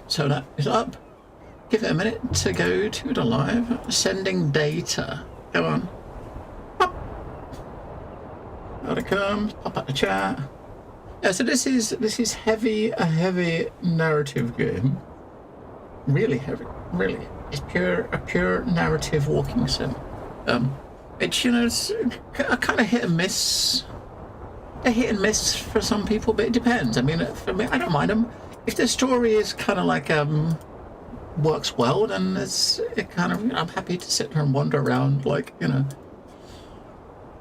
So that is up. Give it a minute to go to the live. Sending data. Go on. Pop. Out it comes. Pop out the chat. Yeah, so this is a heavy narrative game. Really heavy. Really. It's a pure narrative walking sim. It's, you know, it's a kind of hit and miss. A hit and miss for some people, but it depends. I mean, for me, I don't mind them. If the story is kind of like works well, then it kind of, you know, I'm happy to sit there and wander around, like, you know.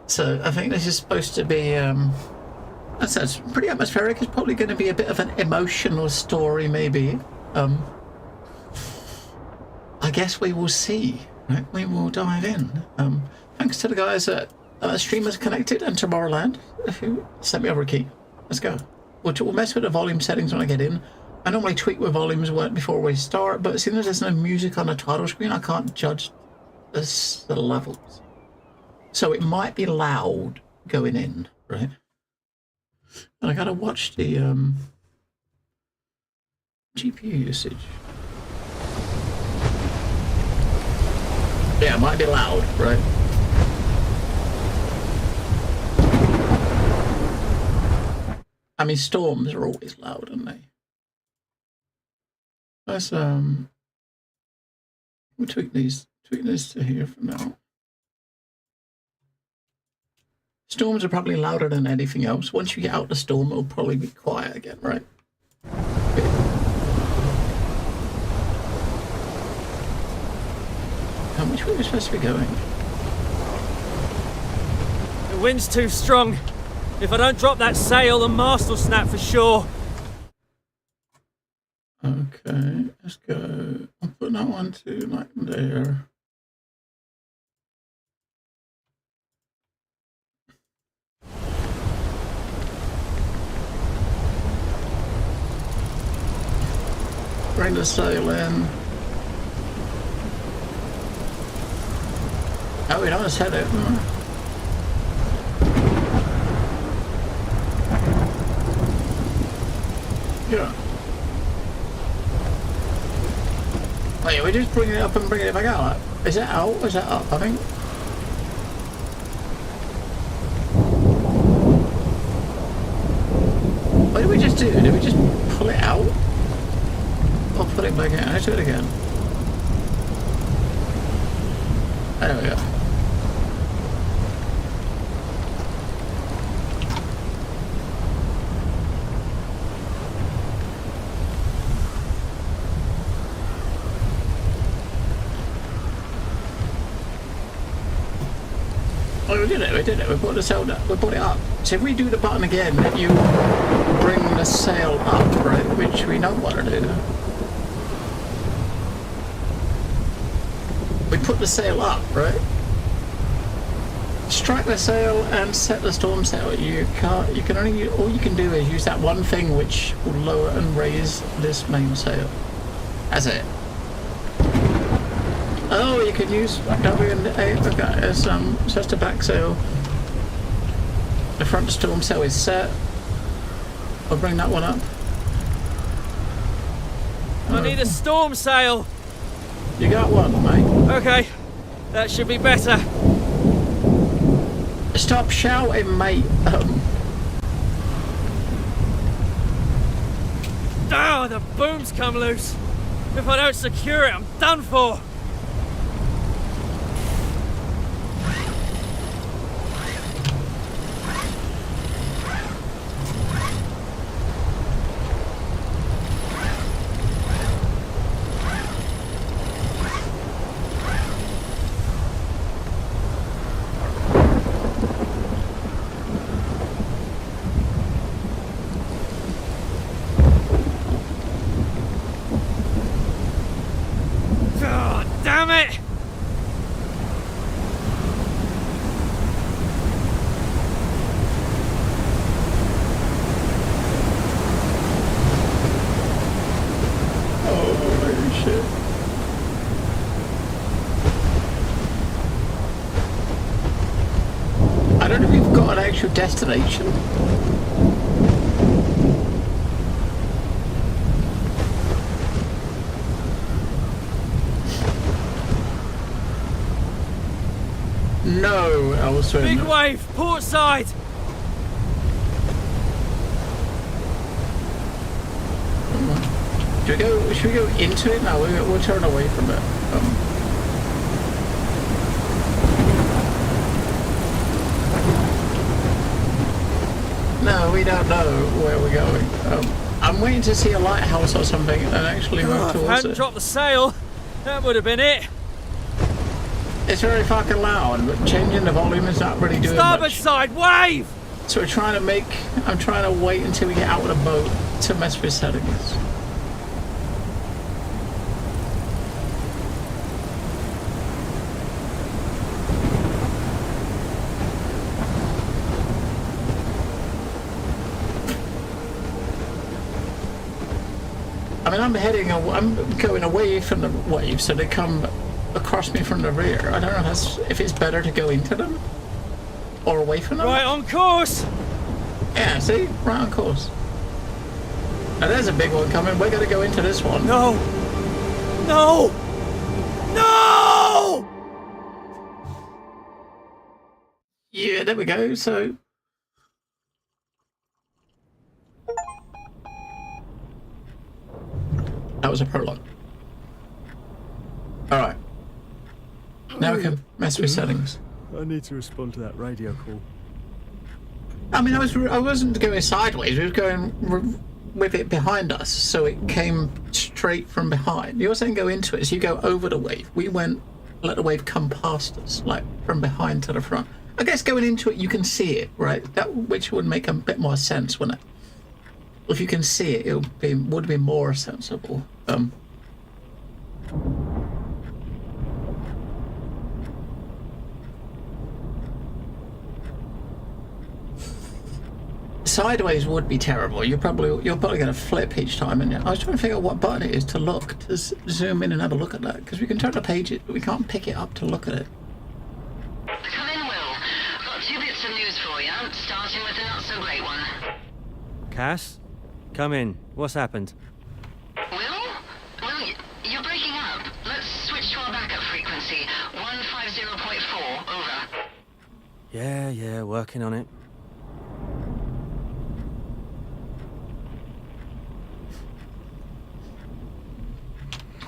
So I think this is supposed to be it's pretty atmospheric. It's probably going to be a bit of an emotional story, maybe. I guess we will see. Right, we will dive in. Thanks to the guys at Streamers Conncted and Tomorrowland who sent me over a key. Let's go. We'll mess with the volume settings when I get in. I normally tweak where volumes work before we start, but as soon as there's no music on the title screen, I can't judge the levels. So it might be loud going in, right? And I gotta watch the GPU usage. Yeah, it might be loud, right? I mean, storms are always loud, aren't they? Let's we'll tweak this to here for now. Storms are probably louder than anything else. Once you get out the storm, it'll probably be quiet again, right? Which way are we supposed to be going? The wind's too strong. If I don't drop that sail, the mast will snap for sure. Okay, let's go. I'll put that one to like there. Bring the sail in. Oh, we don't want to set it. Yeah. Wait, we just bring it up and bring it back out? Is it out? Is that up, I think? What did we just do? Did we just pull it out? Or put it back in? Let's do it again. There we go. Oh, we did it. We put the sail down. We put it up. So if we do the button again, you bring the sail up, right? Which we don't want to do. We put the sail up, right? Strike the sail and set the storm sail. You can only, all you can do is use that one thing which will lower and raise this main sail. That's it. Oh, you can use W and A. Okay, so that's the back sail. The front storm sail is set. I'll bring that one up. I need a storm sail. You got one, mate. Okay, that should be better. Stop shouting, mate. Oh, the boom's come loose. If I don't secure it, I'm done for. Damn it! Holy shit. I don't know if you've got an actual destination. No, Elswin. Big wave, port side. Should we go into it? No, we'll turn away from it. No, we don't know where we're going. I'm waiting to see a lighthouse or something and actually move towards I hadn't dropped the sail. That would have been it. It's very fucking loud, but changing the volume is not really doing Starboard much. side, wave! So I'm trying to wait until we get out of the boat to mess with settings. I mean, I'm going away from the waves, so they come across me from the rear. I don't know if it's better to go into them or away from them. Right on course. Yeah, see? Right on course. Now there's a big one coming. We're going to go into this one. No. No. No! Yeah, there we go. So... that was a prologue. Alright. Now we can mess with settings. I need to respond to that radio call. I mean, I wasn't going sideways. We were going with it behind us, so it came straight from behind. You're saying go into it, so you go over the wave. We went, let the wave come past us, like from behind to the front. I guess going into it, you can see it, right? Which would make a bit more sense, wouldn't it? If you can see it, would be more sensible. Sideways would be terrible. You're probably going to flip each time. And I was trying to figure out what button it is to look, to zoom in and have a look at that, because we can turn the pages, but we can't pick it up to look at it. Come in, Will. Got 2 bits of news for you, starting with the not-so-great one. Cass? Come in. What's happened? Will, you're breaking up. Let's switch to our backup frequency. 150.4, over. Yeah, working on it.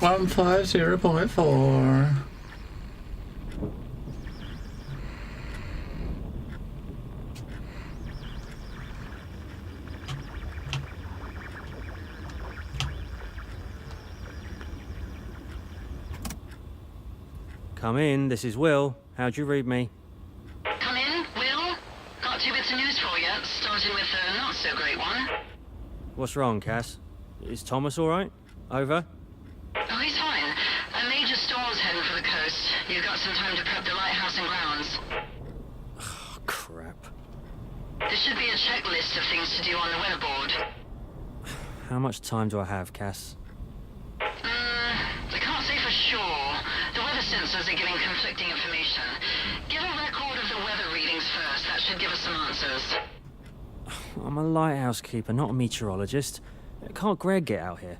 One 150.4. Come in, this is Will. How'd you read me? Come in, Will. Got 2 bits of news for you, starting with the not-so-great one. What's wrong, Cass? Is Thomas alright? Over? Oh, he's fine. A major storm's heading for the coast. You've got some time to prep the lighthouse and grounds. Oh, crap. There should be a checklist of things to do on the weatherboard. How much time do I have, Cass? I can't say for sure. The weather sensors are giving conflicting information. Get a record of the weather readings first. That should give us some answers. I'm a lighthouse keeper, not a meteorologist. Can't Greg get out here?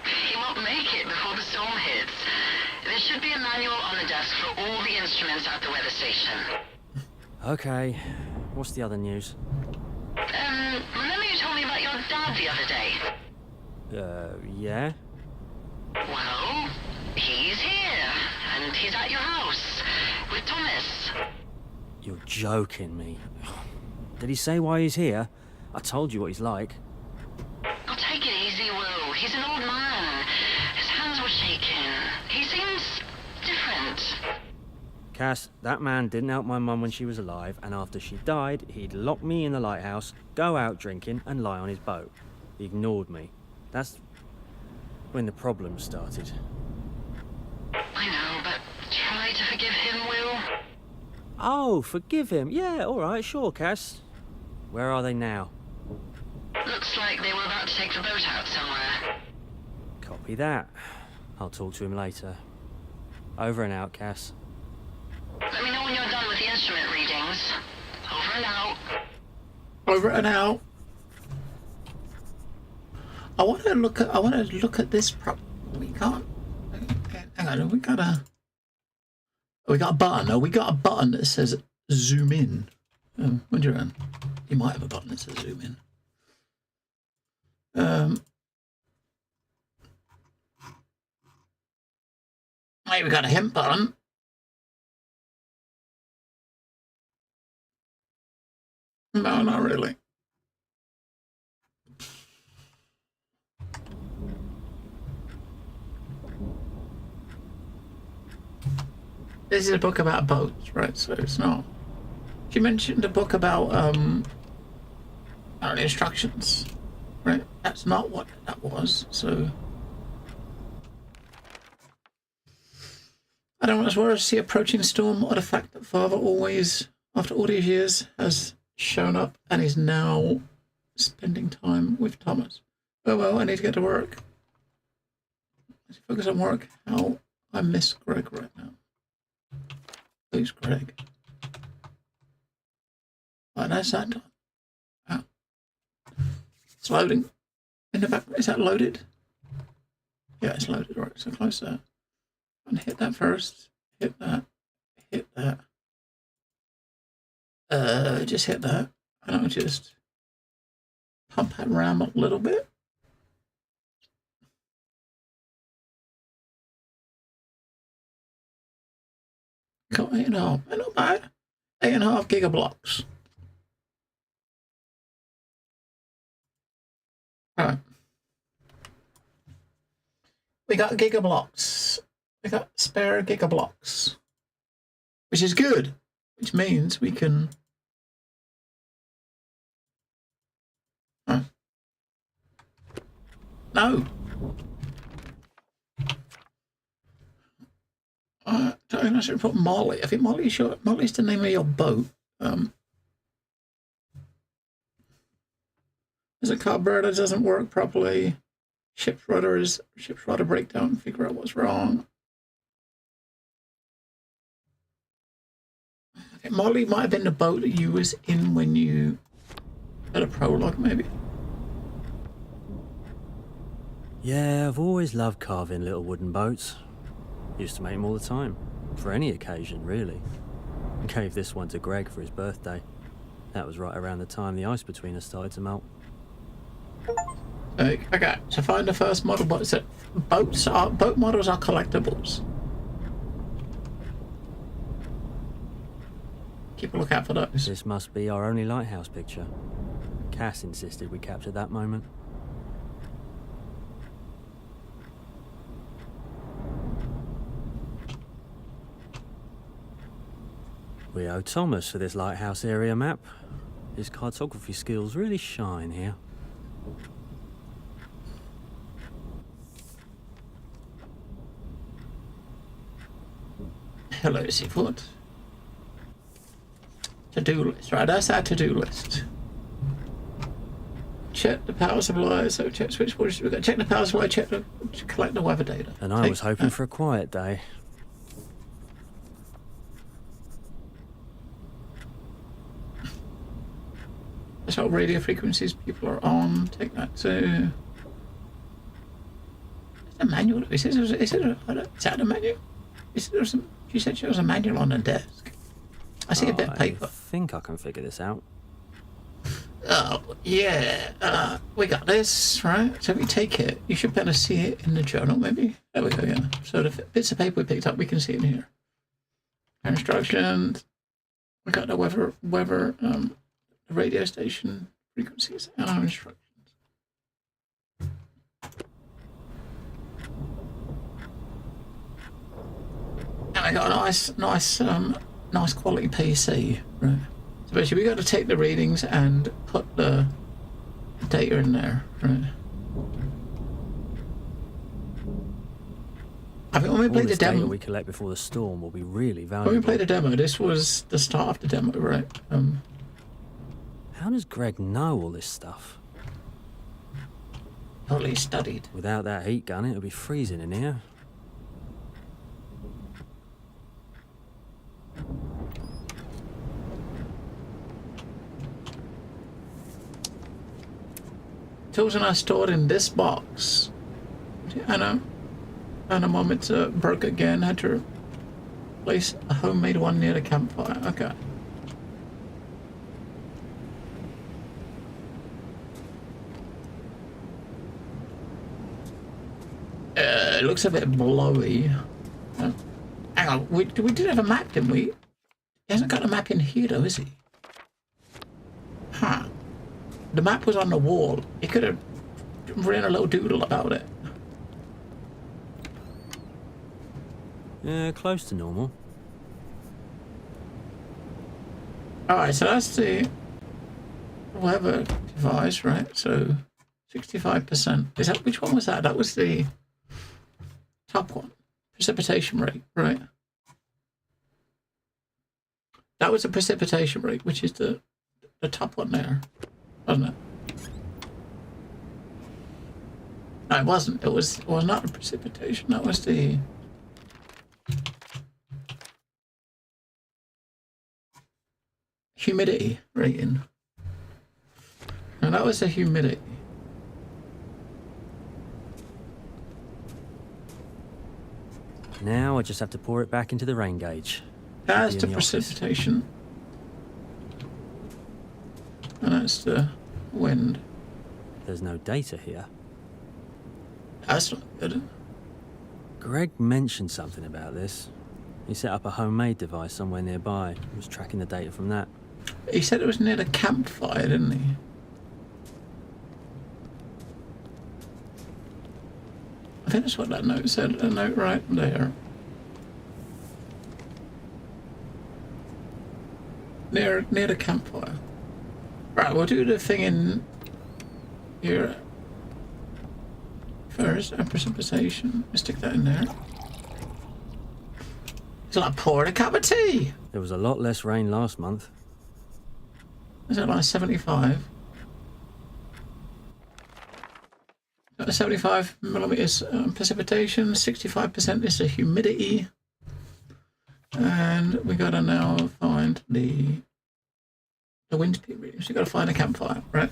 He won't make it before the storm hits. There should be a manual on the desk for all the instruments at the weather station. Okay. What's the other news? Remember you told me about your dad the other day? Yeah? Well, he's here, and he's at your house, with Thomas. You're joking me. Did he say why he's here? I told you what he's like. Oh, take it easy, Will. He's an old man. His hands were shaking. He seems different. Cass, that man didn't help my mum when she was alive, and after she died, he'd lock me in the lighthouse, go out drinking, and lie on his boat. He ignored me. That's when the problem started. I know, but try to forgive him, Will. Oh, forgive him. Yeah, alright, sure, Cass. Where are they now? Looks like they were about to take the boat out somewhere. Copy that. I'll talk to him later. Over and out, Cass. Let me know when you're done with the instrument readings. Over and out. Over and out. I want to look at this prop. We can't. Hang on, we gotta. We got a button. Oh, we got a button that says zoom in. What do you reckon? You might have a button that says zoom in. Hey, we got a hint button. No, not really. This is a book about boats, right? So it's not. She mentioned a book about instructions, right? That's not what that was. So I don't want to worry to see approaching storm or the fact that father always, after all these years, has shown up and is now spending time with Thomas. Oh well, I need to get to work. Let's focus on work. How I miss Greg right now. Who's Greg? Oh, that's that done. Oh. It's loading. In the back, is that loaded? Yeah, it's loaded. Right, so close that. And hit that first. Hit that. Hit that. Just hit that. And I'll just pump that RAM a little bit. Got 8.5. Not bad. 8.5 gigablocks. All right. We got gigablocks. We got spare gigablocks, which is good. Which means we can. No. I should put Molly. I think Molly's the name of your boat. There's a carburetor that doesn't work properly. Ship's rudder breakdown. Figure out what's wrong. Okay, Molly might have been the boat that you was in when you had a prologue, maybe. Yeah, I've always loved carving little wooden boats. Used to make them all the time, for any occasion, really. Gave this one to Greg for his birthday. That was right around the time the ice between us started to melt. Okay, to find the first model, boat models are collectibles. Keep a lookout for those. This must be our only lighthouse picture. Cass insisted we capture that moment. We owe Thomas for this lighthouse area map. His cartography skills really shine here. Hello, Seafoot. To-do list. Right, that's our to-do list. Check the power supply. So check switchboards. We've got to check the power supply. Collect the weather data. And I was hoping for a quiet day. That's what radio frequencies people are on. Take that to. Is a manual? Is that a manual? She said she was a manual on the desk. I see a bit of paper. I think I can figure this out. Oh, yeah. We got this, right? So we take it. You should better see it in the journal, maybe. There we go, yeah. So the bits of paper we picked up, we can see in here. Instructions. We got the weather, the radio station frequencies, and our instructions. And I got a nice quality PC, right? So basically, we got to take the readings and put the data in there, right? I think when we played the demo, data we collect before the storm will be really valuable. when we played the demo, this was the start of the demo, right? How does Greg know all this stuff? Probably studied. Without that heat gun, it would be freezing in here. Tools are stored in this box. I know. And a moment broke again. Had to Place a homemade one near the campfire. Okay. It looks a bit blowy. Hang on, we did have a map, didn't we? He hasn't got a map in here though, is he? Huh. The map was on the wall. He could have written a little doodle about it. Yeah, close to normal. Alright, so that's the weather device, right? So 65%. Is that, which one was that? That was the top one. Precipitation rate, right? That was the precipitation rate, which is the top one there, wasn't it? No, it wasn't. It was not the precipitation. That was the humidity rating. And that was the humidity. Now I just have to pour it back into the rain gauge. That's the precipitation. And that's the wind. There's no data here. That's not good. Greg mentioned something about this. He set up a homemade device somewhere nearby. He was tracking the data from that. He said it was near the campfire, didn't he? I think that's what that note said. A note right there. Near the campfire. Right, we'll do the thing in here first. And precipitation. We'll stick that in there. It's like pouring a cup of tea. There was a lot less rain last month. Is that like 75? 75 millimeters precipitation, 65% is the humidity. And we gotta now find the wind speed reading. So you gotta find a campfire, right?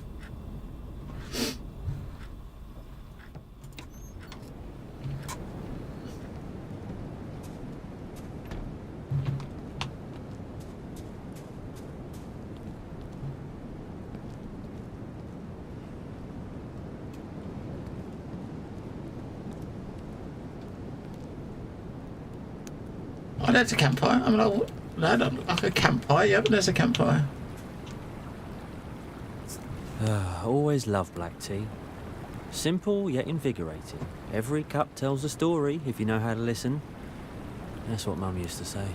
Oh, there's a campfire. I mean, that don't look like a campfire. Yep, there's a campfire. Always love black tea. Simple yet invigorating. Every cup tells a story if you know how to listen. That's what Mum used to say.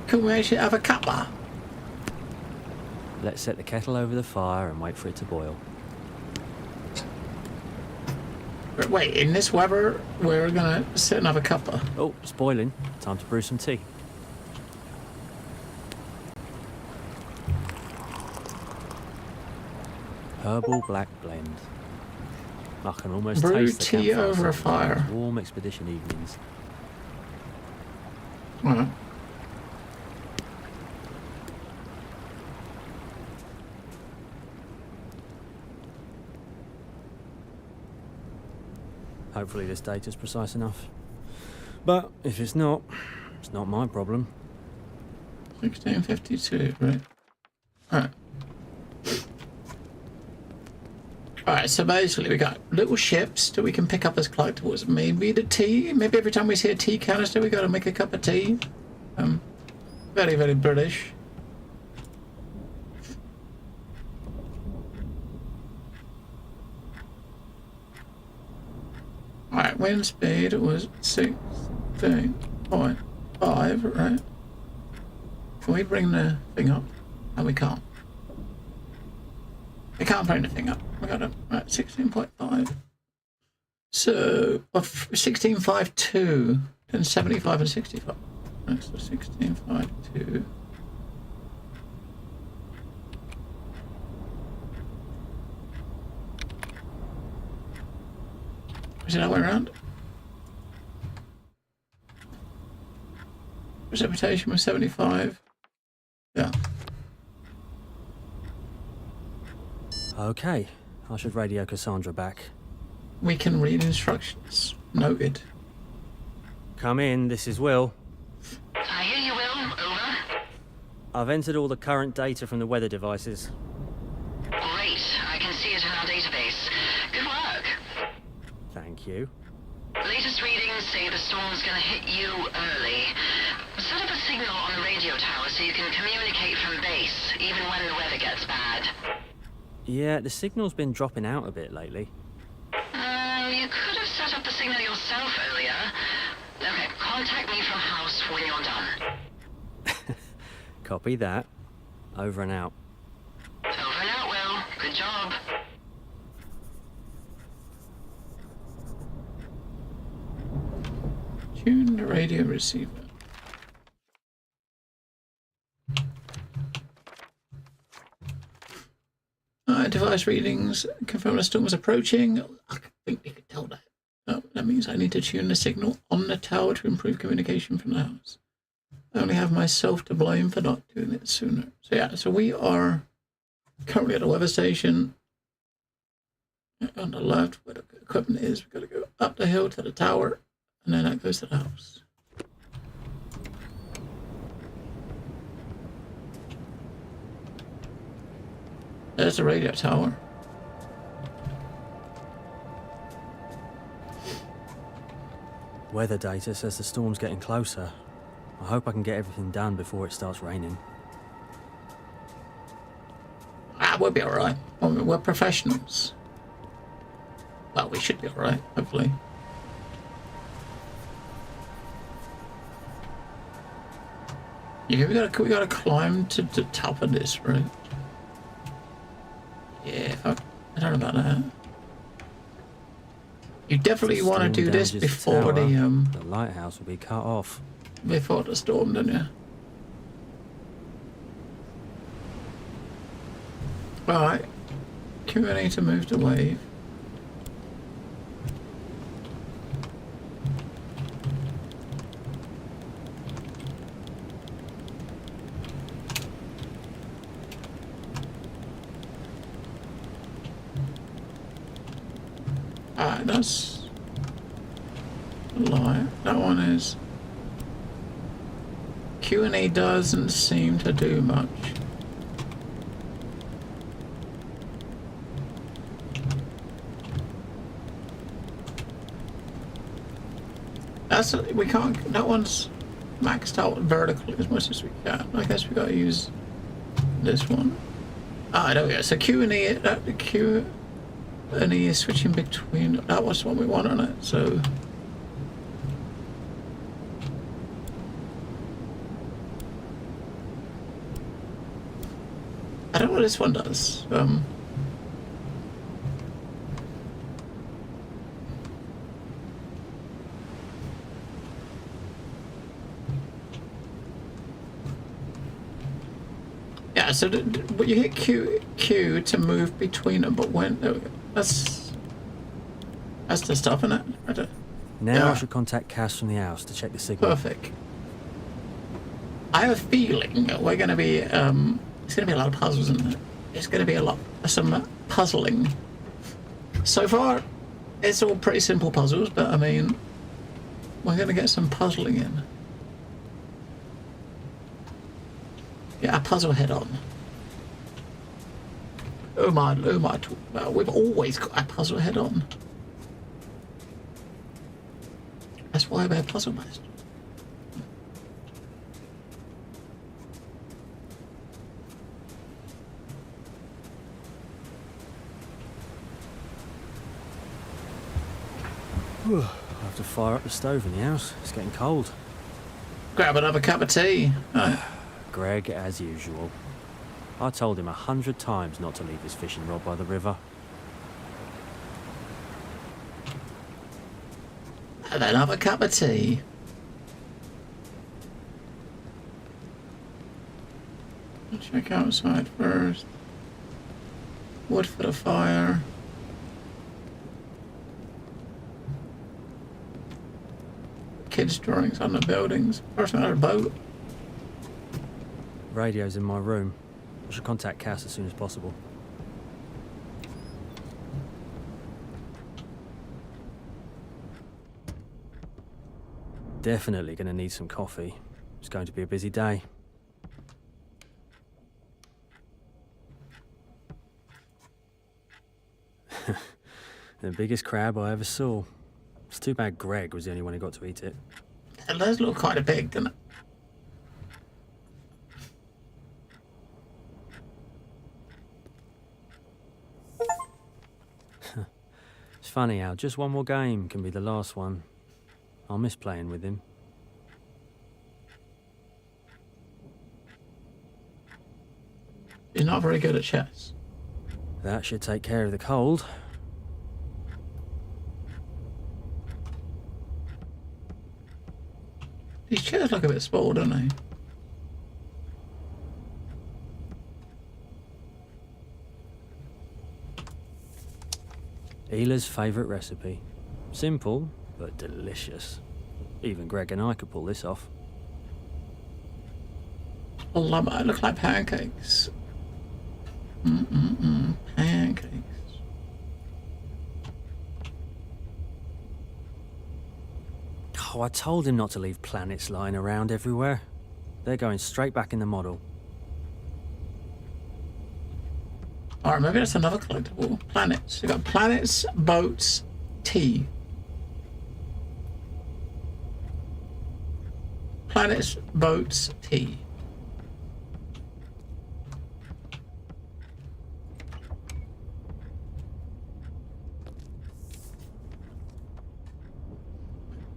Can we actually have a cuppa? Let's set the kettle over the fire and wait for it to boil. Wait, in this weather, we're gonna sit and have a cuppa. Oh, it's boiling. Time to brew some tea. Herbal black blend. I can almost Brew taste the tea campfire over a smell on fire. warm expedition evenings. Alright. Hopefully this data's precise enough. But if it's not my problem. 1652, right? Alright. Alright, so basically we got little ships that we can pick up as collectibles. Maybe the tea. Maybe every time we see a tea canister we gotta make a cup of tea. Very, very British. Alright, wind speed was 16.5, right? Can we bring the thing up? No, we can't. We can't bring the thing up. We got it. Right, 16.5. So, 16.52, then 75 and 65. Right, so 16.52. Is it that way around? Precipitation was 75. Yeah. Okay, I should radio Cassandra back. We can read instructions. Noted. Come in, this is Will. I hear you, Will. Over. I've entered all the current data from the weather devices. Great. I can see it in our database. Good work. Thank you. Latest readings say the storm's gonna hit you early. Set up a signal on the radio tower so you can communicate from base, even when the weather gets bad. Yeah, the signal's been dropping out a bit lately. You could have set up the signal yourself earlier. Okay, contact me from house when you're done. Copy that. Over and out. Over and out, Will. Good job. Tune the radio receiver. Device readings confirm the storm is approaching. I think you could tell that. Oh, that means I need to tune the signal on the tower to improve communication from the house. I only have myself to blame for not doing it sooner. So yeah, so we are currently at the weather station. On the left, where the equipment is, we've got to go up the hill to the tower, and then that goes to the house. There's the radio tower. Weather data says the storm's getting closer. I hope I can get everything done before it starts raining. We'll be alright. We're professionals. Well, we should be alright, hopefully. Yeah, we gotta climb to the top of this, right? Yeah, I don't know about that. You definitely want to do this before the lighthouse will be cut off. Before the storm, don't you? Alright. Q&A to move the wave. That's a lie. That one is Q&A doesn't seem to do much. That's we can't. That one's maxed out vertically as much as we can. I guess we gotta use this one. There we go. So Q&A. The Q. And he is switching between. That was what we want on it, so. I don't know what this one does. Yeah, so you hit Q to move between them, but when. There we go. That's the stuff, isn't it? Now I should contact Cass from the house to check the signal. Perfect. I have a feeling that we're going to be, it's going to be a lot of puzzles, isn't it? It's going to be some puzzling. So far, it's all pretty simple puzzles, but I mean, we're going to get some puzzling in. Yeah, a puzzle head on. Oh my, we've always got a puzzle head on. That's why we're puzzle masters. I'll have to fire up the stove in the house. It's getting cold. Grab another cup of tea. Greg, as usual. I told him 100 times not to leave his fishing rod by the river. And another cup of tea. Check outside first. Wood for the fire. Kids' drawings on the buildings. Person on a boat. Radio's in my room. I should contact Cass as soon as possible. Definitely going to need some coffee. It's going to be a busy day. The biggest crab I ever saw. It's too bad Greg was the only one who got to eat it. It does look quite a big, doesn't it? It's funny how just one more game can be the last one. I'll miss playing with him. You're not very good at chess. That should take care of the cold. These chairs look a bit spoiled, don't they? Hila's favourite recipe. Simple, but delicious. Even Greg and I could pull this off. I love it. It looks like pancakes. Pancakes. Oh, I told him not to leave planets lying around everywhere. They're going straight back in the model. Alright, maybe that's another collectible. Planets. You've got planets, boats, tea. Planets, boats, tea.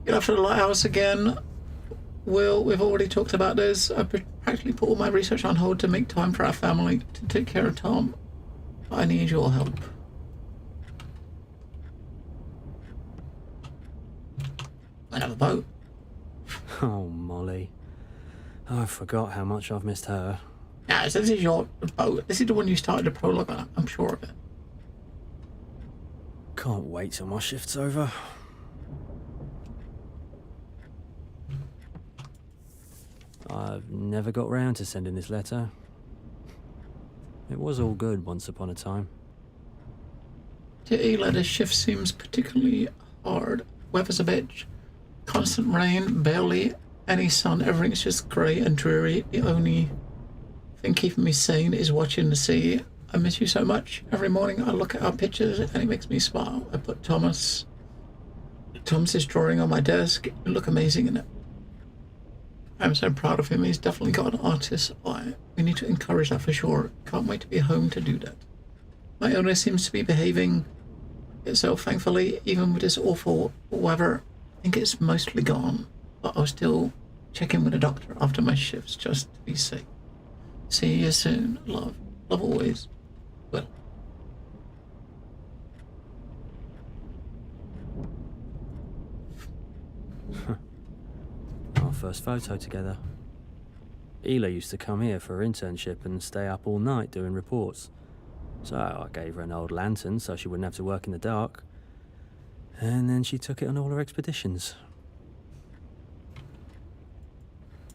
Get off to the lighthouse again. Will, we've already talked about this. I practically put all my research on hold to make time for our family, to take care of Tom. I need your help. Another boat. Oh, Molly. I forgot how much I've missed her. Yeah, so this is your boat. This is the one you started the prologue on. I'm sure of it. Can't wait till my shift's over. I've never got round to sending this letter. It was all good once upon a time. To Hila, this shift seems particularly hard. Weather's a bitch. Constant rain, barely any sun. Everything's just grey and dreary. The only thing keeping me sane is watching the sea. I miss you so much. Every morning I look at our pictures and it makes me smile. I put Thomas's drawing on my desk. You look amazing in it. I'm so proud of him. He's definitely got an artist's eye. We need to encourage that for sure. Can't wait to be home to do that. My illness seems to be behaving itself, thankfully, even with this awful weather. I think it's mostly gone, but I'll still check in with the doctor after my shifts just to be safe. See you soon. Love. Love always. Well. Our first photo together. Hila used to come here for her internship and stay up all night doing reports. So I gave her an old lantern so she wouldn't have to work in the dark. And then she took it on all her expeditions.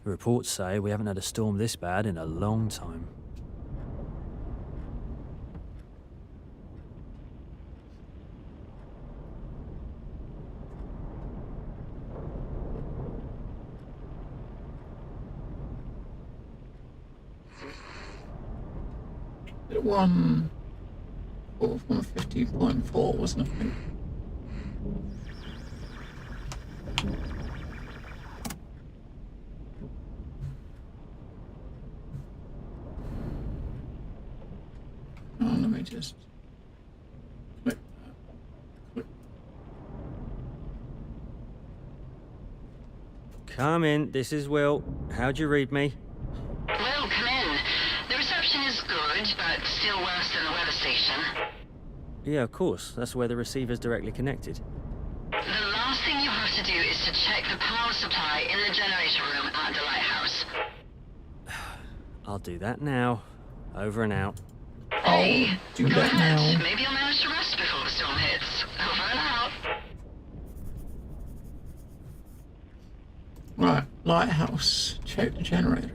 The reports say we haven't had a storm this bad in a long time. It won 150.4, wasn't it? Oh, let me just click that. Click. Come in, this is Will. How'd you read me? Well, come in. The reception is good, but still worse than the weather station. Yeah, of course. That's where the receiver's directly connected. The last thing you have to do is to check the power supply in the generator room at the lighthouse. I'll do that now. Over and out. Hey, do go that ahead. now. Maybe you'll manage to rest before the storm hits. Over and out. Right, lighthouse. Check the generator.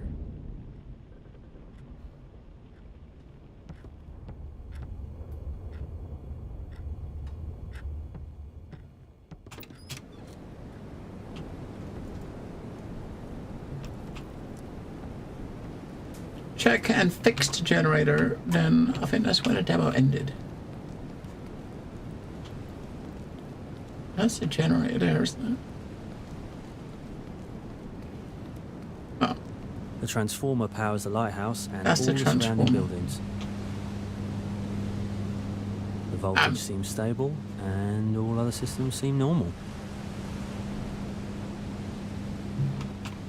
check and fixed generator, then I think that's when the demo ended. That's the generator there, isn't it? Oh. The transformer powers the lighthouse and That's all the the surrounding transformer. buildings. The voltage seems stable, and all other systems seem normal.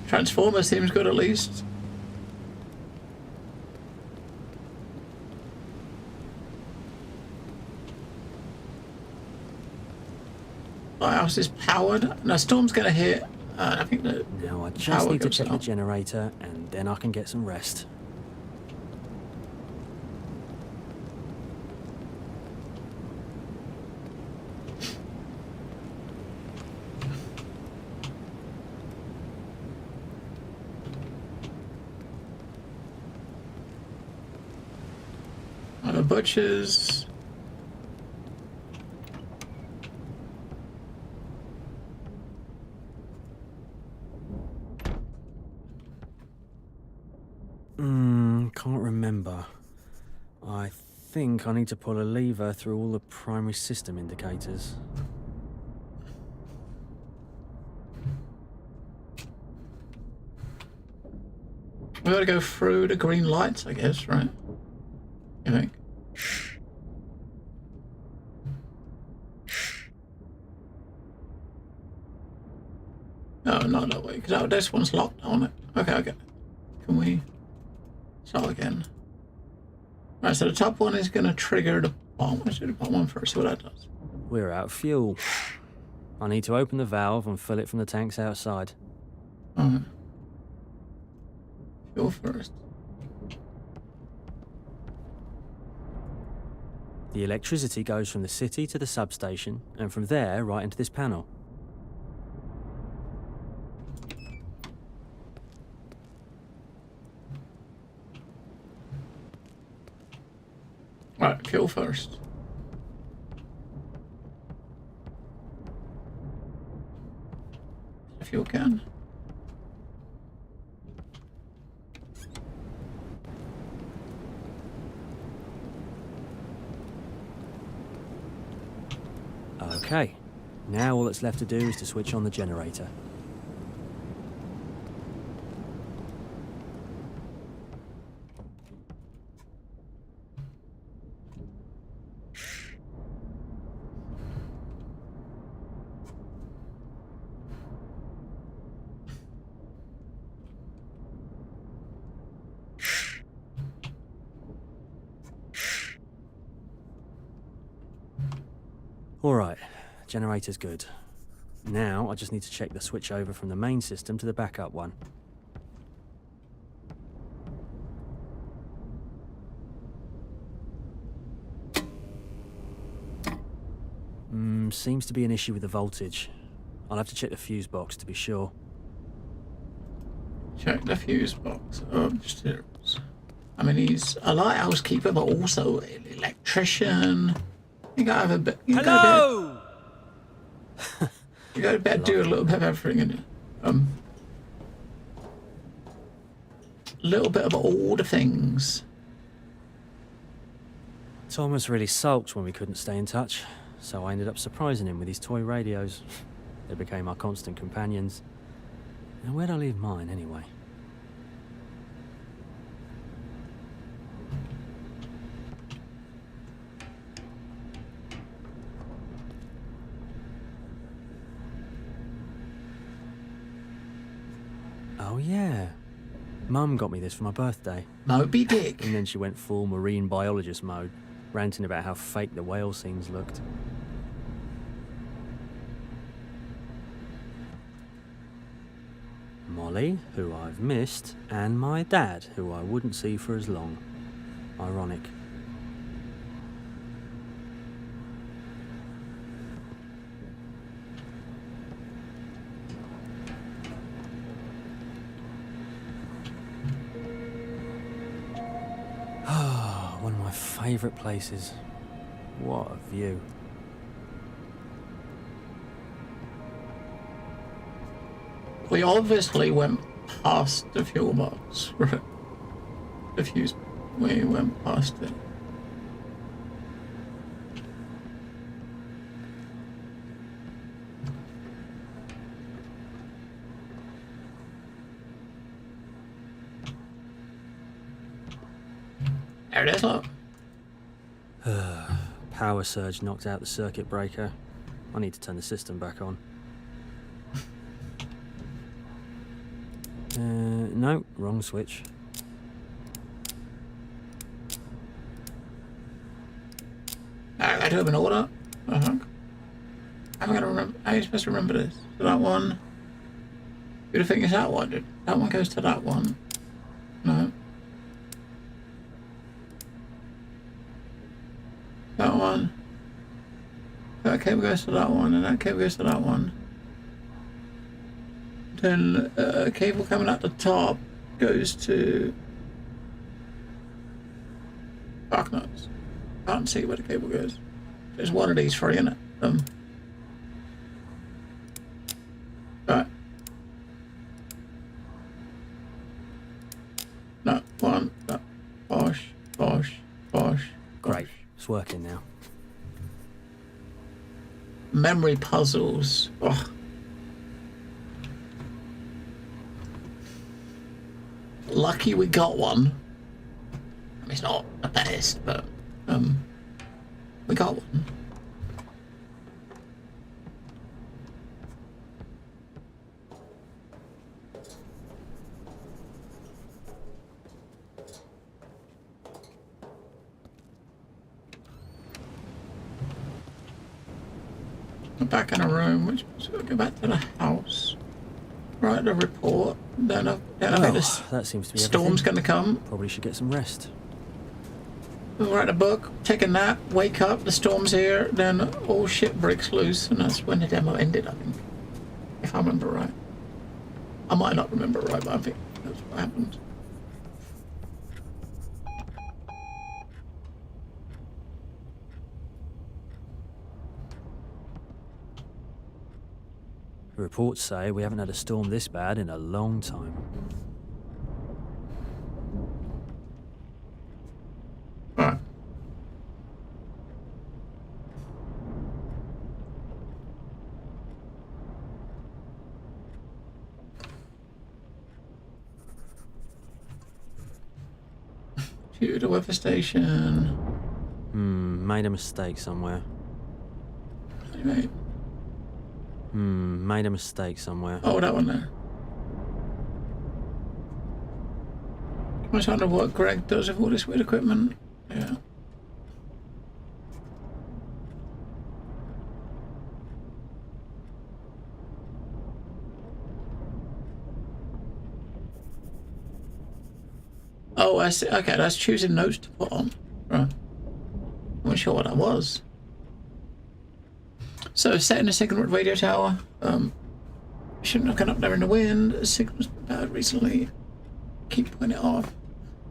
Transformer seems good at least. Lighthouse is powered. Now storm's gonna hit. I think that. Now I just power need to goes check the up. generator, and then I can get some rest. The butchers. Can't remember. I think I need to pull a lever through all the primary system indicators. We gotta go through the green lights, I guess, right? You think? No, not that way, because this one's locked on it. Okay, okay. Can we start again? Right, so the top one is gonna trigger the bottom. Let's do the bottom one first, see what that does. We're out of fuel. I need to open the valve and fill it from the tanks outside. Alright. Fuel first. The electricity goes from the city to the substation, and from there right into this panel. Right, fuel first. Fuel can. Okay, now all that's left to do is to switch on the generator. Alright, generator's good. Now I just need to check the switch over from the main system to the backup one. Seems to be an issue with the voltage. I'll have to check the fuse box to be sure. Check the fuse box. Oh, just here. I mean, he's a lighthouse keeper, but also an electrician. You gotta have a bit. Hello! You gotta bet do a little bit of everything, and a little bit of all the things. Thomas really sulked when we couldn't stay in touch, so I ended up surprising him with his toy radios. They became our constant companions. And where'd I leave mine, anyway? Oh yeah, Mum got me this for my birthday. Moby Dick. And then she went full marine biologist mode, ranting about how fake the whale scenes looked. Molly, who I've missed, and my dad, who I wouldn't see for as long. Ironic. One of my favourite places. What a view. We obviously went past the fuel box. the fuse. We went past it. There it is, look. Power surge knocked out the circuit breaker. I need to turn the system back on. No, wrong switch. I do have an order. I'm gonna remember. How are you supposed to remember this? So that one. Who do you think is that one? That one goes to that one. No. That one. That cable goes to that one, and that cable goes to that one. Then a cable coming out the top goes to spark nuts. I can't see where the cable goes. There's one of these three in it. Right. No, one. No. Bosh, bosh, bosh. Great, it's working now. Memory puzzles. Ugh. Lucky we got one. I mean, it's not the best, but we got one. We're back in a room, which we'll go back to the house. Write the report. Then I think this that seems to be storm's everything. going to come. Probably should get some rest. We'll write a book, take a nap, wake up, the storm's here, then all shit breaks loose, and that's when the demo ended, I think. If I remember right. I might not remember right, but I think that's what happened. The reports say we haven't had a storm this bad in a long time. Right. To the weather station. Made a mistake somewhere. Anyway. Made a mistake somewhere. Oh, that one there. I was wondering what Greg does with all this weird equipment. Yeah. Oh, I see. Okay, that's choosing notes to put on. Right. I'm not sure what that was. So, setting a signal at radio tower. Shouldn't have gone up there in the wind. The signal's been bad recently. Keep putting it off.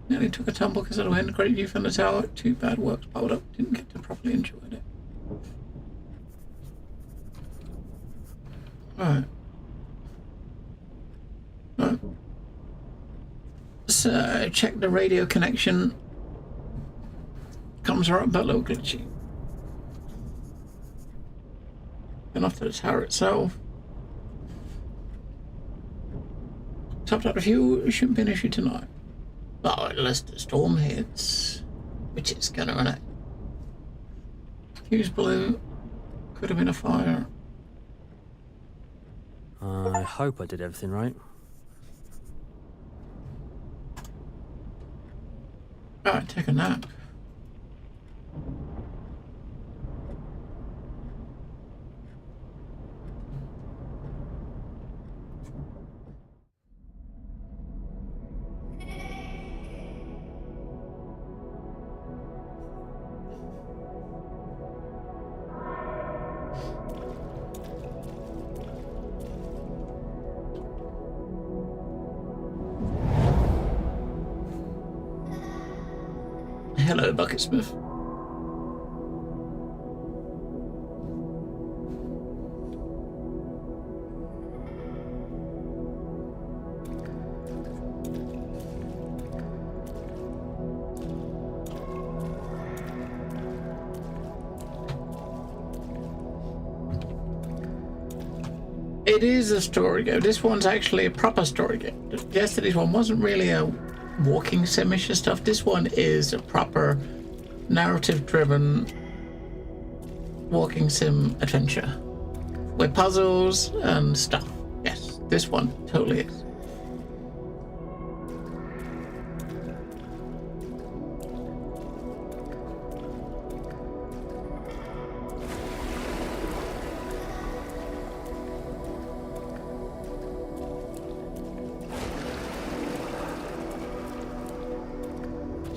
Nearly took a tumble because of the wind. Great view from the tower. Too bad works piled up. Didn't get to properly enjoy it. Alright. Right. So, check the radio connection. Comes right but a little glitchy. Then off to the tower itself. Topped up the fuel, shouldn't be an issue tonight. Well, unless the storm hits, which it's gonna run out. Fuse blew, could have been a fire. I hope I did everything right. Alright, take a nap. Hello, Bucketsmith. It is a story game. This one's actually a proper story game. Yesterday's one wasn't really a walking simish and stuff. This one is a proper narrative-driven walking sim adventure with puzzles and stuff. Yes, this one totally is.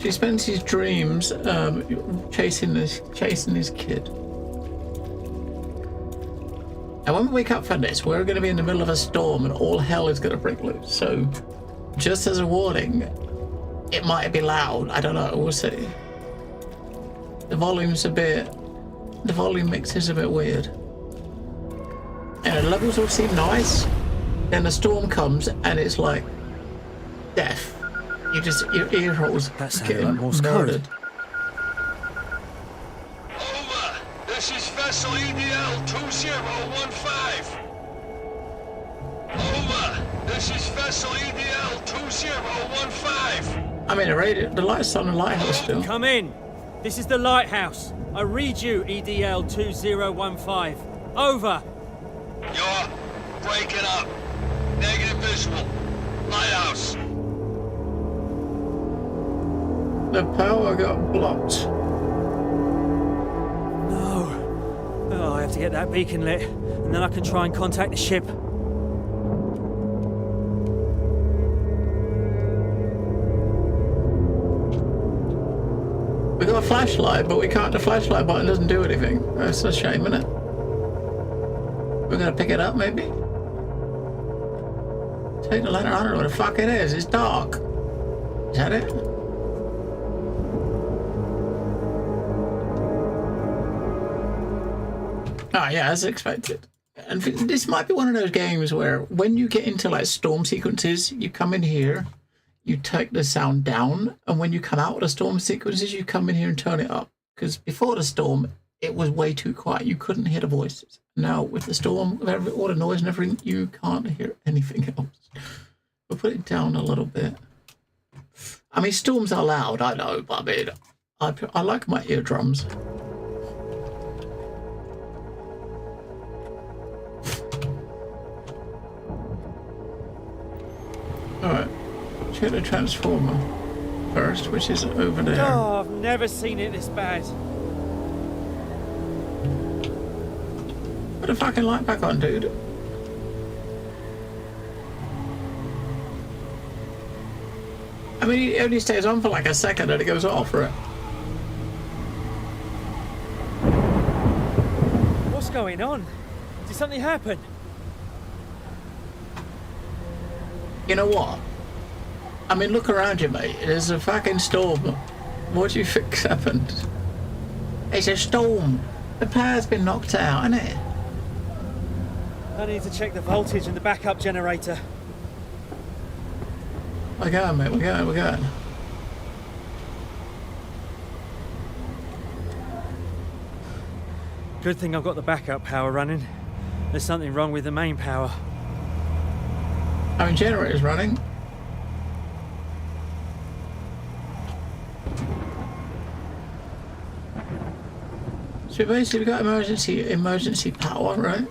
He spends his dreams chasing his kid. And when we wake up from this, we're going to be in the middle of a storm and all hell is going to break loose. So, just as a warning, it might be loud. I don't know. We'll see. The volume mix is a bit weird. And the levels all seem nice. Then the storm comes and it's like death. Your ear holes getting murdered. Over! This is vessel EDL 2015. Over! This is vessel EDL 2015. I mean, the light's on the lighthouse still. Come in. This is the lighthouse. I read you, EDL 2015. Over. You're breaking up. Negative visual. Lighthouse. The power got blocked. No. Oh, I have to get that beacon lit, and then I can try and contact the ship. We got a flashlight, but we can't. The flashlight button doesn't do anything. That's a shame, isn't it? We're gonna pick it up, maybe? Take the lantern. I don't know what the fuck it is. It's dark. Is that it? Oh yeah, as expected. And this might be one of those games where when you get into like storm sequences, you come in here, you take the sound down, and when you come out of the storm sequences, you come in here and turn it up. Because before the storm, it was way too quiet. You couldn't hear the voices. Now with the storm, with all the noise and everything, you can't hear anything else. We'll put it down a little bit. I mean, storms are loud, I know, but I mean, I like my eardrums. Alright, check the transformer first, which is over there. Oh, I've never seen it this bad. Put the fucking light back on, dude. I mean, it only stays on for like a second and it goes off, right? What's going on? Did something happen? You know what? I mean, look around you, mate. There's a fucking storm. What do you think's happened? It's a storm. The power's been knocked out, hasn't it? I need to check the voltage in the backup generator. We're going, mate. We're going. Good thing I've got the backup power running. There's something wrong with the main power. I mean, generator's running. So basically, we've got emergency power, right?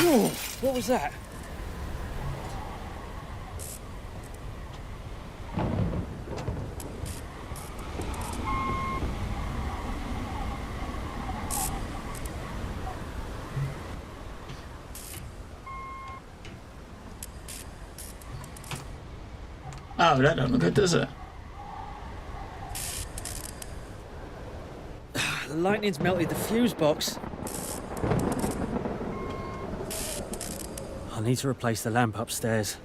Whoa, what was that? Oh, that don't look good, does it? The lightning's melted the fuse box. I need to replace the lamp upstairs.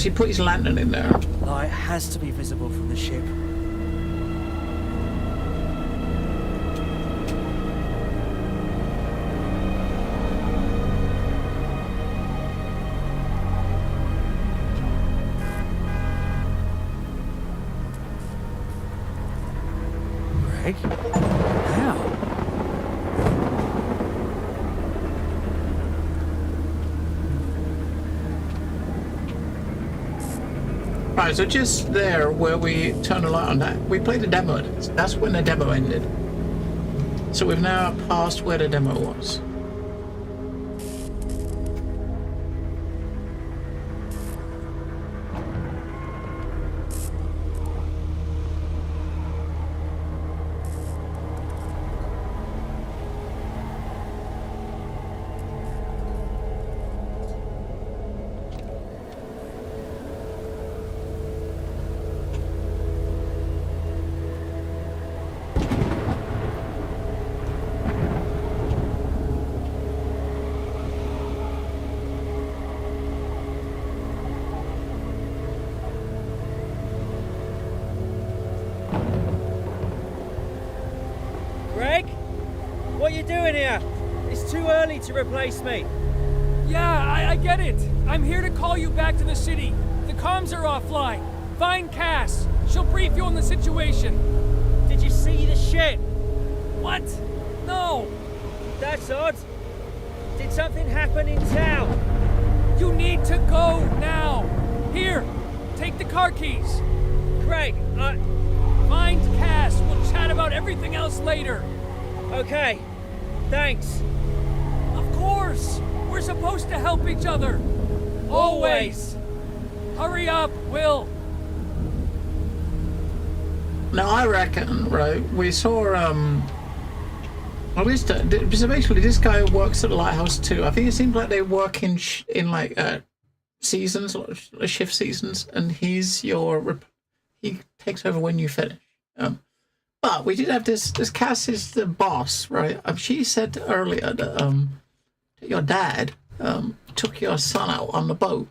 he put his lantern in there. Light has to be visible from the ship. Greg? How? Right, so just there where we turn the light on, that we played the demo. That's when the demo ended. So we've now passed where the demo was. Greg? What are you doing here? It's too early to replace me. Yeah, I get it. I'm here to call you back to the city. The comms are offline. Find Cass. She'll brief you on the situation. Did you see the ship? What? No. That's odd. Did something happen in town? You need to go now. Here, take the car keys. Greg, Find Cass. We'll chat about everything else later. Okay. Thanks. Of course. We're supposed to help each other. Always. Hurry up, Will. Now I reckon, right, we saw well, so basically this guy works at the lighthouse too. I think it seems like they work in like seasons, shift seasons, and he takes over when you finish. But we did have this Cass is the boss, right? She said earlier that your dad took your son out on the boat.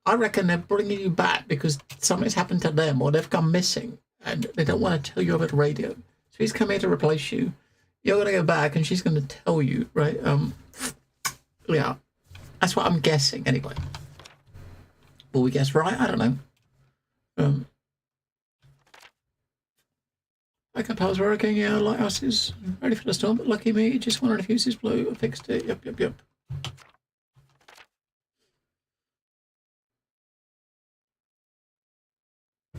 I reckon they're bringing you back because something's happened to them or they've gone missing and they don't want to tell you over the radio. So he's come here to replace you. You're going to go back and she's going to tell you, right? Yeah, that's what I'm guessing anyway. Will we guess right? I don't know. Backup power's working, yeah, lighthouse is ready for the storm, but lucky me, just one of the fuses blew, I fixed it, yep.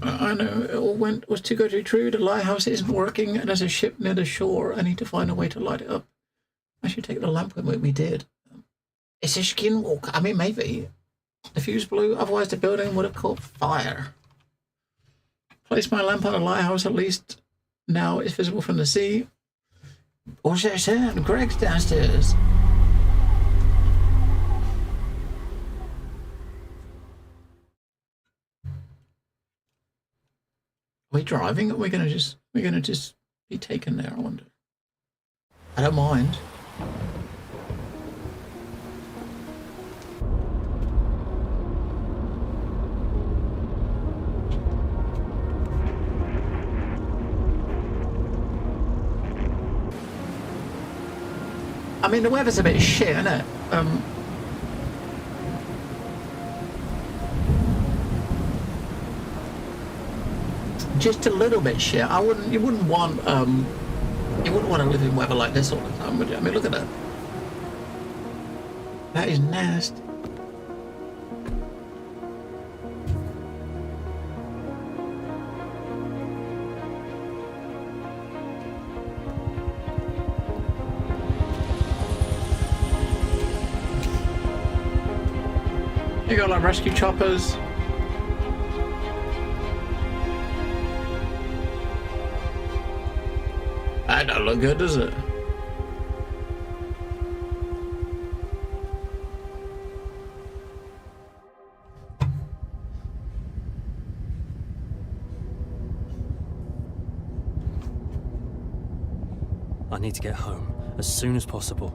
I know, it all was too good to be true, the lighthouse isn't working, and there's a ship near the shore, I need to find a way to light it up. I should take the lamp with me, we did. It's a skinwalker, I mean, maybe. The fuse blew, otherwise the building would have caught fire. Place my lamp on the lighthouse, at least now it's visible from the sea. What's that sound? Greg's downstairs. Are we driving? Or are we gonna just be taken there, I wonder? I don't mind. I mean, the weather's a bit shit, isn't it? Just a little bit shit. You wouldn't want to live in weather like this all the time, would you? I mean, look at that. That is nasty. You got like rescue choppers. That don't look good, does it? I need to get home as soon as possible.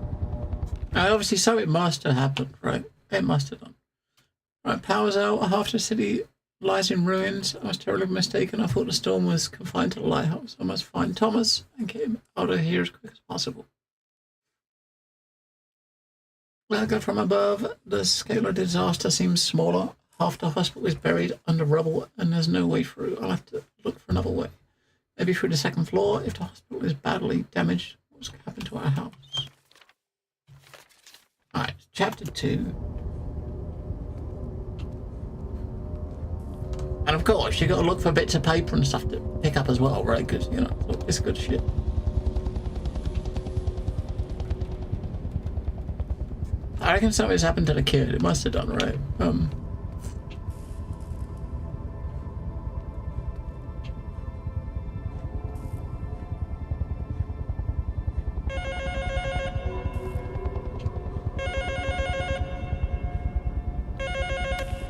Obviously, so it must have happened, right? It must have done. Right, power's out. Half the city lies in ruins. I was terribly mistaken. I thought the storm was confined to the lighthouse. I must find Thomas and get him out of here as quick as possible. Like from above, the scale of disaster seems smaller. Half the hospital is buried under rubble and there's no way through. I'll have to look for another way. Maybe through the second floor. If the hospital is badly damaged, what's happened to our house? Alright, chapter 2. And of course, you got to look for bits of paper and stuff to pick up as well, right? Because, you know, it's good shit. I reckon something's happened to the kid. It must have done, right?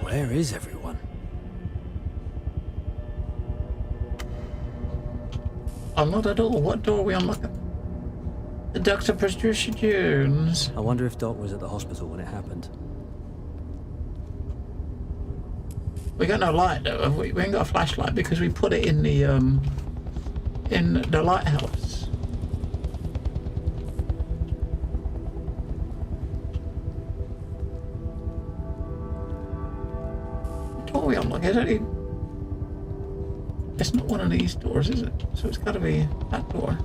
Where is everyone? Unlock the door. What door are we unlocking? The Dr. Patricia Jones. I wonder if Doc was at the hospital when it happened. We got no light though, have we? We ain't got a flashlight because we put it in the lighthouse. What door are we unlock? It's not one of these doors, is it? So it's got to be that door.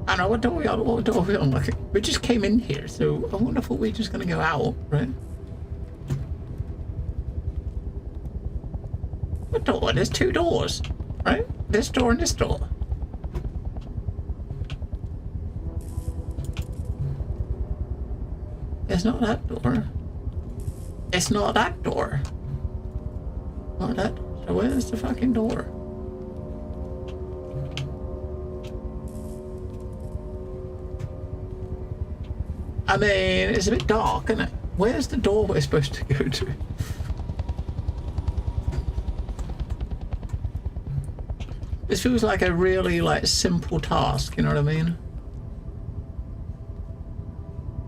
I know, what door are we unlocking? We just came in here, so I wonder if we're just going to go out, right? What door? There's two doors, right? This door and this door. It's not that door. It's not that door. Not that door. So where's the fucking door? I mean, it's a bit dark, isn't it? Where's the door we're supposed to go to? This feels like a really, simple task, you know what I mean?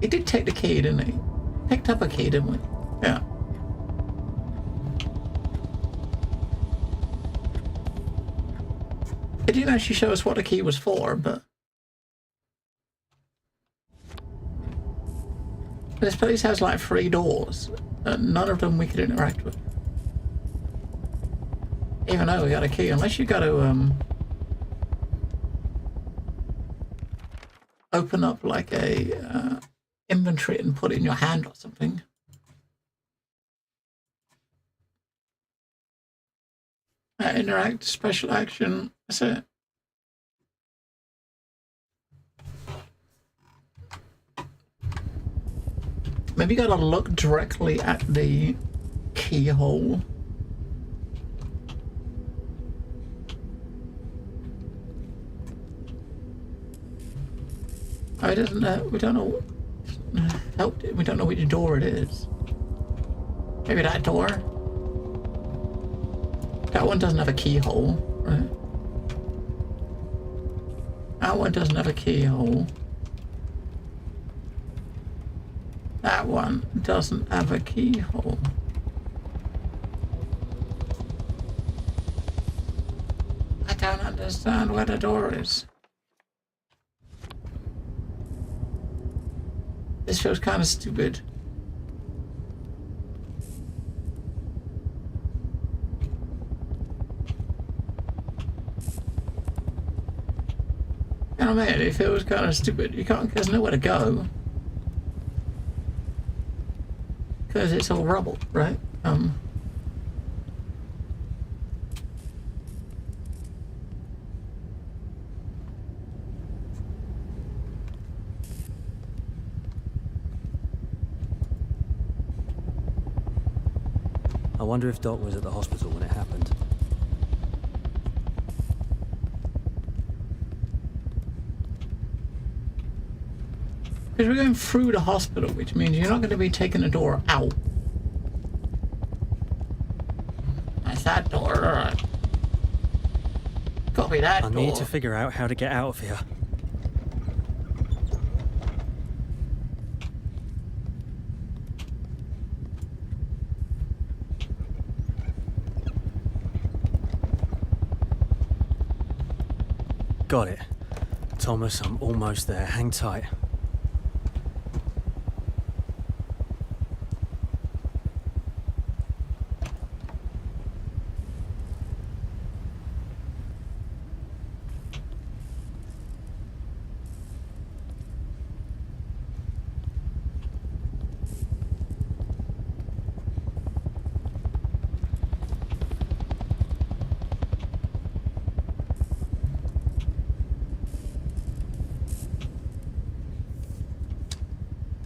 He did take the key, didn't he? Picked up a key, didn't we? Yeah. It didn't actually show us what the key was for, but... This place has 3 doors, and none of them we could interact with. Even though we got a key, unless you got to open up a inventory and put it in your hand or something. Interact, special action, that's it. Maybe you gotta look directly at the keyhole. Oh, it doesn't, we don't know, we don't know which door it is. Maybe that door? That one doesn't have a keyhole, right? That one doesn't have a keyhole. That one doesn't have a keyhole. I don't understand where the door is. This feels kind of stupid. You know what I mean? It feels kind of stupid. You can't, there's nowhere to go. Because it's all rubble, right? I wonder if Doc was at the hospital when it happened. Because we're going through the hospital, which means you're not going to be taking the door out. That's that door, alright. Gotta be that door. I need to figure out how to get out of here. Got it. Thomas, I'm almost there. Hang tight.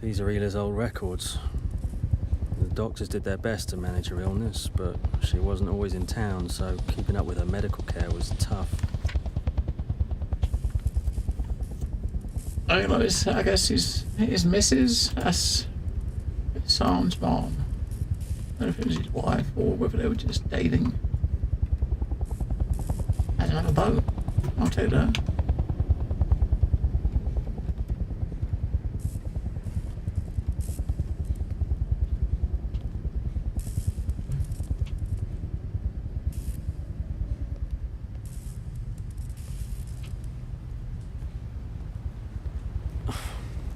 These are Hila's old records. The doctors did their best to manage her illness, but she wasn't always in town, so keeping up with her medical care was tough. I guess his missus, that's Sam's mom. I don't know if it was his wife or whether they were just dating. Has another boat. I'll take that.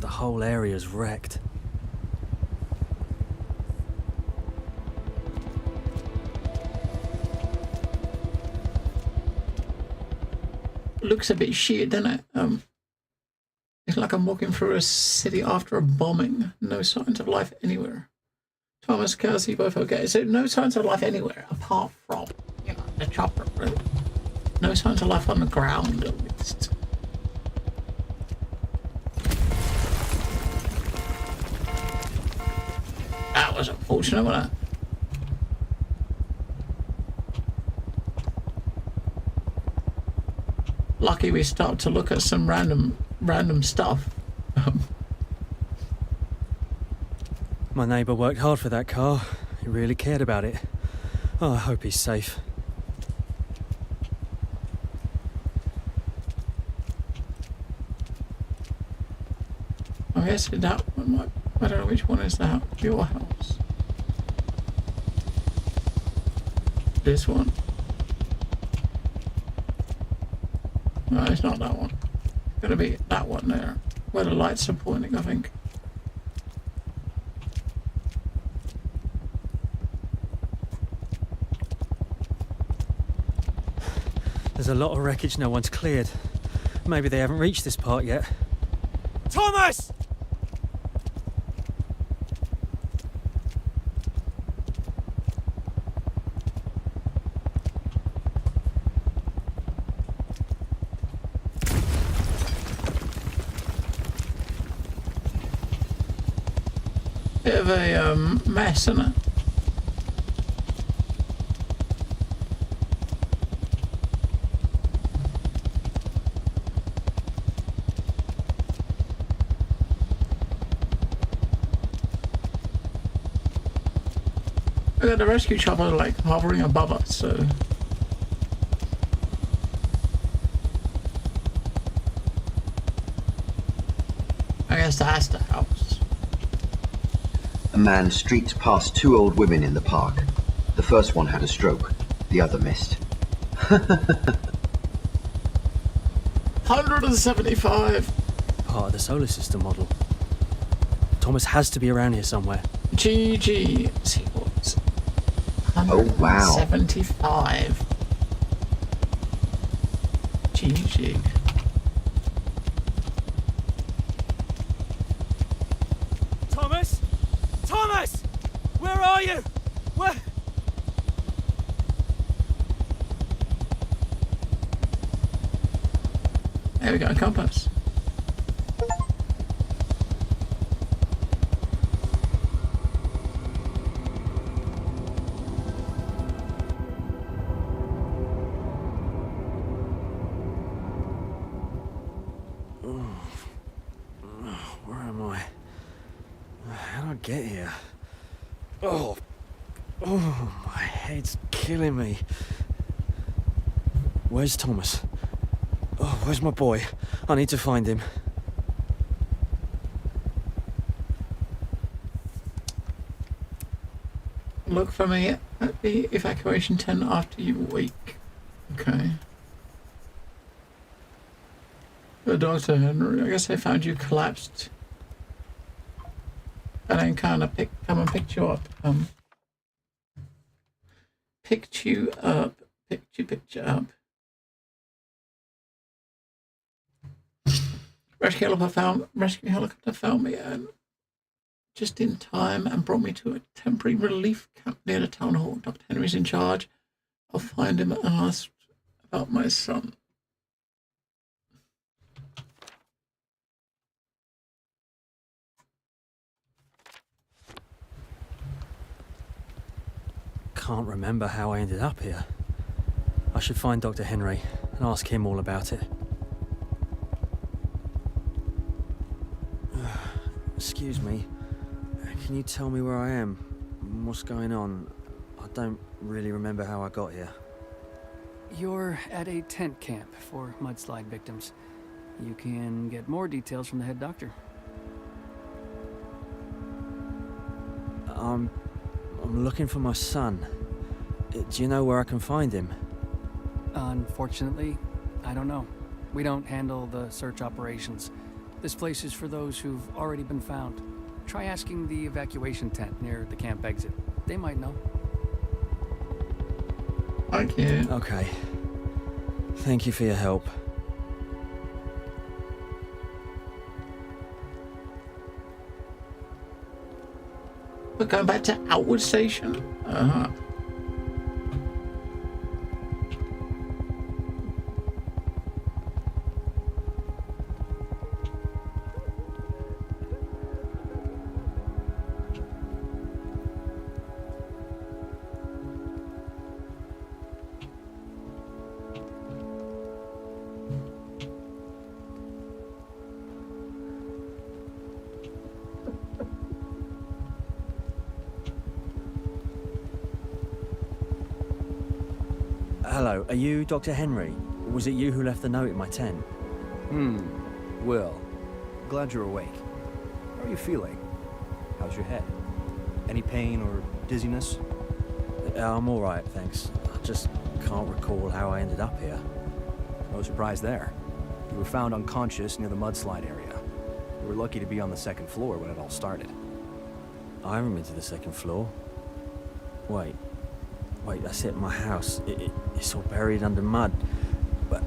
The whole area's wrecked. Looks a bit shit, doesn't it? It's like I'm walking through a city after a bombing. No signs of life anywhere. Thomas, Kelsey, both okay. So no signs of life anywhere apart from, the chopper. Really. No signs of life on the ground, at least. That was unfortunate, wasn't it? Lucky we stopped to look at some random stuff. My neighbour worked hard for that car. He really cared about it. Oh, I hope he's safe. I guess that one might, I don't know which one is that. Your house. This one. No, it's not that one. It's gonna be that one there, where the lights are pointing, I think. There's a lot of wreckage no one's cleared. Maybe they haven't reached this part yet. Thomas! Bit of a mess, isn't it? The rescue chopper like hovering above us, so I guess that's the house. A man streaked past two old women in the park. The first one had a stroke, the other missed. 175. Part of the solar system model. Thomas has to be around here somewhere. GG. See what's Oh wow. 75. GG. Thomas? Thomas! Where are you? Where? There we go, a compass. Where am I? How did I get here? Oh, my head's killing me. Where's Thomas? Oh, where's my boy? I need to find him. Look for me at the evacuation tent after you wake. Okay. Dr. Henry, I guess they found you collapsed. And then kind of come and picked you up. Picked you up. Rescue helicopter found me just in time and brought me to a temporary relief camp near the town hall. Dr. Henry's in charge. I'll find him and ask about my son. Can't remember how I ended up here. I should find Dr. Henry and ask him all about it. Excuse me. Can you tell me where I am? What's going on? I don't really remember how I got here. You're at a tent camp for mudslide victims. You can get more details from the head doctor. I'm looking for my son. Do you know where I can find him? Unfortunately, I don't know. We don't handle the search operations. This place is for those who've already been found. Try asking the evacuation tent near the camp exit. They might know. Thank you. Okay. Thank you for your help. We're going back to Outward Station. Hello, are you Dr. Henry? Was it you who left the note in my tent? Will, glad you're awake. How are you feeling? How's your head? Any pain or dizziness? I'm alright, thanks. I just can't recall how I ended up here. No surprise there. You were found unconscious near the mudslide area. You were lucky to be on the second floor when it all started. I haven't been to the second floor. Wait, that's it, my house. It's all buried under mud. But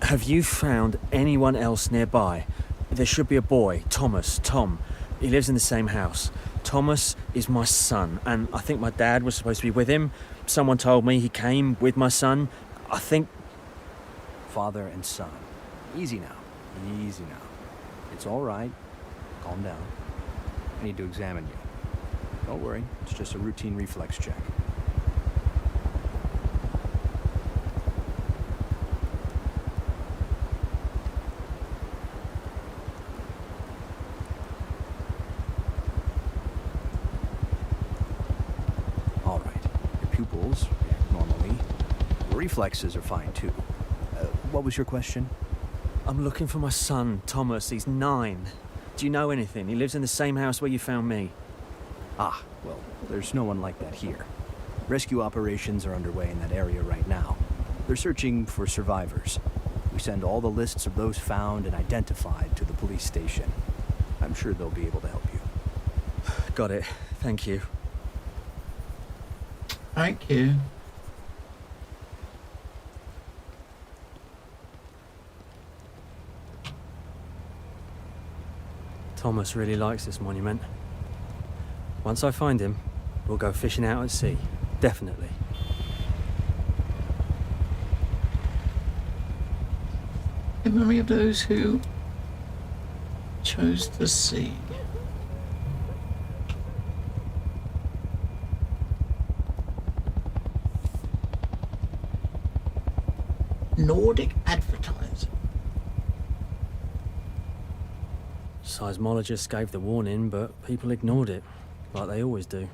have you found anyone else nearby? There should be a boy, Tom. He lives in the same house. Thomas is my son, and I think my dad was supposed to be with him. Someone told me he came with my son. I think... Father and son. Easy now. It's all right. Calm down. I need to examine you. Don't worry, it's just a routine reflex check. All right, your pupils react normally. Your reflexes are fine too. What was your question? I'm looking for my son, Thomas. He's 9. Do you know anything? He lives in the same house where you found me. Ah, well, there's no one like that here. Rescue operations are underway in that area right now. They're searching for survivors. We send all the lists of those found and identified to the police station. I'm sure they'll be able to help you. Got it. Thank you. Thank you. Thomas really likes this monument. Once I find him, we'll go fishing out at sea. Definitely. In memory of those who chose the sea. Nordic advertising. Seismologists gave the warning, but people ignored it, like they always do.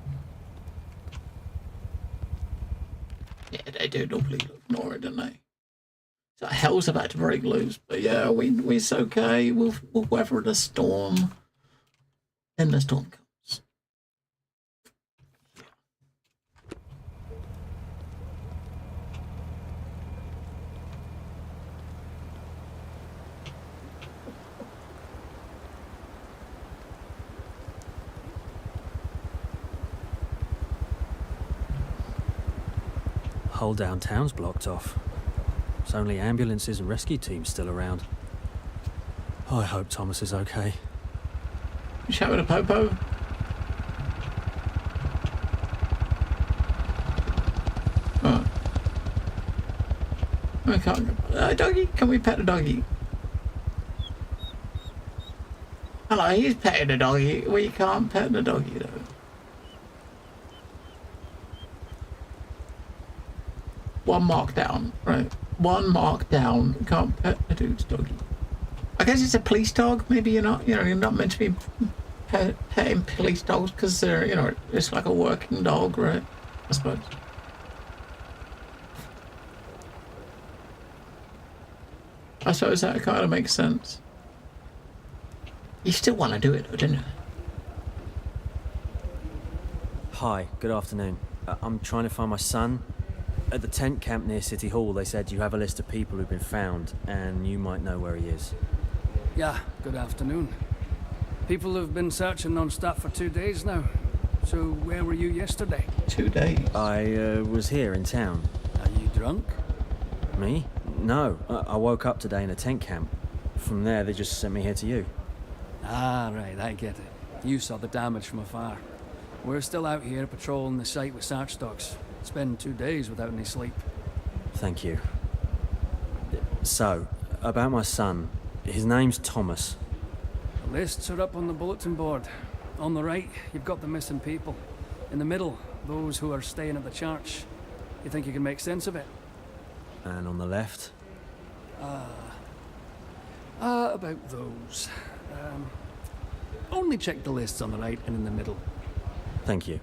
Yeah, they do normally ignore it, don't they? So hell's about to break loose, but yeah, we're okay. We'll weather the storm. Then the storm comes. whole downtown's blocked off. There's only ambulances and rescue teams still around. I hope Thomas is okay. You chat with a popo? Oh. We can't. Doggy, can we pet the doggy? Hello, he's petting the doggy. We can't pet the doggy though. One mark down, right? One mark down. Can't pet the dude's doggy. I guess it's a police dog. Maybe you're not meant to be petting police dogs because they're, it's like a working dog, right? I suppose. I suppose that kind of makes sense. You still want to do it, though, don't you? Hi, good afternoon. I'm trying to find my son. At the tent camp near City Hall, they said you have a list of people who've been found, and you might know where he is. Yeah, good afternoon. People have been searching non-stop for 2 days now. So where were you yesterday? 2 days. I was here in town. Are you drunk? Me? No. I woke up today in a tent camp. From there, they just sent me here to you. Ah, right, I get it. You saw the damage from afar. We're still out here patrolling the site with search dogs. Spend 2 days without any sleep. Thank you. So, about my son. His name's Thomas. The lists are up on the bulletin board. On the right, you've got the missing people. In the middle, those who are staying at the church. You think you can make sense of it? And on the left? About those. Only check the lists on the right and in the middle. Thank you.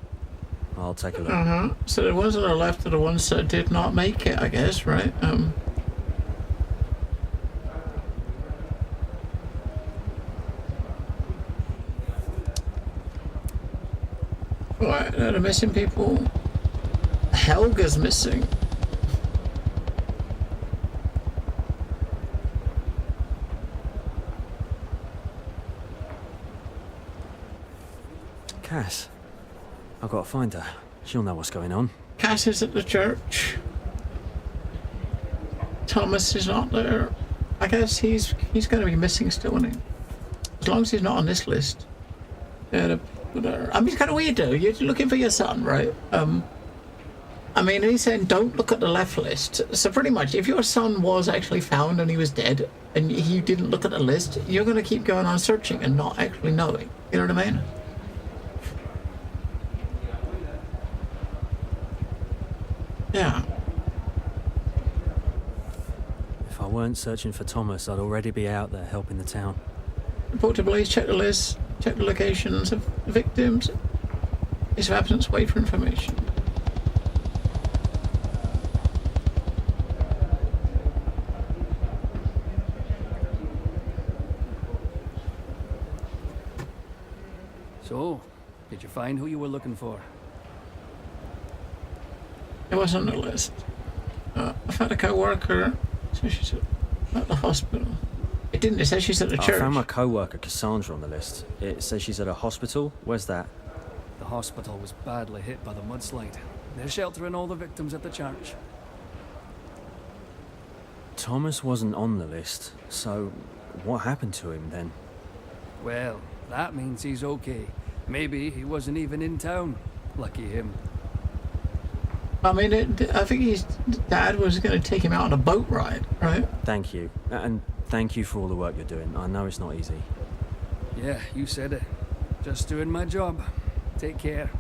I'll take a look. So the ones on the left are the ones that did not make it, I guess, right? Right, the missing people. Helga's missing. Cass. I've got to find her. She'll know what's going on. Cass is at the church. Thomas is not there. I guess he's going to be missing still, isn't he? As long as he's not on this list. Yeah, I mean, it's kind of weird though. You're looking for your son, right? I mean, he's saying don't look at the left list. So pretty much, if your son was actually found and he was dead, and you didn't look at the list, you're going to keep going on searching and not actually knowing. You know what I mean? Yeah. If I weren't searching for Thomas, I'd already be out there helping the town. Report to police, check the list, check the locations of the victims. Case of absence, wait for information. So, did you find who you were looking for? It was on the list. I found a co-worker. So she's at the hospital. It didn't. It says she's at the church. I found my co-worker Cassandra on the list. It says she's at a hospital. Where's that? The hospital was badly hit by the mudslide. They're sheltering all the victims at the church. Thomas wasn't on the list, so what happened to him then? Well, that means he's okay. Maybe he wasn't even in town. Lucky him. I mean, I think his dad was going to take him out on a boat ride, right? Thank you. And thank you for all the work you're doing. I know it's not easy. Yeah, you said it. Just doing my job. Take care.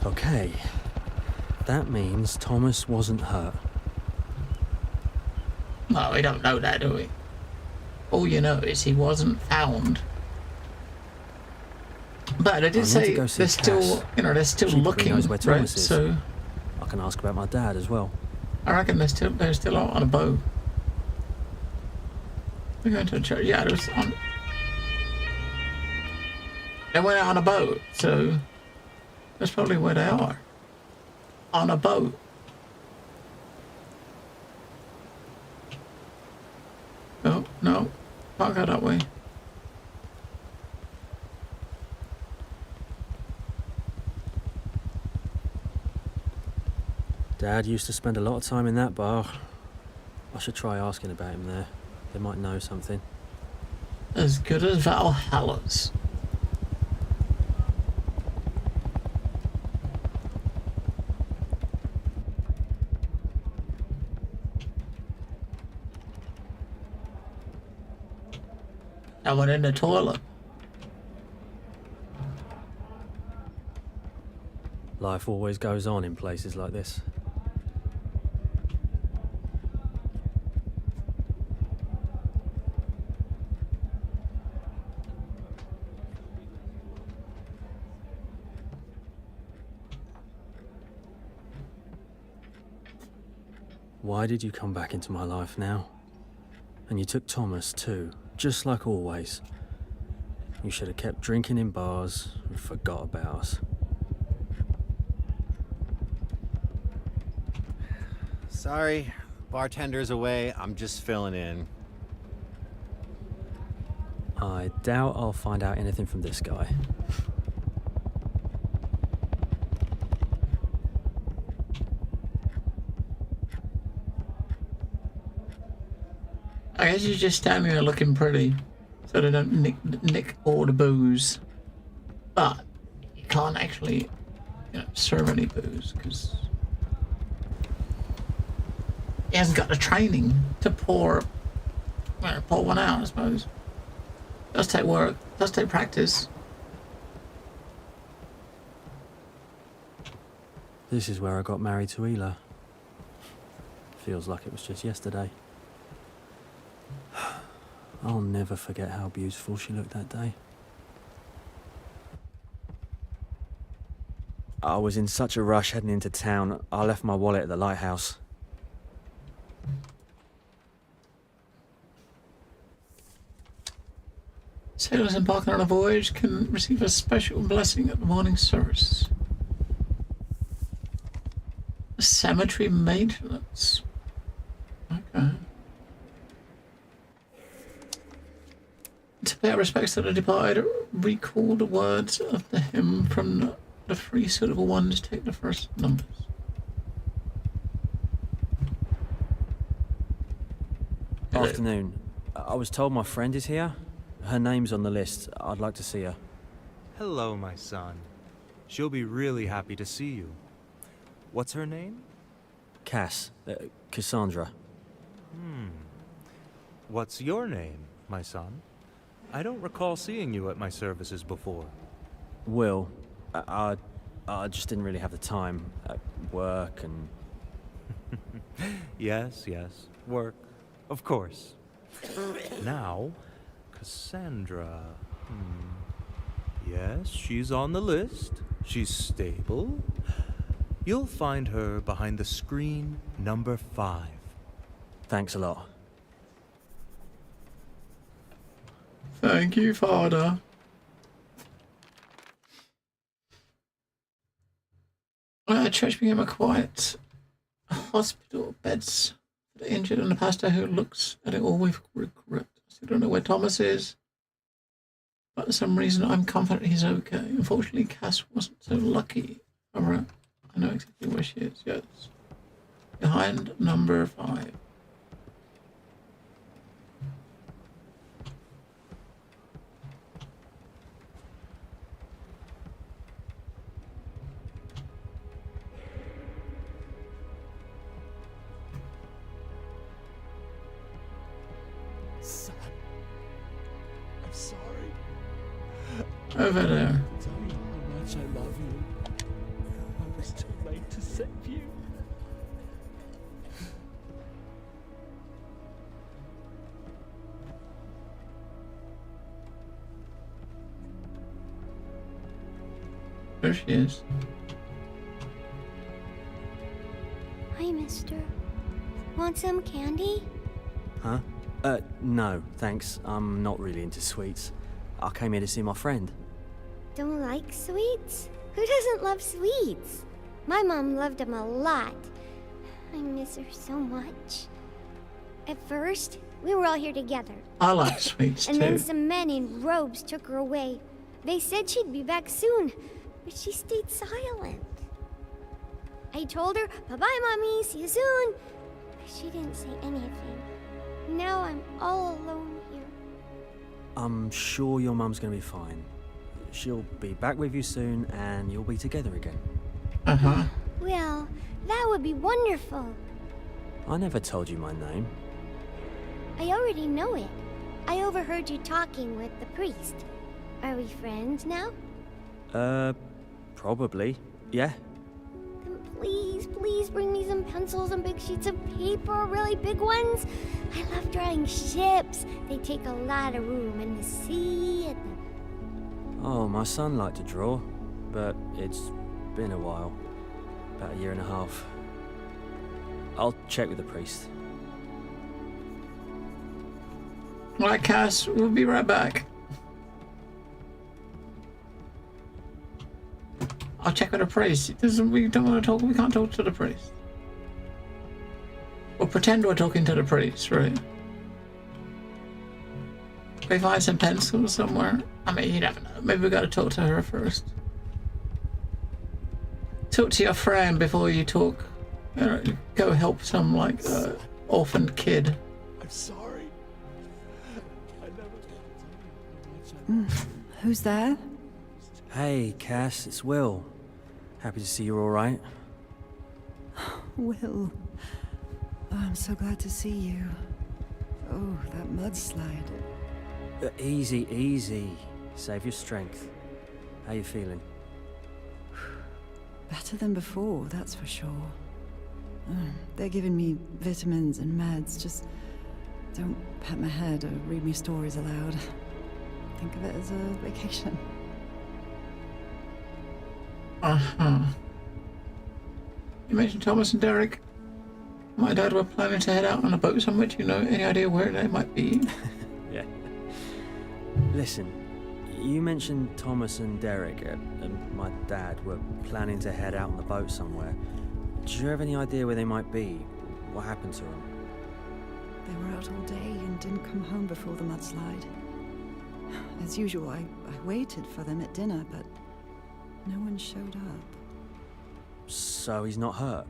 Okay. That means Thomas wasn't hurt. Well, we don't know that, do we? All you know is he wasn't found. But I did say they're still, they're still looking, knows where right? Thomas is. So I can ask about my dad as well. I reckon they're still out on a boat. We're going to a church. Yeah, they went out on a boat, so that's probably where they are. On a boat. Oh, no. Can't go that way. Dad used to spend a lot of time in that bar. I should try asking about him there. They might know something. As good as Valhalla's. I went in the toilet. Life always goes on in places like this. Why did you come back into my life now? And you took Thomas too, just like always. You should have kept drinking in bars and forgot about us. Sorry, bartender's away. I'm just filling in. I doubt I'll find out anything from this guy. I guess you're just standing there looking pretty, so they don't nick all the booze. But you can't actually, serve any booze because he hasn't got the training to pour one out. I suppose. Does take work. Does take practice. This is where I got married to Ela. Feels like it was just yesterday. I'll never forget how beautiful she looked that day. I was in such a rush heading into town, I left my wallet at the lighthouse. Sailors embarking on a voyage can receive a special blessing at the morning service. Cemetery maintenance. Okay. To pay our respects to the departed, recall the words of the hymn from the three suitable ones. Take the first numbers. Afternoon. I was told my friend is here. Her name's on the list. I'd like to see her. Hello, my son. She'll be really happy to see you. What's her name? Cassandra. What's your name, my son? I don't recall seeing you at my services before. Will. I just didn't really have the time. Work and... Yes, work. Of course. Now, Cassandra... Yes, she's on the list. She's stable. You'll find her behind the screen number 5. Thanks a lot. Thank you, Father. Church became a quiet hospital, beds for the injured, and a pastor who looks at it all with regret. I still don't know where Thomas is, but for some reason I'm confident he's okay. Unfortunately, Cass wasn't so lucky. Alright, I know exactly where she is, yes. Behind number 5. Son, I'm sorry. Over there. Tell you how much I love you. I was too late to save you. There she is. Hi, mister. Want some candy? Huh? No, thanks. I'm not really into sweets. I came here to see my friend. Don't like sweets? Who doesn't love sweets? My mom loved them a lot. I miss her so much. At first, we were all here together. I like sweets And then too. some men in robes took her away. They said she'd be back soon, but she stayed silent. I told her, bye-bye, Mommy, see you soon. But she didn't say anything. Now I'm all alone here. I'm sure your mum's gonna be fine. She'll be back with you soon, and you'll be together again. Uh-huh. Well, that would be wonderful. I never told you my name. I already know it. I overheard you talking with the priest. Are we friends now? Probably. Yeah. Then please, please bring me some pencils and big sheets of paper, really big ones. I love drawing ships. They take a lot of room in the sea and the... Oh, my son liked to draw, but it's been a while. About a year and a half. I'll check with the priest. Right, Cass, we'll be right back. I'll check with the priest. We don't want to talk. We can't talk to the priest. We'll pretend we're talking to the priest, right? We find some pencils somewhere. I mean, you never know. Maybe we got to talk to her first. Talk to your friend before you talk. Go help some like orphaned kid. I'm sorry. I never. Who's there? Hey, Cass, it's Will. Happy to see you're all right. Will. Oh, I'm so glad to see you. Oh, that mudslide. Easy, easy. Save your strength. How you feeling? Better than before, that's for sure. They're giving me vitamins and meds. Just don't pat my head or read me stories aloud. Think of it as a vacation. Uh-huh. You mentioned Thomas and Derek. My dad were planning to head out on a boat somewhere. Do you know any idea where they might be? Yeah. Listen, you mentioned Thomas and Derek and my dad were planning to head out on the boat somewhere. Do you have any idea where they might be? What happened to them? They were out all day and didn't come home before the mudslide. As usual, I waited for them at dinner, but no one showed up. So he's not hurt?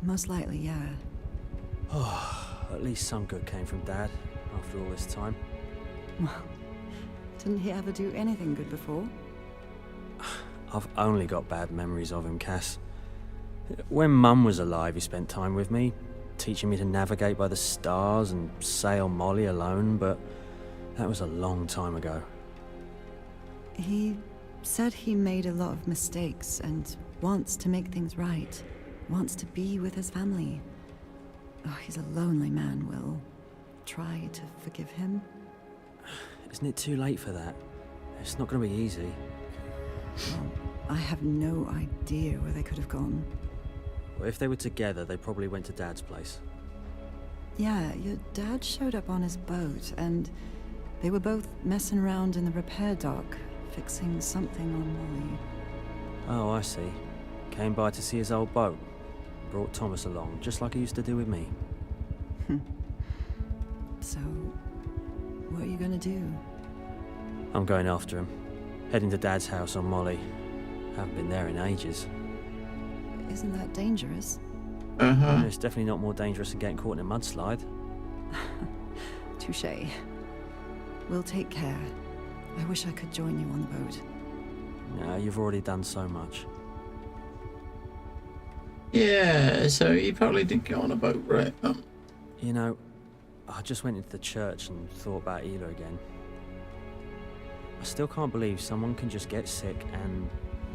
Most likely, yeah. Oh, at least some good came from Dad after all this time. Well, didn't he ever do anything good before? I've only got bad memories of him, Cass. When Mum was alive, he spent time with me, teaching me to navigate by the stars and sail Molly alone, but that was a long time ago. He said he made a lot of mistakes and wants to make things right. Wants to be with his family. Oh, he's a lonely man, Will. Try to forgive him? Isn't it too late for that? It's not going to be easy. Well, I have no idea where they could have gone. Well, if they were together, they probably went to Dad's place. Yeah, your dad showed up on his boat, and they were both messing around in the repair dock, fixing something on Molly. Oh, I see. Came by to see his old boat. Brought Thomas along, just like he used to do with me. So, what are you gonna do? I'm going after him. Heading to Dad's house on Molly. Haven't been there in ages. Isn't that dangerous? Uh-huh. It's definitely not more dangerous than getting caught in a mudslide. Touché. We'll take care. I wish I could join you on the boat. No, you've already done so much. Yeah, so you probably did go on a boat, right? You know, I just went into the church and thought about Ela again. I still can't believe someone can just get sick and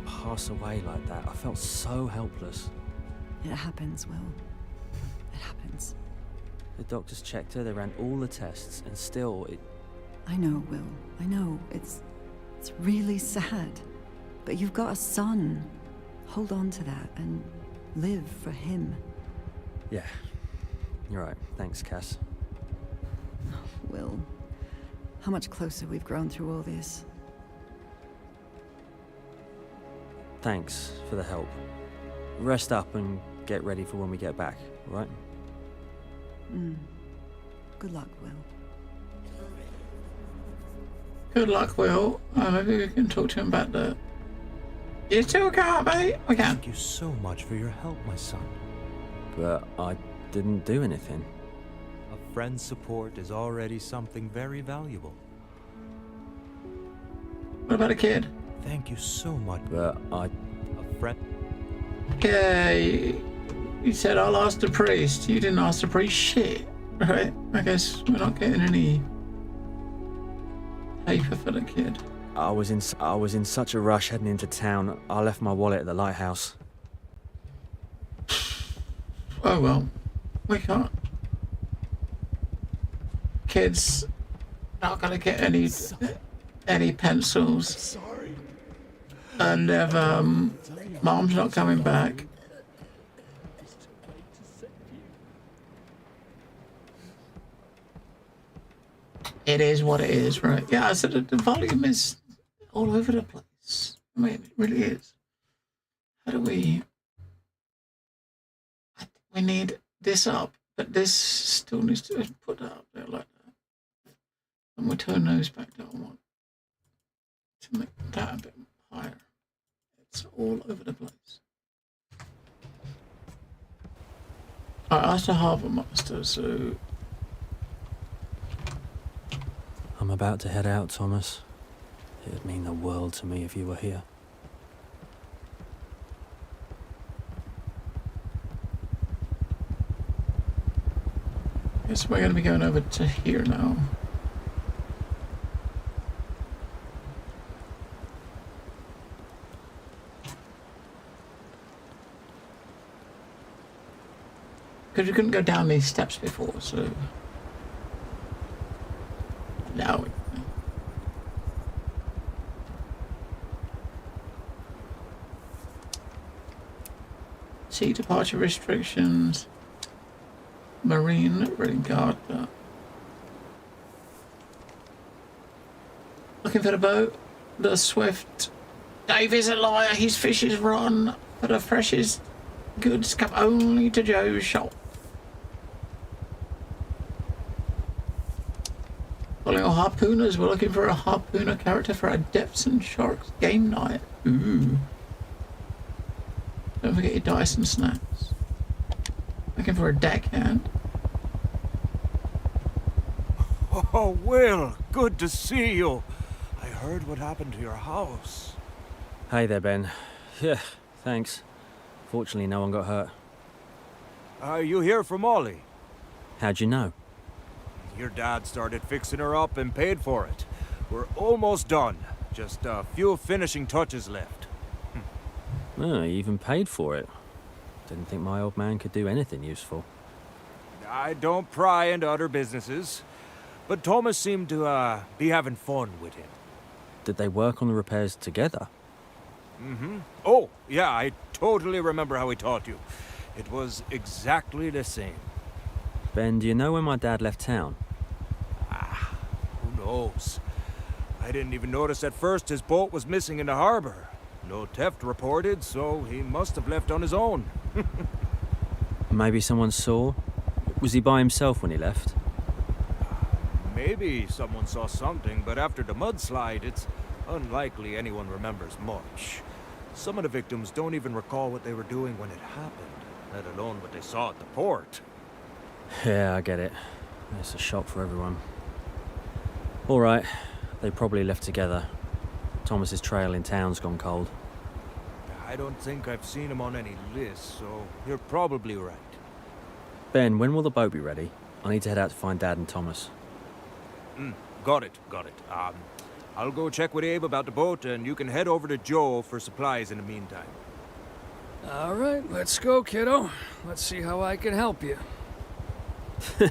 pass away like that. I felt so helpless. It happens, Will. It happens. The doctors checked her, they ran all the tests, and still it... I know, Will. I know. It's really sad. But you've got a son. Hold on to that and live for him. Yeah, you're right. Thanks, Cass. Oh, Will, how much closer we've grown through all this. Thanks for the help. Rest up and get ready for when we get back, all right? Good luck, Will. Good luck, Will. Maybe we can talk to him about the You still can't, mate. We can't. Thank you so much for your help, my son. But I didn't do anything. A friend's support is already something very valuable. What about a kid? Thank you so much. But I... A friend... Okay. You said I'll ask the priest. You didn't ask the priest shit. Right? I guess we're not getting any paper for the kid. I was in such a rush heading into town, I left my wallet at the lighthouse. Oh well. We can't. Kids not gonna get any pencils. Sorry. And if mom's not coming back. It is what it is, right? Yeah, so the volume is all over the place. I mean, it really is. How do we need this up, but this still needs to be put up there like that. And we'll turn those back down one to make that a bit higher. It's all over the place. Alright, that's the Harbour Master, so... I'm about to head out, Thomas. It'd mean the world to me if you were here. Guess we're going to be going over to here now. Because we couldn't go down these steps before, so... Now we can. Sea departure restrictions. Marine regatta. Looking for the boat. The Swift. Dave is a liar. His fish is run. For the freshest goods come only to Joe's shop. Calling all harpooners. We're looking for a harpooner character for our Depths and Sharks game night. Ooh. Don't forget your dice and snacks. Looking for a deckhand. Oh, Will, good to see you. I heard what happened to your house. Hey there, Ben. Yeah, thanks. Fortunately, no one got hurt. Are you here for Molly? How'd you know? Your dad started fixing her up and paid for it. We're almost done. Just a few finishing touches left. Oh, he even paid for it. Didn't think my old man could do anything useful. I don't pry into other businesses, but Thomas seemed to be having fun with him. Did they work on the repairs together? Mm-hmm. Oh, yeah, I totally remember how he taught you. It was exactly the same. Ben, do you know when my dad left town? Who knows? I didn't even notice at first his boat was missing in the harbor. No theft reported, so he must have left on his own. Maybe someone saw? Was he by himself when he left? Maybe someone saw something, but after the mudslide, it's unlikely anyone remembers much. Some of the victims don't even recall what they were doing when it happened, let alone what they saw at the port. Yeah, I get it. It's a shock for everyone. All right, they probably left together. Thomas's trail in town's gone cold. I don't think I've seen him on any list, so you're probably right. Ben, when will the boat be ready? I need to head out to find Dad and Thomas. Got it. I'll go check with Abe about the boat, and you can head over to Joe for supplies in the meantime. All right, let's go, kiddo. Let's see how I can help you. Yeah,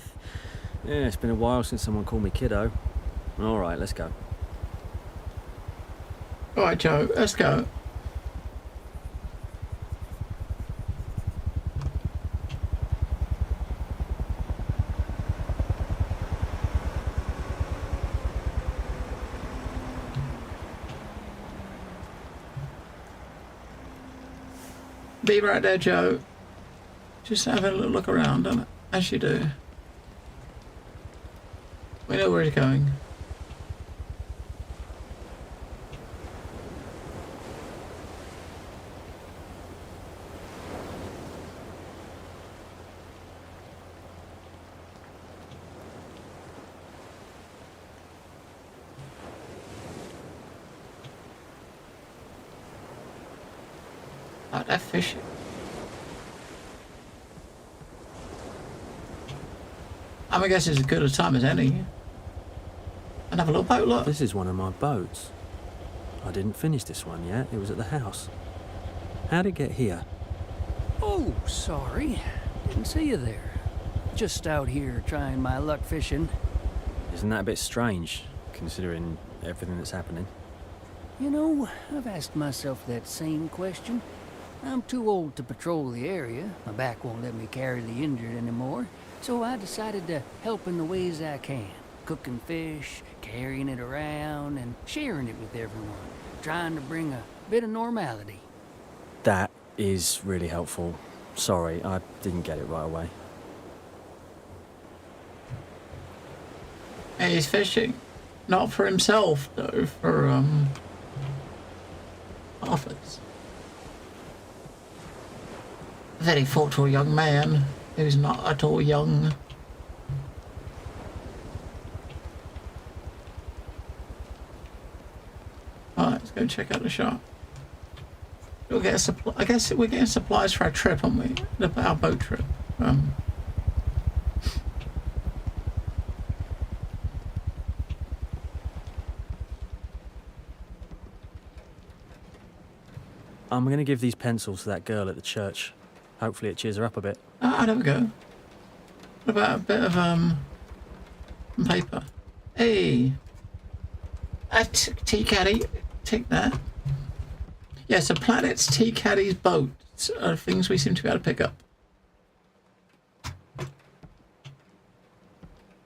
it's been a while since someone called me kiddo. All right, let's go. All right, Joe, let's go. Be right there, Joe. Just have a little look around, don't it? As you do. We know where he's going. Right, they're fishing. I guess it's as good a time as any. And have a little boat, look. This is one of my boats. I didn't finish this one yet. It was at the house. How'd it get here? Oh, sorry. Didn't see you there. Just out here trying my luck fishing. Isn't that a bit strange, considering everything that's happening? You know, I've asked myself that same question. I'm too old to patrol the area. My back won't let me carry the injured anymore. So I decided to help in the ways I can. Cooking fish, carrying it around, and sharing it with everyone. Trying to bring a bit of normality. That is really helpful. Sorry, I didn't get it right away. Hey, he's fishing. Not for himself, though, for, offers. A very thoughtful young man who's not at all young. Alright, let's go check out the shop. We'll get a supply. I guess we're getting supplies for our trip, aren't we? Our boat trip. I'm gonna give these pencils to that girl at the church. Hopefully it cheers her up a bit. Ah, there we go. What about a bit of, paper? Hey! A tea caddy. Take that. Yeah, so planets, tea caddies, boats are things we seem to be able to pick up.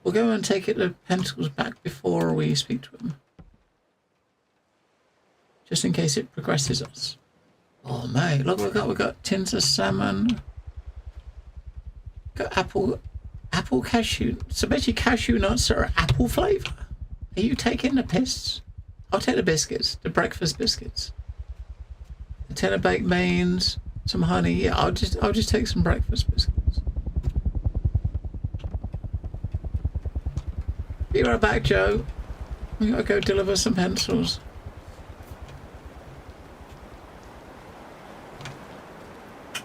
We'll go and take the pencils back before we speak to them. Just in case it progresses us. Oh mate, look what we've got tins of salmon. Got apple cashew. So basically cashew nuts are apple flavour. Are you taking the piss? I'll take the biscuits, the breakfast biscuits. A tin of baked beans, some honey. Yeah, I'll just take some breakfast biscuits. Be right back, Joe. We gotta go deliver some pencils.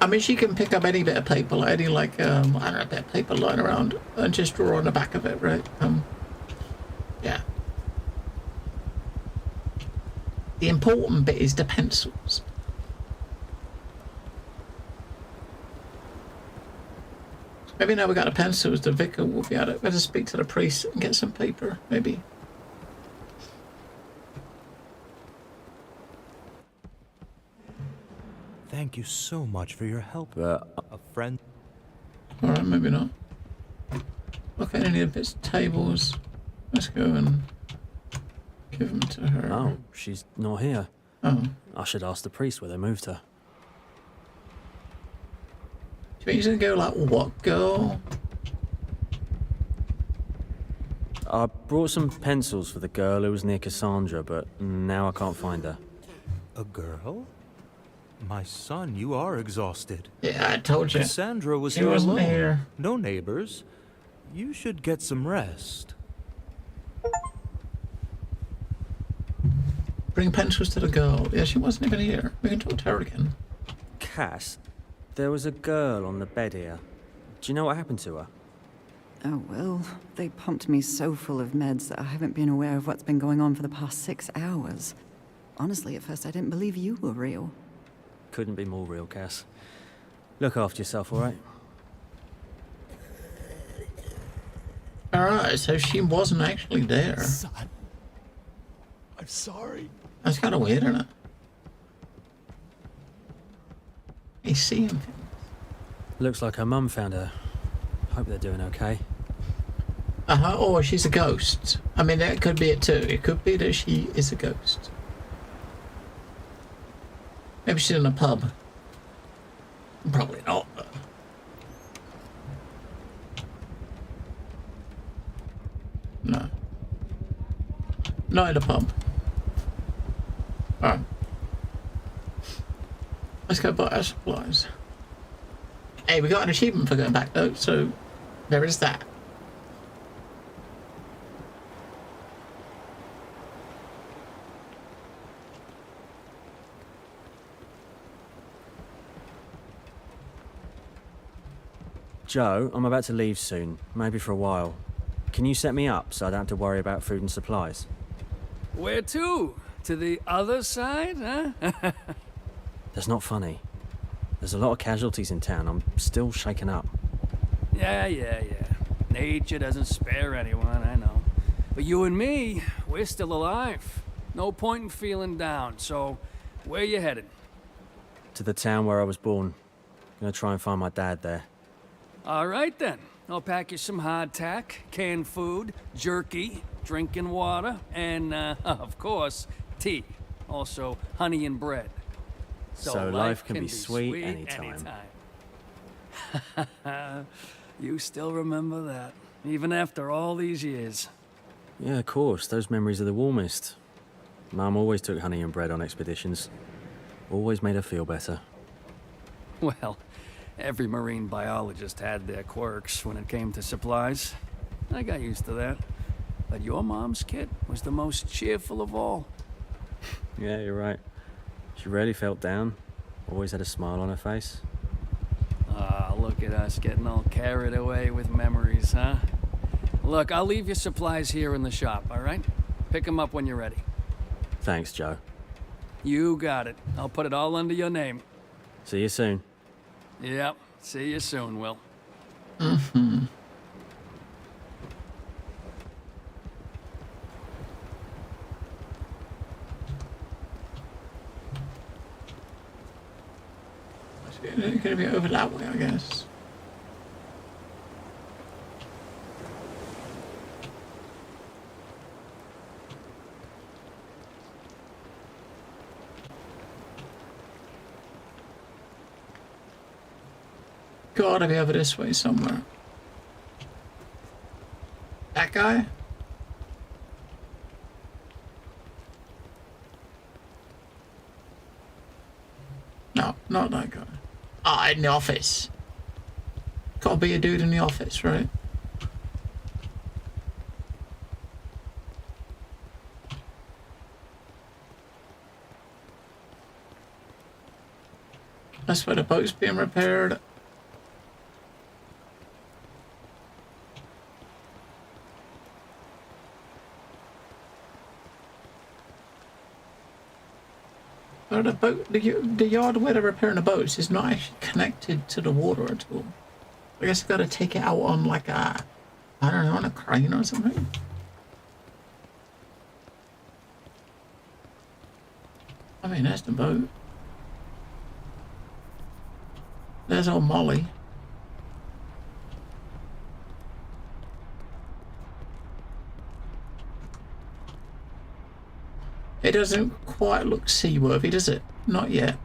I mean, she can pick up any bit of paper, like any, like, I don't know, a bit of paper lying around and just draw on the back of it, right? Yeah. The important bit is the pencils. Maybe now we got the pencils, the vicar will be able to speak to the priest and get some paper, maybe. Thank you so much for your help. But A friend. Alright, maybe not. Okay, any of bits, tables. Let's go and give them to her. oh, she's not here. Oh. I should ask the priest where they moved her. Do you think he's gonna go like, what girl? I brought some pencils for the girl who was near Cassandra, but now I can't find her. A girl? My son, you are exhausted. Yeah, I told you. Cassandra was She here wasn't alone. here. No neighbors. You should get some rest. Bring pencils to the girl. Yeah, she wasn't even here. We can talk to her again. Cass, there was a girl on the bed here. Do you know what happened to her? Oh, well, they pumped me so full of meds that I haven't been aware of what's been going on for the past 6 hours. Honestly, at first I didn't believe you were real. Couldn't be more real, Cass. Look after yourself, all right? Alright, so she wasn't actually there. Son, I'm sorry. That's kind of weird, isn't it? He's seeing things. Looks like her mum found her. Hope they're doing okay. Or she's a ghost. I mean, that could be it too. It could be that she is a ghost. Maybe she's in a pub. Probably not. But... no. Not in a pub. Alright. Let's go buy our supplies. Hey, we got an achievement for going back though, so there is that. Joe, I'm about to leave soon, maybe for a while. Can you set me up so I don't have to worry about food and supplies? Where to? To the other side, huh? That's not funny. There's a lot of casualties in town. I'm still shaken up. Yeah. Nature doesn't spare anyone, I know. But you and me, we're still alive. No point in feeling down, so where you headed? To the town where I was born. Gonna try and find my dad there. All right then. I'll pack you some hardtack, canned food, jerky, drinking water, and, of course, tea. Also, honey and bread. So life can be sweet anytime. You still remember that, even after all these years. Yeah, of course. Those memories are the warmest. Mum always took honey and bread on expeditions. Always made her feel better. Well, every marine biologist had their quirks when it came to supplies. I got used to that. But your mom's kit was the most cheerful of all. Yeah, you're right. She rarely felt down. Always had a smile on her face. Ah, look at us getting all carried away with memories, huh? Look, I'll leave your supplies here in the shop, all right? Pick them up when you're ready. Thanks, Joe. You got it. I'll put it all under your name. See you soon. Yep. See you soon, Will. Mm-hmm. It's gonna be over that way, I guess. Gotta be over this way somewhere. That guy? No, not that guy. Ah, in the office. Gotta be a dude in the office, right? That's where the boat's being repaired. The boat, the yard where they're repairing the boats is not actually connected to the water at all. I guess I've got to take it out on like a, I don't know, on a crane or something. I mean, that's the boat. There's old Molly. It doesn't quite look seaworthy, does it? Not yet.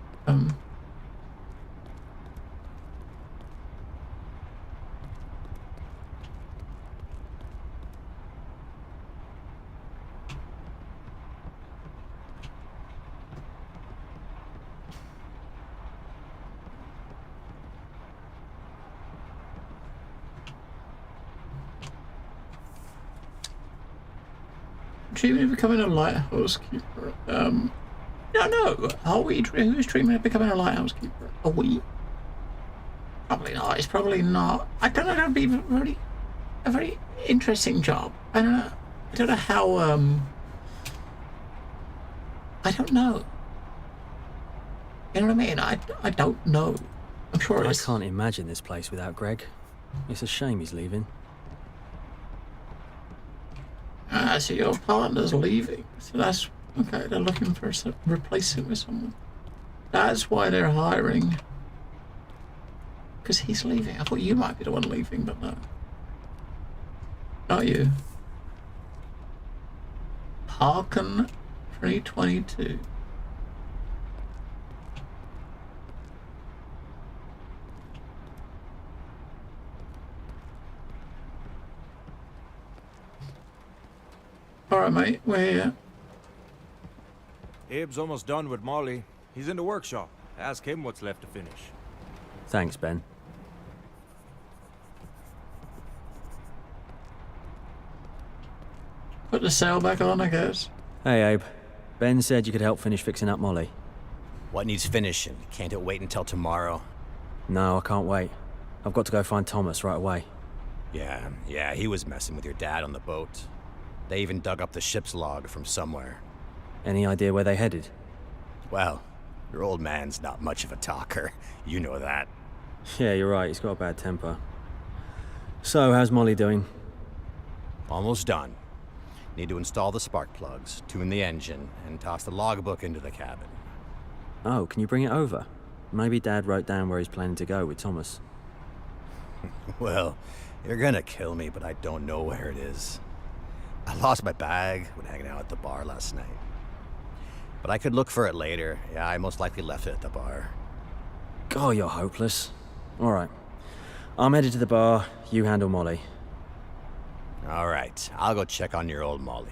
Dreaming of becoming a lighthouse keeper. No. Are we? Who's dreaming of becoming a lighthouse keeper? Are we? Probably not. It's probably not. I don't know. That'd be a very interesting job. I don't know how. I don't know. You know what I mean? I don't know. I'm sure I can't imagine this place without Greg. It's a shame he's leaving. Ah, so your partner's leaving. So that's okay. They're looking for replace it with someone. That's why they're hiring. Because he's leaving. I thought you might be the one leaving, but no. Not you. Parkin 322. Alright, mate, we're here. Abe's almost done with Molly. He's in the workshop. Ask him what's left to finish. Thanks, Ben. Put the sail back on, I guess. Hey, Abe. Ben said you could help finish fixing up Molly. What needs finishing? Can't it wait until tomorrow? No, I can't wait. I've got to go find Thomas right away. Yeah, he was messing with your dad on the boat. They even dug up the ship's log from somewhere. Any idea where they headed? Well, your old man's not much of a talker. You know that. Yeah, you're right. He's got a bad temper. So, how's Molly doing? Almost done. Need to install the spark plugs, tune the engine, and toss the logbook into the cabin. Oh, can you bring it over? Maybe Dad wrote down where he's planning to go with Thomas. Well, you're gonna kill me, but I don't know where it is. I lost my bag when hanging out at the bar last night. But I could look for it later. Yeah, I most likely left it at the bar. God, you're hopeless. All right. I'm headed to the bar. You handle Molly. All right, I'll go check on your old Molly.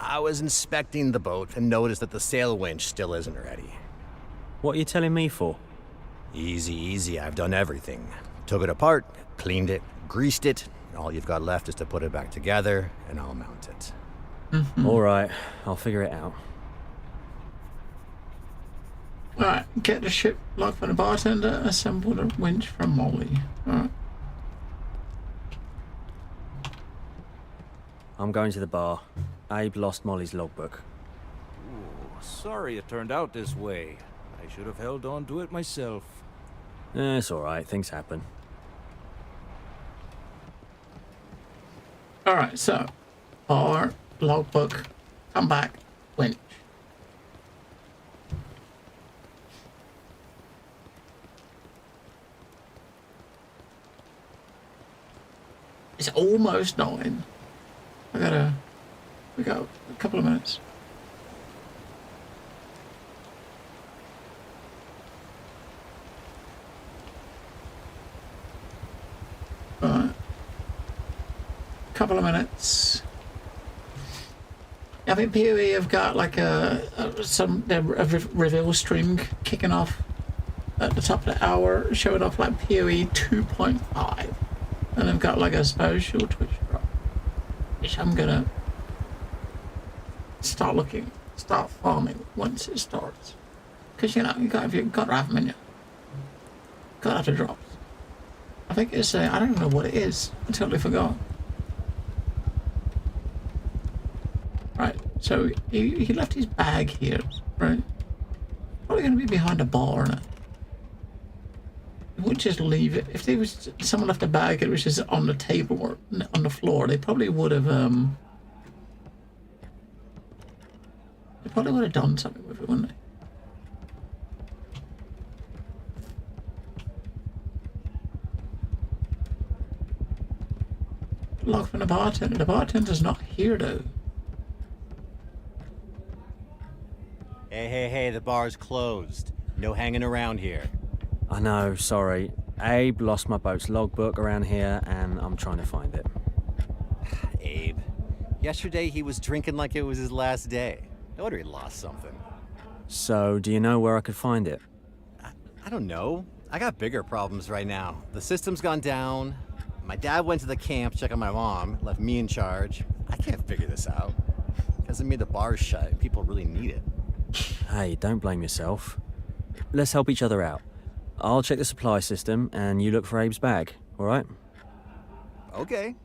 I was inspecting the boat and noticed that the sail winch still isn't ready. What are you telling me for? Easy. I've done everything. Took it apart, cleaned it, greased it. All you've got left is to put it back together, and I'll mount it. All right, I'll figure it out. Alright, get the ship locked for the bartender, assemble the winch from Molly. Alright. I'm going to the bar. Abe lost Molly's logbook. Ooh, sorry it turned out this way. I should have held on to it myself. It's all right. Things happen. Alright, so bar, logbook, come back, winch. It's almost 9. We got a couple of minutes. Alright. Couple of minutes. I think PoE have got like a reveal string kicking off at the top of the hour, showing off like PoE 2.5. And they've got like a special Twitch drop, which I'm gonna start farming once it starts. Cause you know, you've got to have them in you. Gotta have the drops. I think it's I don't know what it is. I totally forgot. Right, so he left his bag here, right? Probably gonna be behind a bar, isn't it? He wouldn't just leave it. If there was someone left a bag, it was just on the table or on the floor. They probably would have done something with it, wouldn't they? Lock from the bartender. The bartender's not here though. Hey, the bar's closed. No hanging around here. I know, sorry. Abe lost my boat's logbook around here, and I'm trying to find it. Abe. Yesterday he was drinking like it was his last day. No wonder he lost something. So, do you know where I could find it? I don't know. I got bigger problems right now. The system's gone down. My dad went to the camp, check on my mom, left me in charge. I can't figure this out. Because it made the bar's shut, and people really need it. Hey, don't blame yourself. Let's help each other out. I'll check the supply system, and you look for Abe's bag, all right? Okay.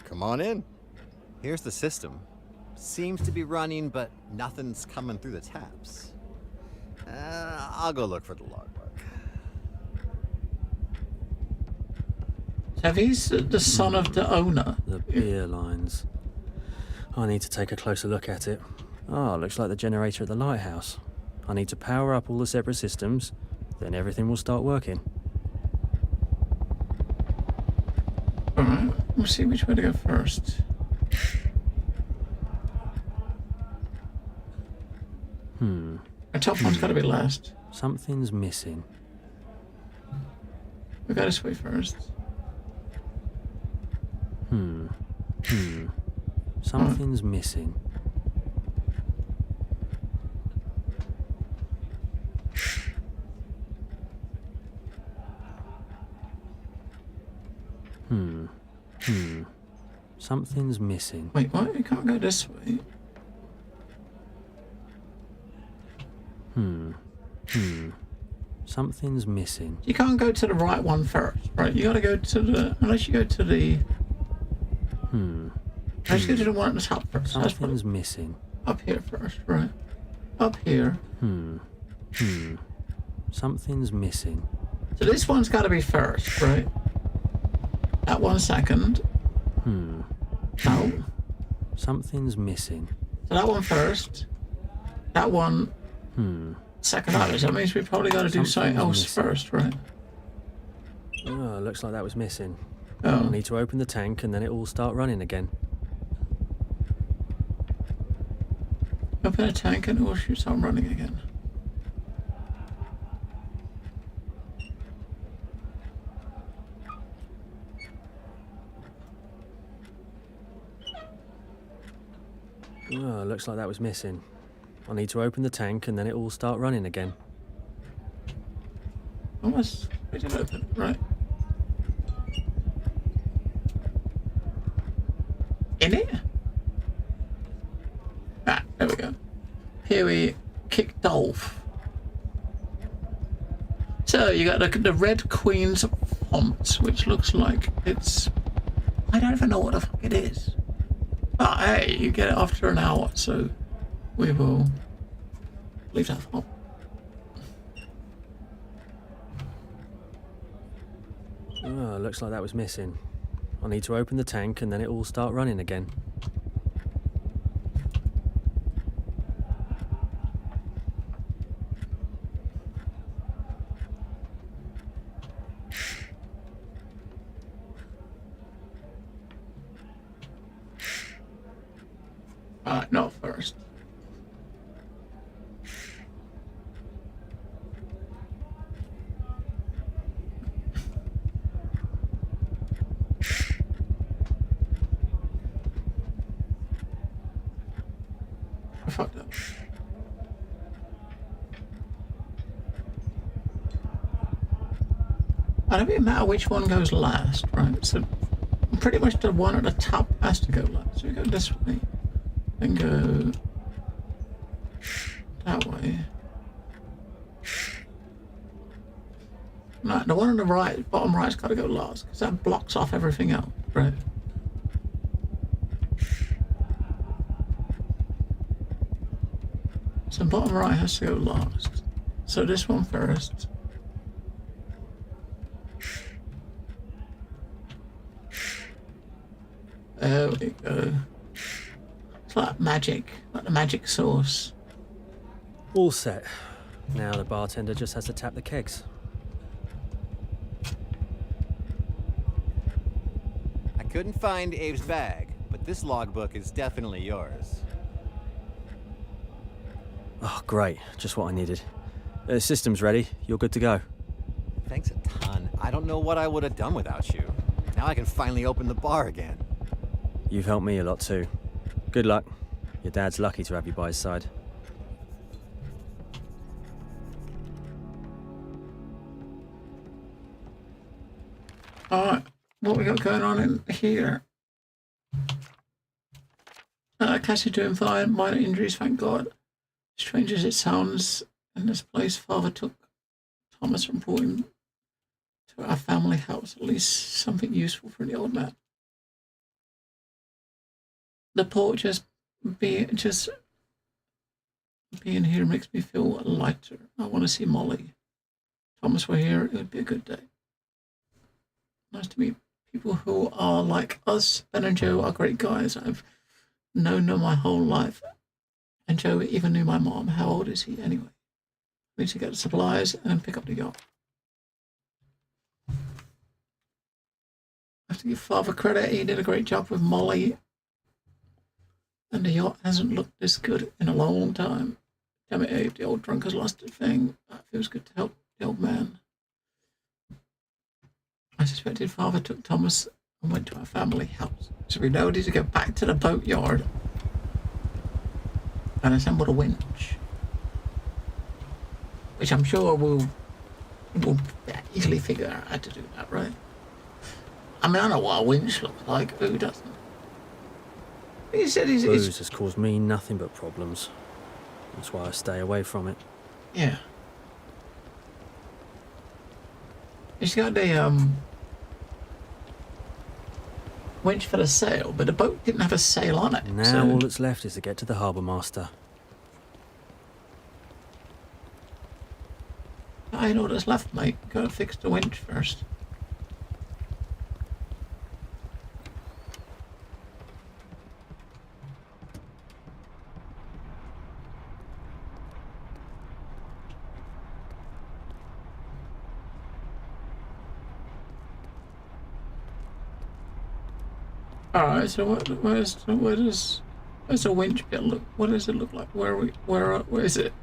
Come on in. Here's the system. Seems to be running, but nothing's coming through the taps. I'll go look for the logbook. So he's the son of the owner. The beer lines. I need to take a closer look at it. Oh, looks like the generator at the lighthouse. I need to power up all the separate systems, then everything will start working. Alright, we'll see which way to go first. The top one's gotta be last. Something's missing. We got this way first. Something's missing. Something's missing. Wait, what? We can't go this way. Something's missing. You can't go to the right one first, right? You gotta go to the... Unless you go to the... Let's go to the one at the top first. Something's missing. Up here first, right? Up here. Something's missing. So this one's got to be first, right? That one second. No. Something's missing. So that one first. That one second after. So that means we probably got to do something else first, right? Oh, looks like that was missing. Oh. I need to open the tank and then it will start running again. Open a tank and it will start running again. Oh, looks like that was missing. I need to open the tank and then it will start running again. Almost. We did open, right? In it? Ah, there we go. Here we kicked off. So you got the Red Queen's font, which looks like it's... I don't even know what the fuck it is. But hey, you get it after an hour, so we will leave that font. Oh, looks like that was missing. I need to open the tank and then it will start running again. Not first. I fucked up. I don't really matter which one goes last, right? So pretty much the one at the top has to go last. So we go this way. Then go that way. No, the one on the right, bottom right's got to go last because that blocks off everything else, right? So bottom right has to go last. So this one first. There we go. It's like magic, like the magic sauce. All set. Now the bartender just has to tap the kegs. I couldn't find Abe's bag, but this logbook is definitely yours. Oh, great. Just what I needed. The system's ready. You're good to go. Thanks a ton. I don't know what I would have done without you. Now I can finally open the bar again. You've helped me a lot too. Good luck. Your dad's lucky to have you by his side. Alright, what we got going on in here? Cassie doing fine, minor injuries, thank God. Strange as it sounds, in this place, Father took Thomas and brought him to our family house. At least something useful for the old man. The port just being here makes me feel lighter. I want to see Molly. Thomas were here, it would be a good day. Nice to meet people who are like us. Ben and Joe are great guys. I've known them my whole life. And Joe even knew my mom. How old is he anyway? We need to get the supplies and then pick up the yacht. I have to give Father credit. He did a great job with Molly. And the yacht hasn't looked this good in a long time. Damn it, Abe, the old drunk has lost a thing. It feels good to help the old man. I suspected Father took Thomas and went to our family house. So we know he to go back to the boatyard and assemble a winch. Which I'm sure we'll easily figure out how to do that, right? I mean, I know what a winch looks like. Who doesn't? He said Booze has caused me nothing but problems. That's why I stay away from it. Yeah. She's got a winch for the sail, but the boat didn't have a sail on it. Now so all that's left is to get to the harbour master. I know what's left, mate. Gotta fix the winch first. Alright, so where's the winch bit look? What does it look like? Where is it?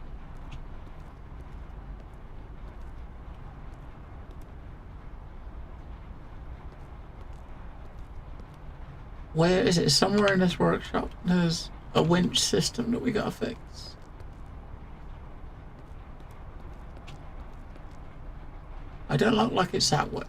Where is it? Somewhere in this workshop there's a winch system that we gotta fix. I don't look like it's that way.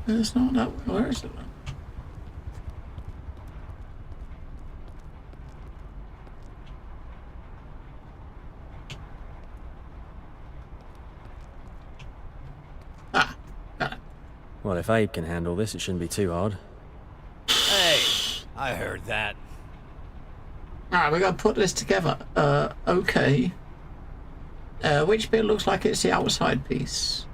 It's not that way. Where is it then? Ah, got it. Well, if Abe can handle this, it shouldn't be too hard. Hey, I heard that. Alright, we gotta put this together. Okay. Which bit looks like it's the outside piece?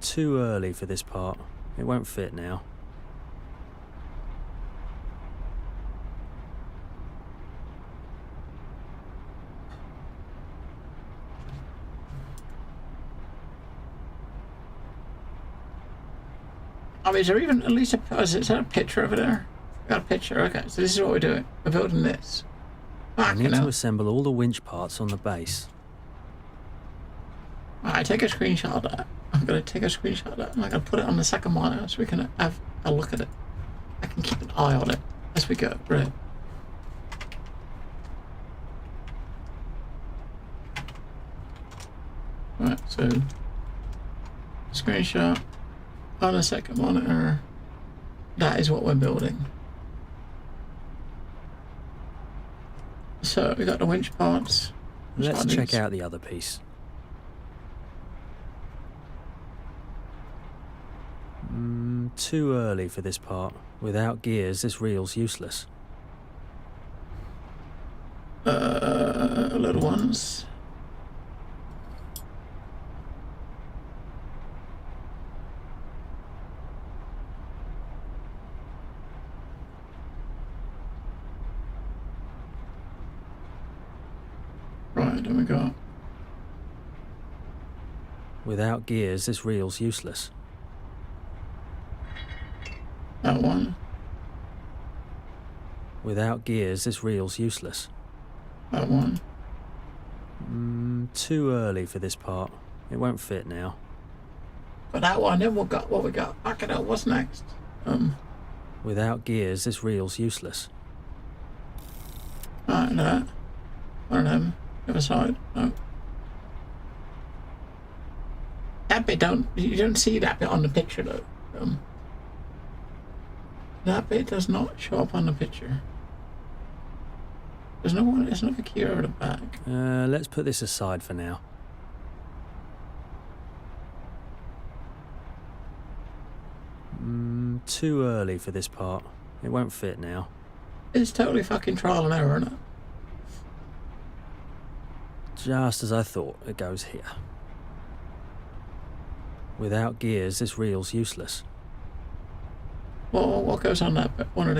Too early for this part. It won't fit now. I mean, is there even at least is there a picture over there? Got a picture. Okay, so this is what we're doing. We're building this. I need to assemble all the winch parts on the base. Alright, take a screenshot of that. I'm gonna take a screenshot of that and I'm gonna put it on the second monitor so we can have a look at it. I can keep an eye on it as we go. Right. Right, so screenshot on the second monitor. That is what we're building. So we got the winch parts. Let's check out the other piece. Too early for this part. Without gears, this reel's useless. Little ones. Right, then we got. Without gears, this reel's useless. That one. Without gears, this reel's useless. That one. Too early for this part. It won't fit now. But that one, then we got what we got. Back it up. What's next? Without gears, this reel's useless. Alright, that. One of them. The other side. No. That bit you don't see that bit on the picture though. That bit does not show up on the picture. There's no key over the back. Let's put this aside for now. Too early for this part. It won't fit now. It's totally fucking trial and error, isn't it? Just as I thought, it goes here. Without gears, this reel's useless. Well, what goes on that bit? One of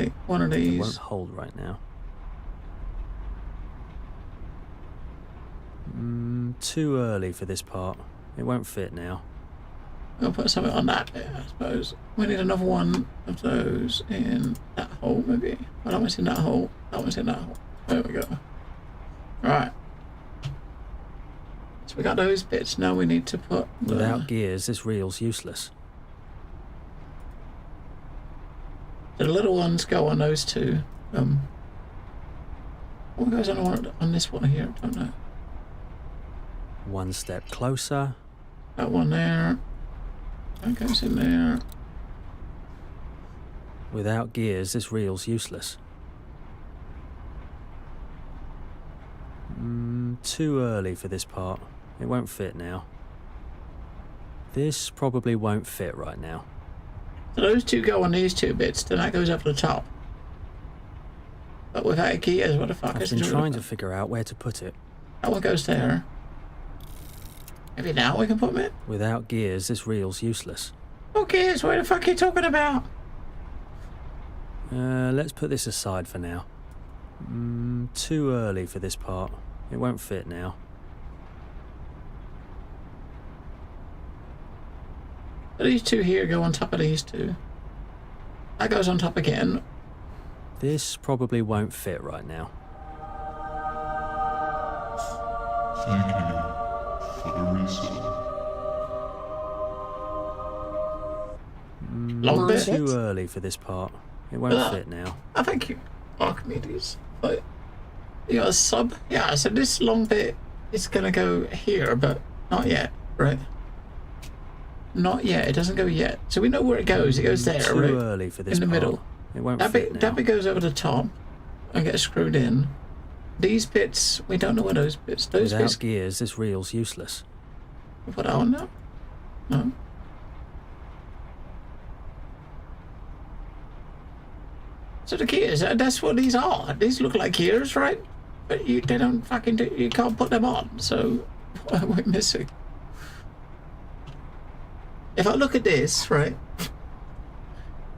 these. It won't hold right now. Too early for this part. It won't fit now. I'll put something on that bit, I suppose. We need another one of those in that hole, maybe. Oh, that one's in that hole. That one's in that hole. There we go. Right. So we got those bits. Now we need to put. Without gears, this reel's useless. The little ones go on those two. What goes on this one here? I don't know. One step closer. That one there. That goes in there. Without gears, this reel's useless. Too early for this part. It won't fit now. This probably won't fit right now. So those two go on these two bits, then that goes up the top. But without gears, what the fuck is it? I've been trying to figure out where to put it. That one goes there. Maybe now we can put them in? Without gears, this reel's useless. Oh, gears, what the fuck are you talking about? Let's put this aside for now. Too early for this part. It won't fit now. These two here go on top of these two. That goes on top again. This probably won't fit right now. Thank you for the reset. Long bit. Too early for this part. It won't fit now. I think you Archimedes. But you got a sub? Yeah, so this long bit is gonna go here, but not yet, right? Not yet, it doesn't go yet. So we know where it goes. It goes there, Too right? early for this in the part. middle. It won't that fit bit, now. that bit goes over the top and gets screwed in. These bits, we don't know where those bits. Those Without bits. gears, this reel's useless. We put that on now? No. So the gears, that's what these are. These look like gears, right? But they don't fucking do, you can't put them on, so what are we missing? If I look at this, right?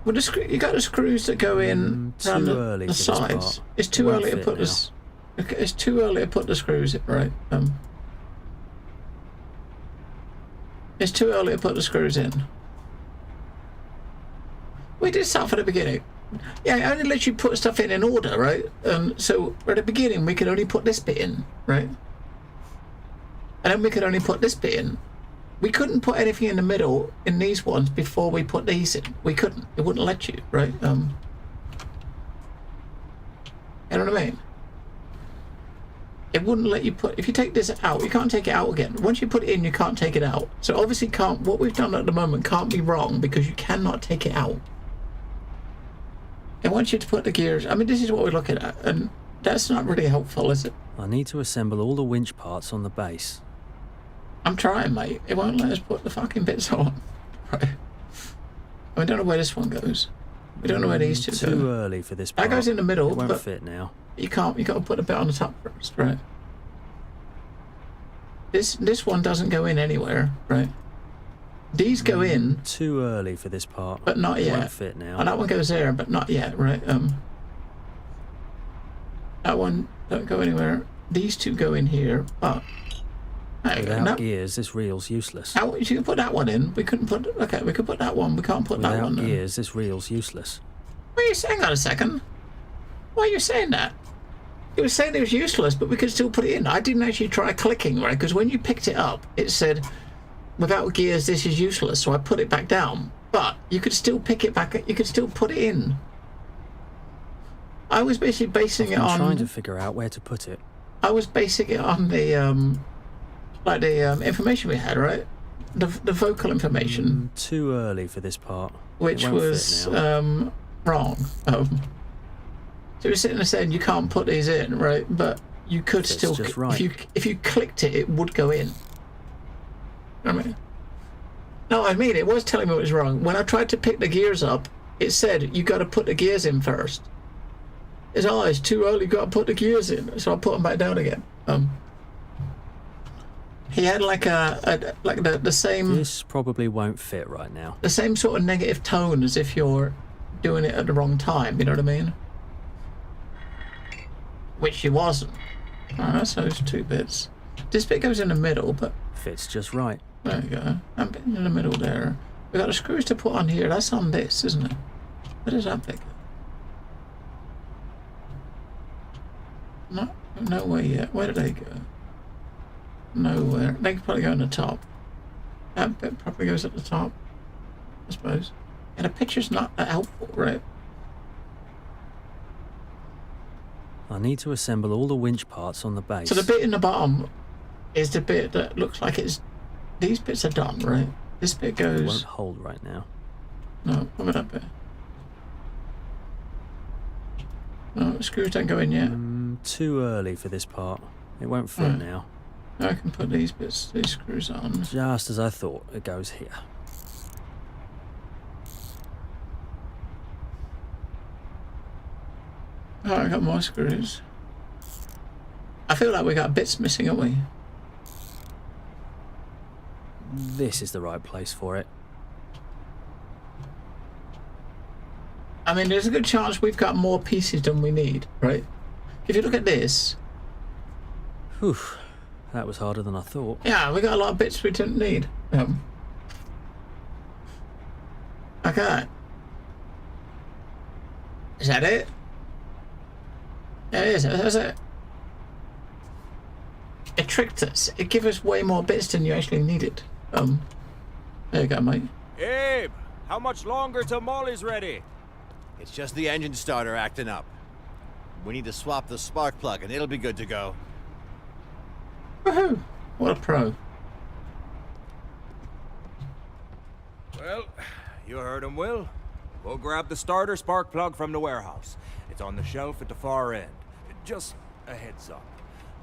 Well, you got the screws that go in around the sides. It's too early to put this. Okay, it's too early to put the screws in, right? It's too early to put the screws in. We did stuff at the beginning. Yeah, it only lets you put stuff in order, right? So at the beginning we could only put this bit in, right? And then we could only put this bit in. We couldn't put anything in the middle in these ones before we put these in. We couldn't. It wouldn't let you, right? You know what I mean? It wouldn't let you put... If you take this out, you can't take it out again. Once you put it in, you can't take it out. So obviously can't... What we've done at the moment can't be wrong because you cannot take it out. It wants you to put the gears... I mean, this is what we're looking at, and that's not really helpful, is it? I need to assemble all the winch parts on the base. I'm trying, mate. It won't let us put the fucking bits on. Right. I don't know where this one goes. We don't know where these two go. Too early for this part. That goes in the middle, It won't but fit now. You can't. You got to put a bit on the top first, right? This one doesn't go in anywhere, right? These go in. Too early for this part. But not yet. It won't fit now. And that one goes there, but not yet, right? That one don't go anywhere. These two go in here, but without gears, this reel's useless. You can put that one in. We couldn't put. Okay, we could put that one. We can't put that one. Without gears, this reel's useless. What are you saying? Hang on a second. Why are you saying that? It was saying it was useless, but we could still put it in. I didn't actually try clicking, right? Because when you picked it up, it said, without gears, this is useless. So I put it back down. But you could still pick it back. You could still put it in. I was basically basing it on... I'm trying to figure out where to put it. I was basing it on the, information we had, right? The vocal information. Too early for this part. Which was, wrong. So we're sitting there saying you can't put these in, right? But you could still, just right. if you clicked it, it would go in. You know what I mean? No, I mean it was telling me it was wrong. When I tried to pick the gears up, it said you got to put the gears in first. It's too early. You got to put the gears in. So I put them back down again. He had like the same. This probably won't fit right now. The same sort of negative tone as if you're doing it at the wrong time. You know what I mean? Which he wasn't. That's those two bits. This bit goes in the middle, but fits just right. There you go. That bit in the middle there. We got the screws to put on here. That's on this, isn't it? Where does that bit go? No way yet. Where did they go? Nowhere. They could probably go on the top. That bit probably goes at the top, I suppose. And the picture's not that helpful, right? I need to assemble all the winch parts on the base. So the bit in the bottom is the bit that looks like it's... These bits are done, right? This bit It goes. won't hold right now. No, put it up here. No, screws don't go in yet. Too early for this part. It won't fit now. Now I can put these screws on. Just as I thought, it goes here. Oh, I got more screws. I feel like we got bits missing, haven't we? This is the right place for it. I mean, there's a good chance we've got more pieces than we need, right? If you look at this. Whew. That was harder than I thought. Yeah, we got a lot of bits we didn't need. Okay. Is that it? Yeah, it is. That's it. It tricked us. It gave us way more bits than you actually needed. There you go, mate. Abe, how much longer till Molly's ready? It's just the engine starter acting up. We need to swap the spark plug and it'll be good to go. Woohoo! What a pro. Well, you heard him, Will. Go grab the starter spark plug from the warehouse. It's on the shelf at the far end. Just a heads up.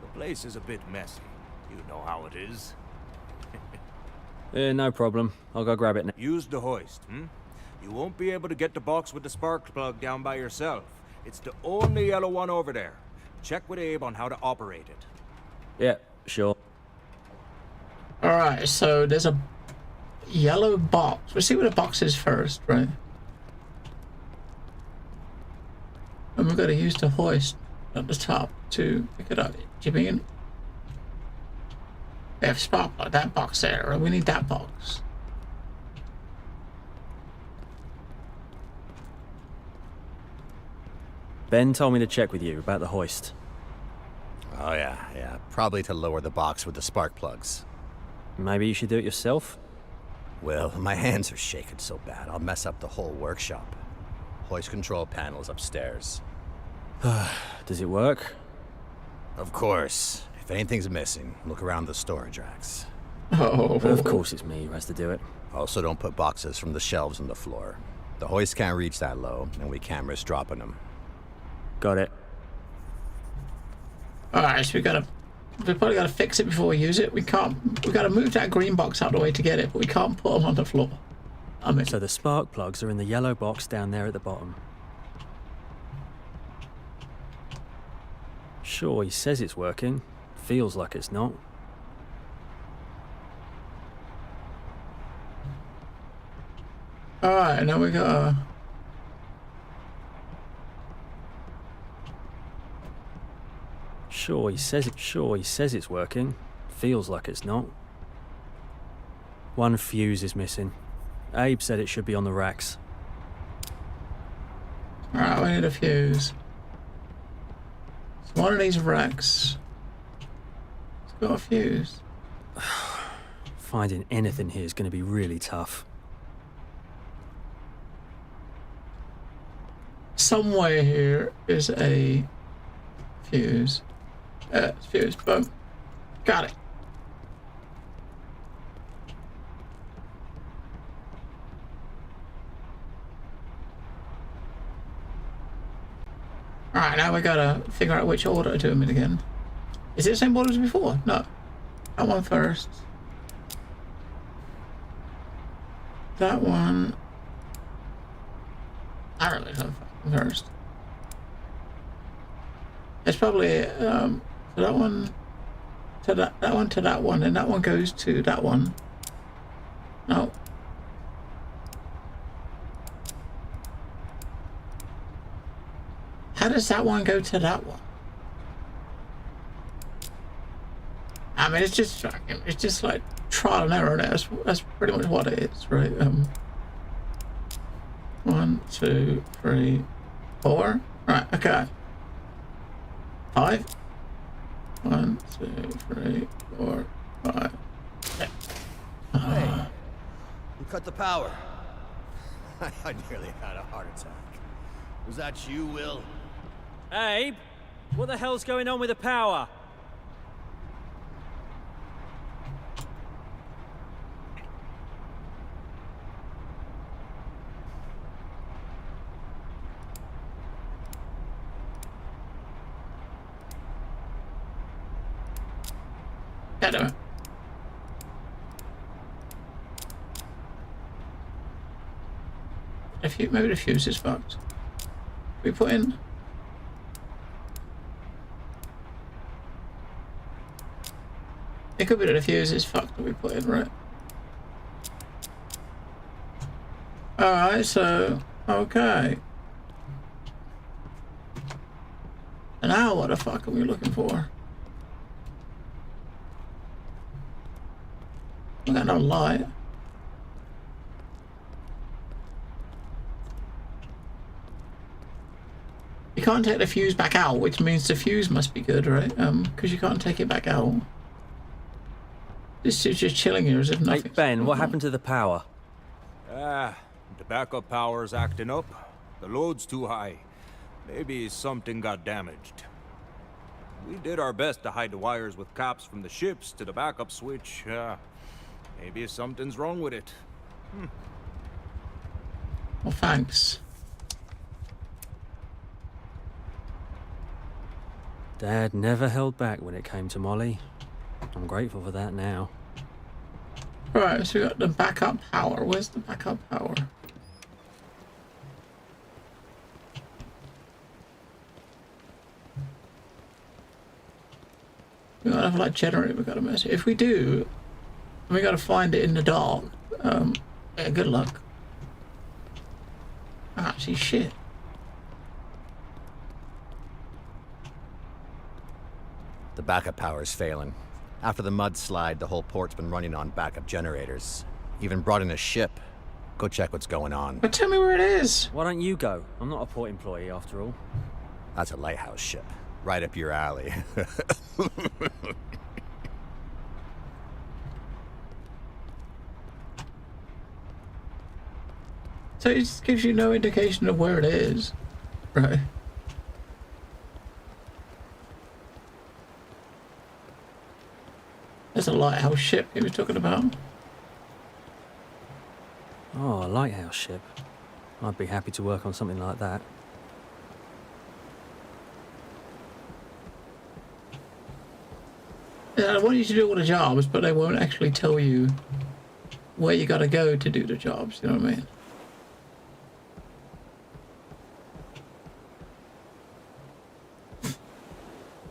The place is a bit messy. You know how it is. No problem. I'll go grab it now. Use the hoist, You won't be able to get the box with the spark plug down by yourself. It's the only yellow one over there. Check with Abe on how to operate it. Yeah, sure. Alright, so there's a yellow box. We'll see what the box is first, right? And we've got to use the hoist at the top to pick it up. Do you mean? We have spark plug, that box there, right? We need that box. Ben told me to check with you about the hoist. Oh yeah. Probably to lower the box with the spark plugs. Maybe you should do it yourself? Well, my hands are shaking so bad, I'll mess up the whole workshop. Hoist control panel's upstairs. Does it work? Of course. If anything's missing, look around the storage racks. Oh. Of course it's me who has to do it. Also, don't put boxes from the shelves on the floor. The hoist can't reach that low, and we can't risk dropping them. Got it. Alright, so we probably gotta fix it before we use it. We gotta move that green box out of the way to get it, but we can't put them on the floor. So the spark plugs are in the yellow box down there at the bottom. Sure, he says it's working. Feels like it's not. Alright, now we got Sure, he says it's working. Feels like it's not. One fuse is missing. Abe said it should be on the racks. Alright, we need a fuse. So one of these racks. It's got a fuse. Finding anything here is going to be really tough. Somewhere here is a fuse. Fuse, boom. Got it. Alright, now we gotta figure out which order to do them in again. Is it the same order as before? No. That one first. That one. I don't know first. It's probably that one to that one to that one, and that one goes to that one. No. How does that one go to that one? I mean, it's just like trial and error. That's pretty much what it is, right? 1, 2, 3, 4. Right, okay. 5. 1, 2, 3, 4, 5. Okay. Hey, who cut the power? I nearly had a heart attack. Was that you, Will? Abe, what the hell's going on with the power? Damn it. Maybe the fuse is fucked. We put in. It could be that the fuse is fucked that we put in, right? Alright, so okay. And now what the fuck are we looking for? We got no light. You can't take the fuse back out, which means the fuse must be good, right? Because you can't take it back out. This is just chilling here as if nothing. Hey, Ben, what happened to the power? The backup power's acting up. The load's too high. Maybe something got damaged. We did our best to hide the wires with caps from the ships to the backup switch. Maybe something's wrong with it. Well, thanks. Dad never held back when it came to Molly. I'm grateful for that now. Right, so we got the backup power. Where's the backup power? We gotta have like generator, we gotta mess it. If we do, we gotta find it in the dark. Yeah, good luck. Actually, shit. The backup power's failing. After the mudslide, the whole port's been running on backup generators. Even brought in a ship. Go check what's going on. But tell me where it is. Why don't you go? I'm not a port employee after all. That's a lighthouse ship. Right up your alley. So it just gives you no indication of where it is, right? There's a lighthouse ship he was talking about. Oh, a lighthouse ship. I'd be happy to work on something like that. Yeah, I want you to do all the jobs, but they won't actually tell you where you gotta go to do the jobs, you know what I mean?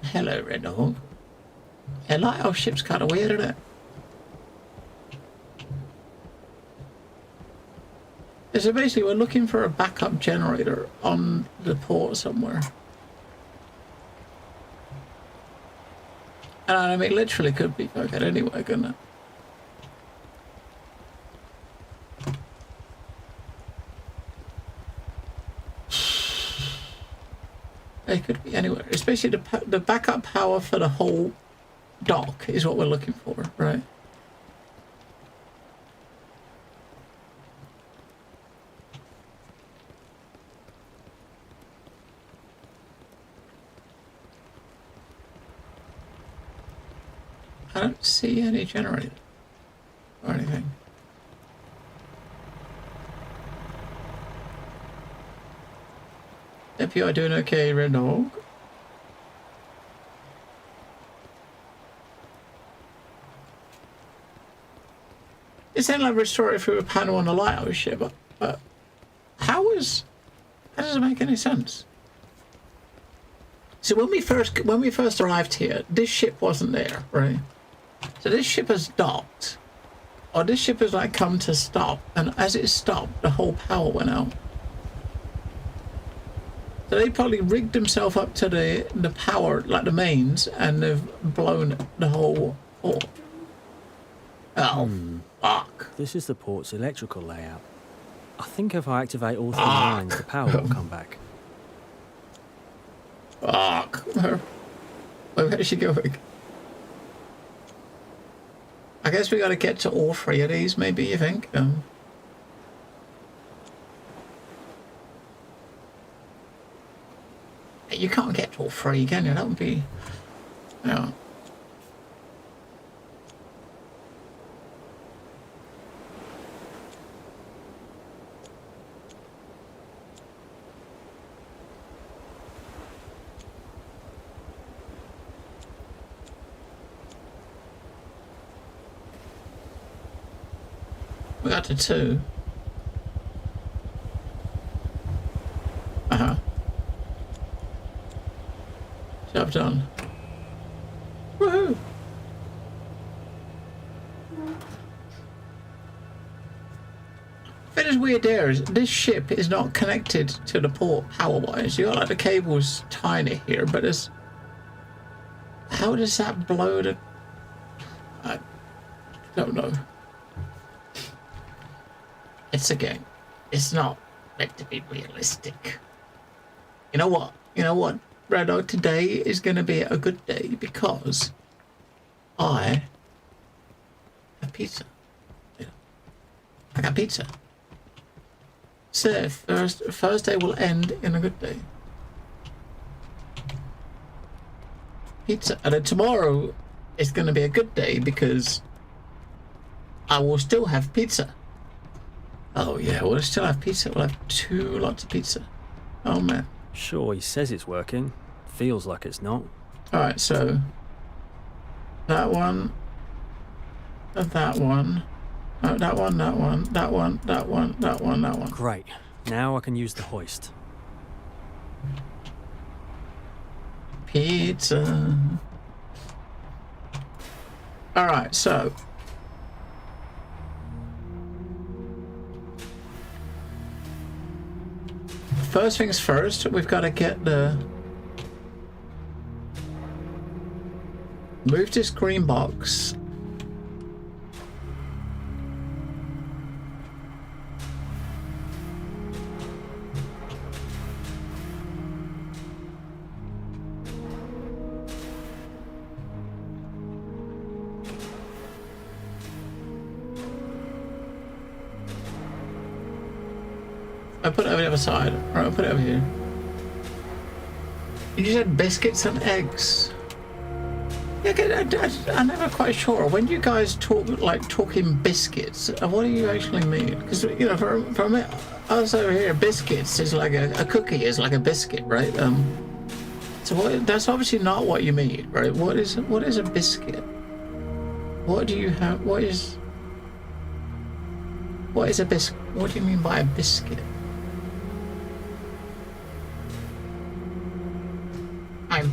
Hello, Red Dog. Yeah, lighthouse ship's kind of weird, isn't it? Yeah, so basically, we're looking for a backup generator on the port somewhere. And I mean, it literally could be fucking anywhere, couldn't it? It could be anywhere. Especially the backup power for the whole dock is what we're looking for, right? I don't see any generator or anything. FPI doing okay, Red Dog? It's saying like restore it through a panel on the lighthouse ship, but how does it make any sense? So when we first arrived here, this ship wasn't there, right? So this ship has docked, or this ship has like come to stop, and as it stopped, the whole power went out. So they probably rigged themselves up to the power, like the mains, and they've blown the whole port. Oh, fuck. This is the port's electrical layout. I think if I activate all three lines, the power will come back. Fuck. Where is she going? I guess we gotta get to all three of these, maybe, you think? You can't get to all three, can you? That would be... Yeah. We got to 2. Uh-huh. Job done. Woohoo! What is weird there is this ship is not connected to the port power-wise. You got like the cable's tiny here, but it's... How does that blow the... I don't know. It's a game. It's not meant to be realistic. You know what? You know what, Red Dog? Today is going to be a good day because I have pizza. Yeah. I got pizza. So first day will end in a good day. Pizza. And then tomorrow is going to be a good day because I will still have pizza. Oh yeah, we'll still have pizza. We'll have 2 lots of pizza. Oh man. Sure, he says it's working. Feels like it's not. Alright, so that one, that one, that one, that one, that one, that one, that one, that one. Great. Now I can use the hoist. Pizza. Alright, so first things first, we've got to get the... Move this green box. I put it over the other side. Right, I'll put it over here. You said biscuits and eggs. Yeah, I'm never quite sure. When you guys talking biscuits, what do you actually mean? Because, you know, for me, us over here, biscuits is like a cookie is like a biscuit, right? So that's obviously not what you mean, right? What is a biscuit? What do you have? What is a biscuit? What do you mean by a biscuit?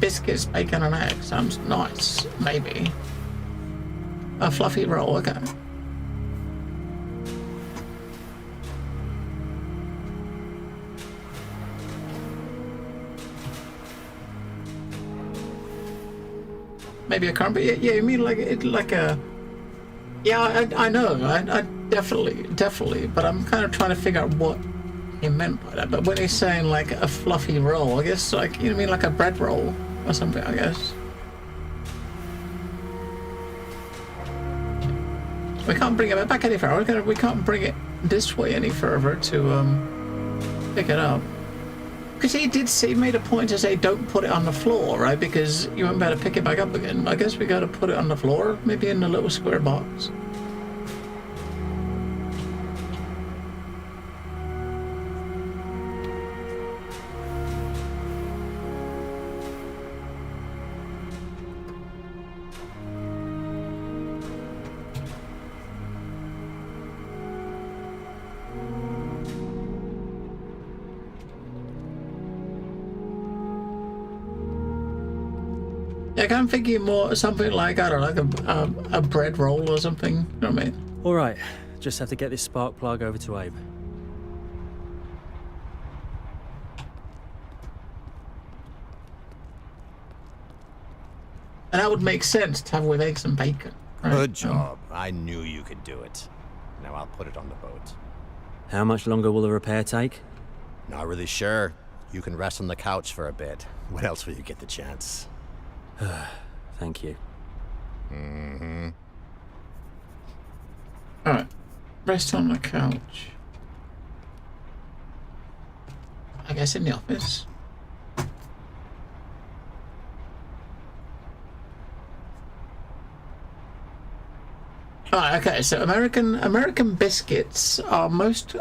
Biscuits, bacon and eggs sounds nice, maybe. A fluffy roll, okay. Maybe a crumble. Yeah, you mean like a... Yeah, I know. I definitely. But I'm kind of trying to figure out what he meant by that. But when he's saying like a fluffy roll, I guess like, you know, mean like a bread roll or something, I guess. We can't bring it back any further. We can't bring it this way any further to pick it up. Because he made a point to say don't put it on the floor, right? Because you won't be able to pick it back up again. I guess we got to put it on the floor, maybe in the little square box. Yeah, I'm thinking more something like, I don't know, like a bread roll or something. You know what I mean? All right, just have to get this spark plug over to Abe. And that would make sense to have with eggs and bacon. Right? Good job. I knew you could do it. Now I'll put it on the boat. How much longer will the repair take? Not really sure. You can rest on the couch for a bit. When else will you get the chance? Thank you. Mm-hmm. Alright. Rest on the couch. I guess in the office. Alright, okay, so American biscuits are most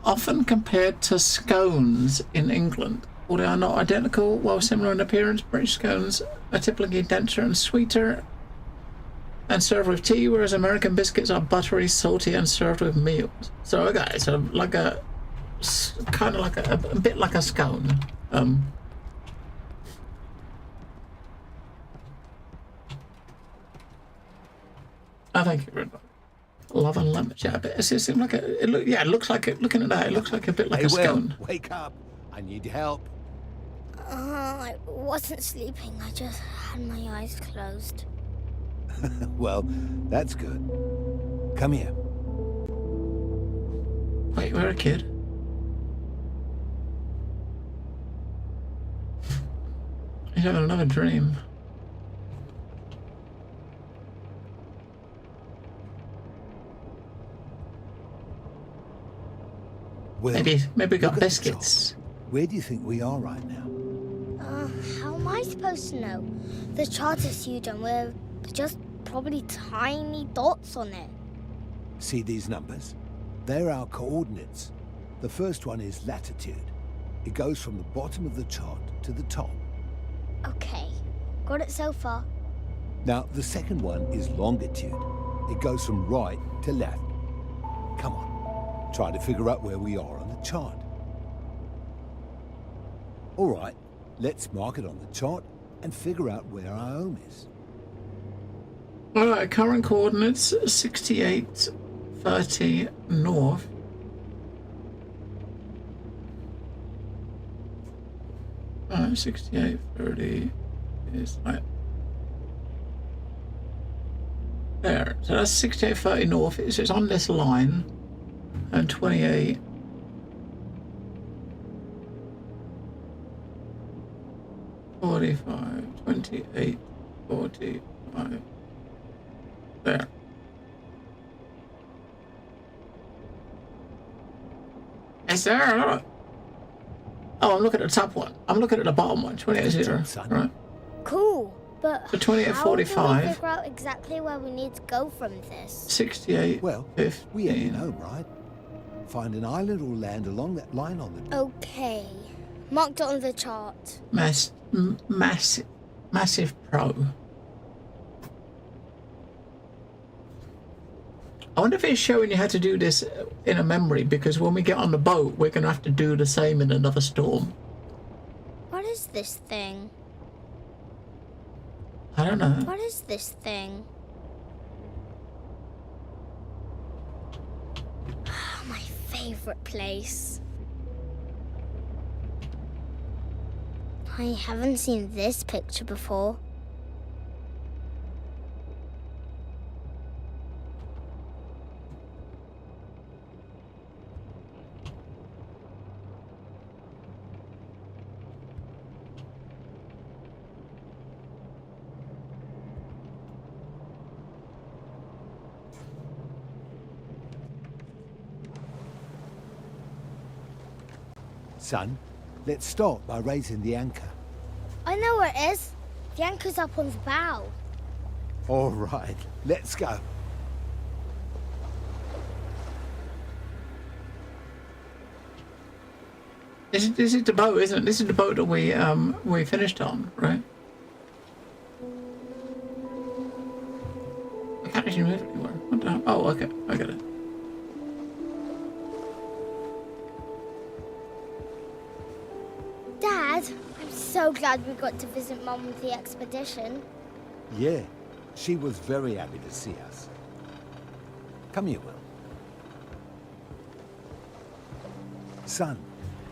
often compared to scones in England. Although they are not identical, while similar in appearance, British scones are typically denser and sweeter and served with tea, whereas American biscuits are buttery, salty, and served with meals. So okay, so like a kind of like a bit like a scone. I think it love and lemon. Yeah, but it seems like it looks like it. Looking at that, it looks like a bit like a scone. Wake up! I need help. I wasn't sleeping. I just had my eyes closed. Well, that's good. Come here. Wait, we're a kid. He's having another dream. Well, maybe we got biscuits. Where do you think we are right now? How am I supposed to know? The chart is huge and we're just probably tiny dots on it. See these numbers? They're our coordinates. The first one is latitude. It goes from the bottom of the chart to the top. Okay, got it so far. Now, the second one is longitude. It goes from right to left. Come on, try to figure out where we are on the chart. All right, let's mark it on the chart and figure out where our home is. All right, current coordinates 6830 north. All right, 6830 is like there. So that's 6830 north. So it's on this line, and 28. 45, 28, 45. There. Is there? Look. Oh, I'm looking at the top one. I'm looking at the bottom one. 28.0. Right. Cool, but so 28.45. How do we figure out exactly where we need to go from this? 68. Well, 15. we ain't home, right? Find an island or land along that line on the. Okay, marked on the chart. Massive pro. I wonder if it's showing you how to do this in a memory, because when we get on the boat, we're going to have to do the same in another storm. What is this thing? I don't know. What is this thing? My favorite place. I haven't seen this picture before. Son, let's start by raising the anchor. I know where it is. The anchor's up on the bow. All right, let's go. This is the boat, isn't it? This is the boat that we finished on, right? I can't actually move it anywhere. What the hell? Oh, okay, I got it. Dad, I'm so glad we got to visit Mum with the expedition. Yeah, she was very happy to see us. Come here, Will. Son,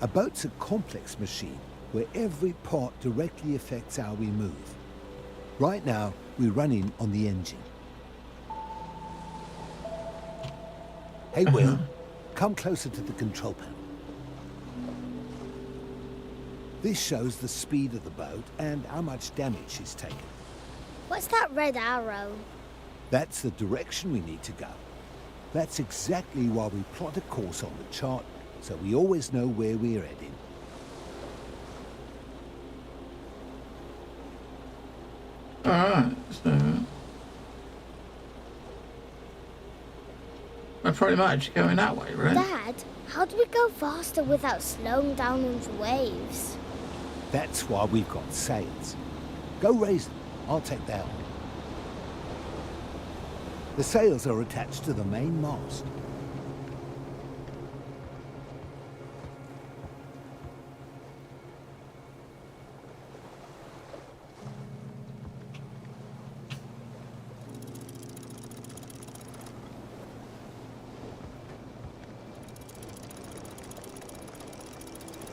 a boat's a complex machine where every part directly affects how we move. Right now, we're running on the engine. Hey, Will, come closer to the control panel. This shows the speed of the boat and how much damage she's taken. What's that red arrow? That's the direction we need to go. That's exactly why we plot a course on the chart, so we always know where we're heading. Alright, so we're pretty much going that way, right? Dad, how do we go faster without slowing down on the waves? That's why we've got sails. Go raise them. I'll take the helm. The sails are attached to the main mast.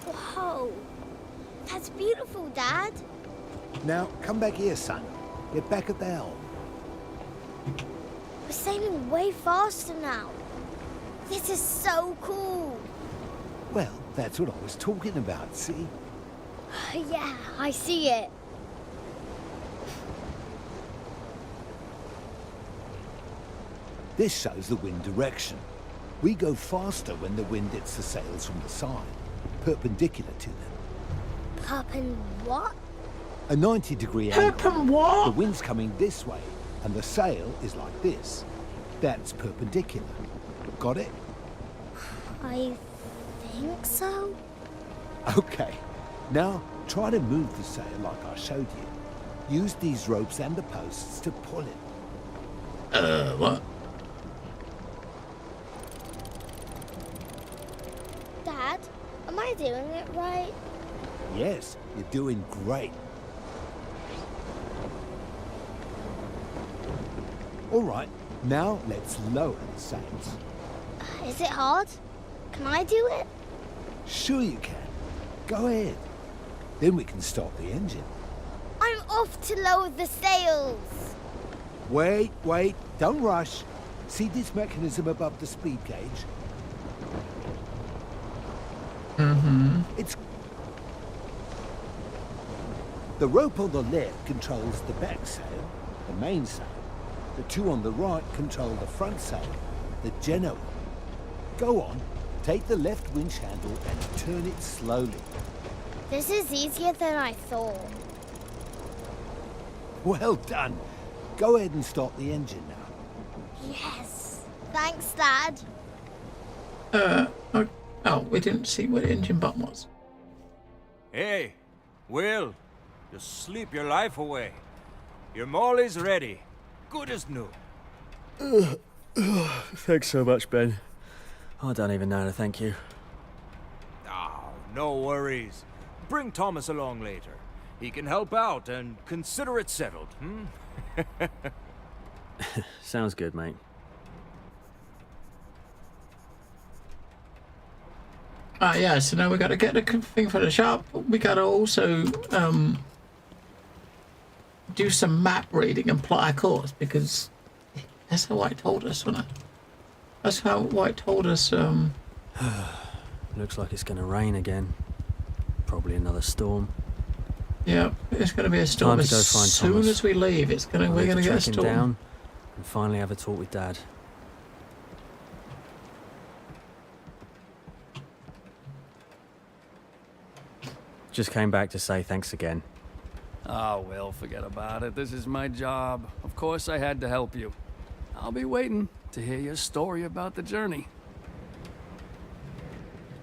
Whoa. That's beautiful, Dad. Now, come back here, son. Get back at the helm. We're sailing way faster now. This is so cool. Well, that's what I was talking about, see? Yeah, I see it. This shows the wind direction. We go faster when the wind hits the sails from the side, perpendicular to them. What? A 90-degree angle. What? The wind's coming this way, and the sail is like this. That's perpendicular. Got it? I think so. Okay. Now, try to move the sail like I showed you. Use these ropes and the posts to pull it. What? Dad, am I doing it right? Yes, you're doing great. All right, now let's lower the sails. Is it hard? Can I do it? Sure you can. Go ahead. Then we can start the engine. I'm off to lower the sails. Wait, don't rush. See this mechanism above the speed gauge? Mm-hmm. It's... The rope on the left controls the back sail, the main sail. The two on the right control the front sail, the genoa. Go on, take the left winch handle and turn it slowly. This is easier than I thought. Well done. Go ahead and start the engine now. Yes. Thanks, Dad. Oh, we didn't see where the engine button was. Hey, Will, you sleep your life away. Your Molly's ready. Good as new. Thanks so much, Ben. I don't even know how to thank you. Oh, no worries. Bring Thomas along later. He can help out and consider it settled, Sounds good, mate. Yeah, so now we got to get the thing for the shop. We got to also do some map reading and plot our course, because that's how White told us, wasn't it? That's how White told us. Looks like it's going to rain again. Probably another storm. Yeah, it's going to be a storm. Time to go find as soon Thomas. as we leave, we're going to get a storm. Down and finally have a talk with Dad. Just came back to say thanks again. Oh, well, forget about it. This is my job. Of course I had to help you. I'll be waiting to hear your story about the journey.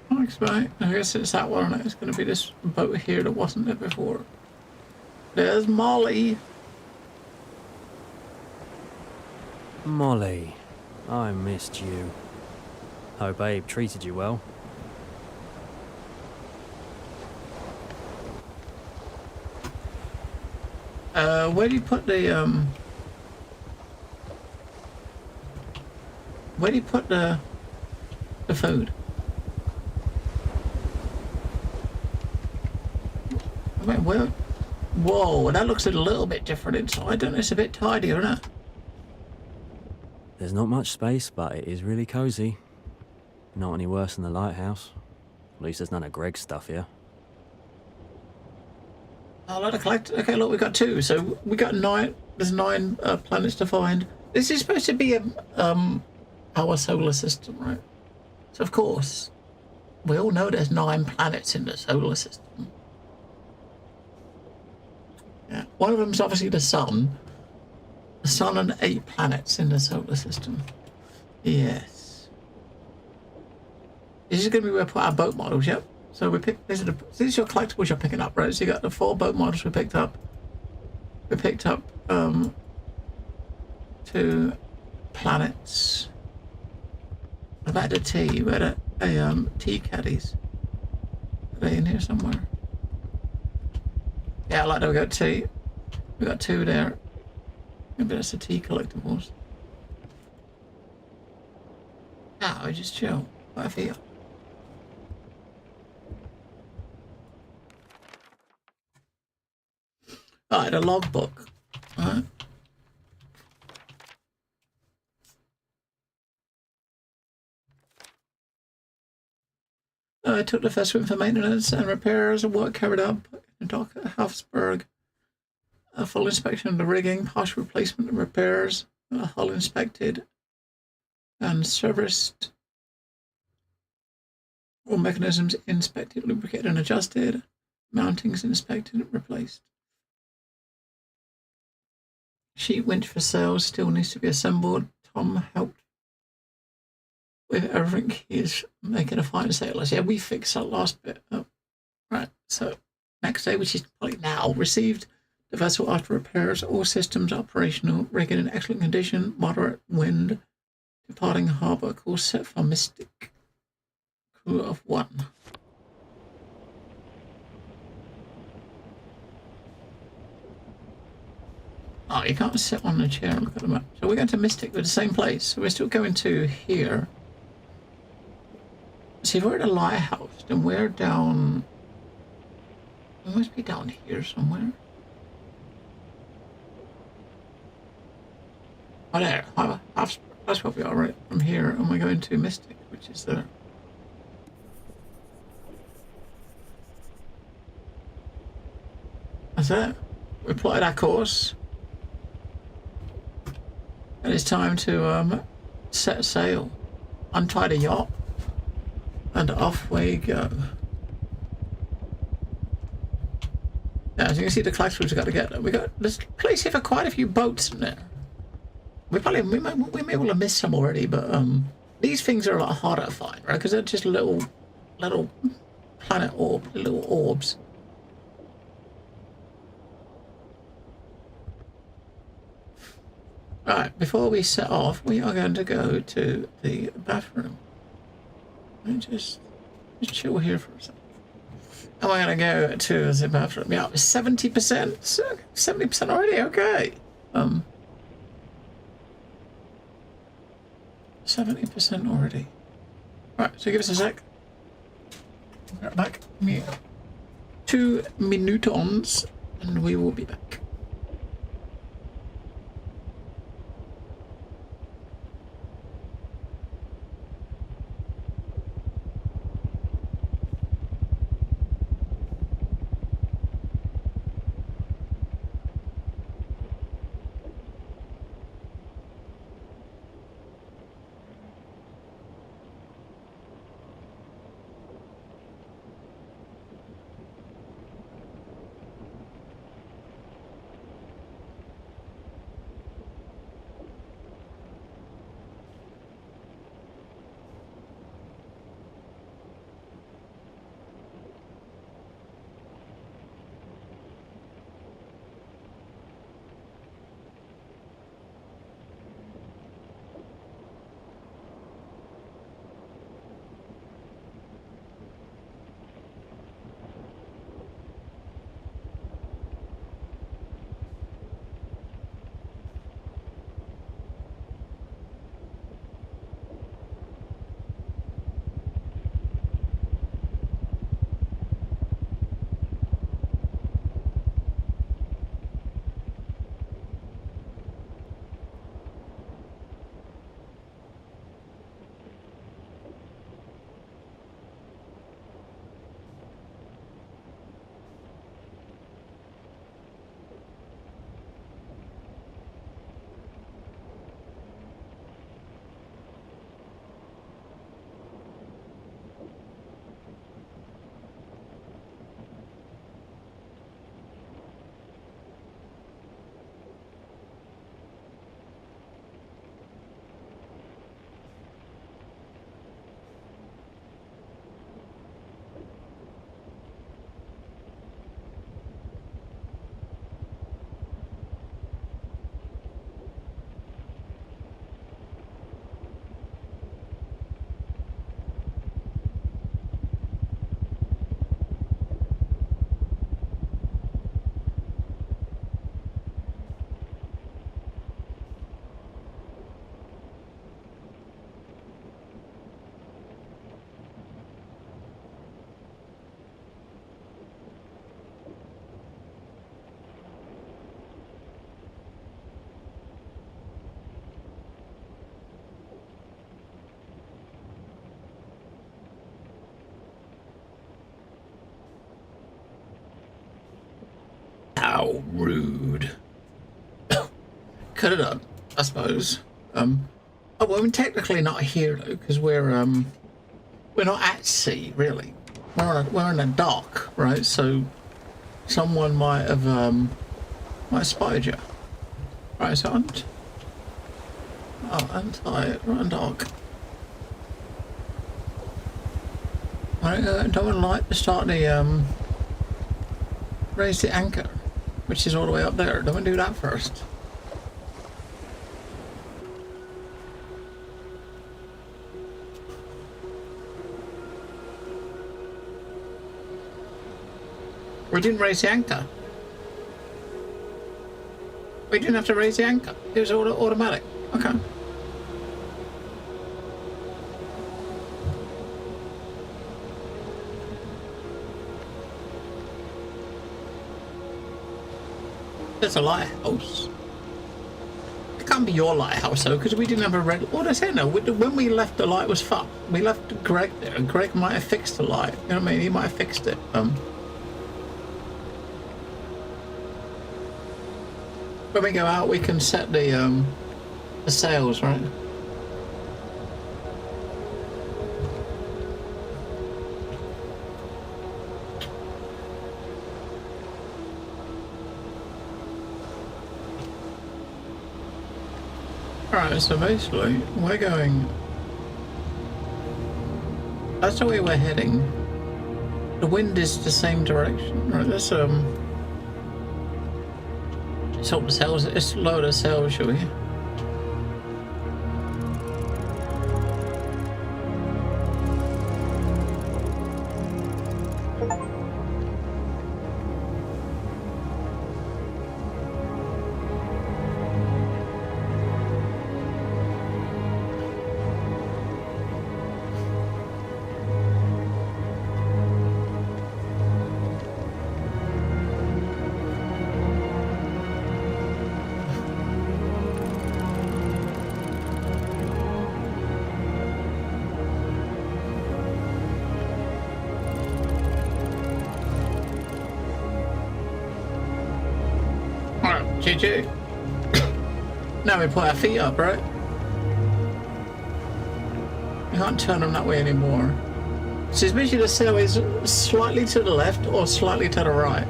Thanks, mate. I guess it's that one, and it's going to be this boat here that wasn't there before. There's Molly. Molly, I missed you. Hope Abe treated you well. Where do you put the where do you put the food? I mean, where? Whoa, that looks a little bit different inside, don't it? It's a bit tidier, isn't it? There's not much space, but it is really cozy. Not any worse than the lighthouse. At least there's none of Greg's stuff here. I'll let her collect. Okay, look, we got 2. So we got 9. There's 9 planets to find. This is supposed to be our solar system, right? So of course, we all know there's 9 planets in the solar system. Yeah, one of them's obviously the sun. The sun and 8 planets in the solar system. Yes. This is going to be where we put our boat models. Yep. So we picked. These are your collectibles you're picking up, right? So you got the 4 boat models we picked up. We picked up 2, planets. I've had a tea. We had a tea caddies. Are they in here somewhere? Yeah, like that. We got tea. We got 2 there. Maybe that's the tea collectibles. Ah, we just chill. What I feel. Alright, a logbook. Alright. I took the vessel in for maintenance and repairs and work carried out in the dock at Hafsburg. A full inspection of the rigging, partial replacement and repairs, hull inspected and serviced. All mechanisms inspected, lubricated and adjusted. Mountings inspected and replaced. Sheet winch for sails still needs to be assembled. Tom helped with everything. He is making a fine sailors. Yeah, we fixed that last bit up. Right, so next day, which is probably now, received the vessel after repairs. All systems operational. Rigging in excellent condition. Moderate wind. Departing harbour. Course set for Mystic. Crew of 1. Oh, you can't sit on the chair and look at the map. So we're going to Mystic, we're the same place. So we're still going to here. See, if we're at a lighthouse, then we're down... We must be down here somewhere. Oh, there. That's what we are, right? From here, and we're going to Mystic, which is there. That's it. We plotted our course. And it's time to set sail, untie the yacht, and off we go. Now, as you can see, the collectibles we've got to get. We got this place here for quite a few boats in there. We may well have missed some already, but these things are a lot harder to find, right? Because they're just little planet little orbs. Right, before we set off, we are going to go to the bathroom. And just chill here for a second. And we're going to go to the bathroom. Yeah, 70%. 70% already, okay. 70% already. Right, so give us a sec. Right back. 2 minutons, and we will be back. How rude. Could have done, I suppose. Oh, well, we're technically not here though, because we're not at sea, really. We're in a dock, right? So someone might have spotted you. Right, so undock. I don't like to start the raise the anchor, which is all the way up there. Don't we do that first? We didn't raise the anchor. We didn't have to raise the anchor. It was automatic. Okay. There's a lighthouse. It can't be your lighthouse though, because we didn't have a red. What I say now? When we left, the light was fucked. We left Greg there. Greg might have fixed the light. You know what I mean? He might have fixed it. When we go out, we can set the sails, right? Alright, so basically, we're going... That's the way we're heading. The wind is the same direction. Right, let's hope the sails, let's lower the sails, shall we? GG. Now we put our feet up, right? You can't turn them that way anymore. So it's basically the sail is slightly to the left or slightly to the right.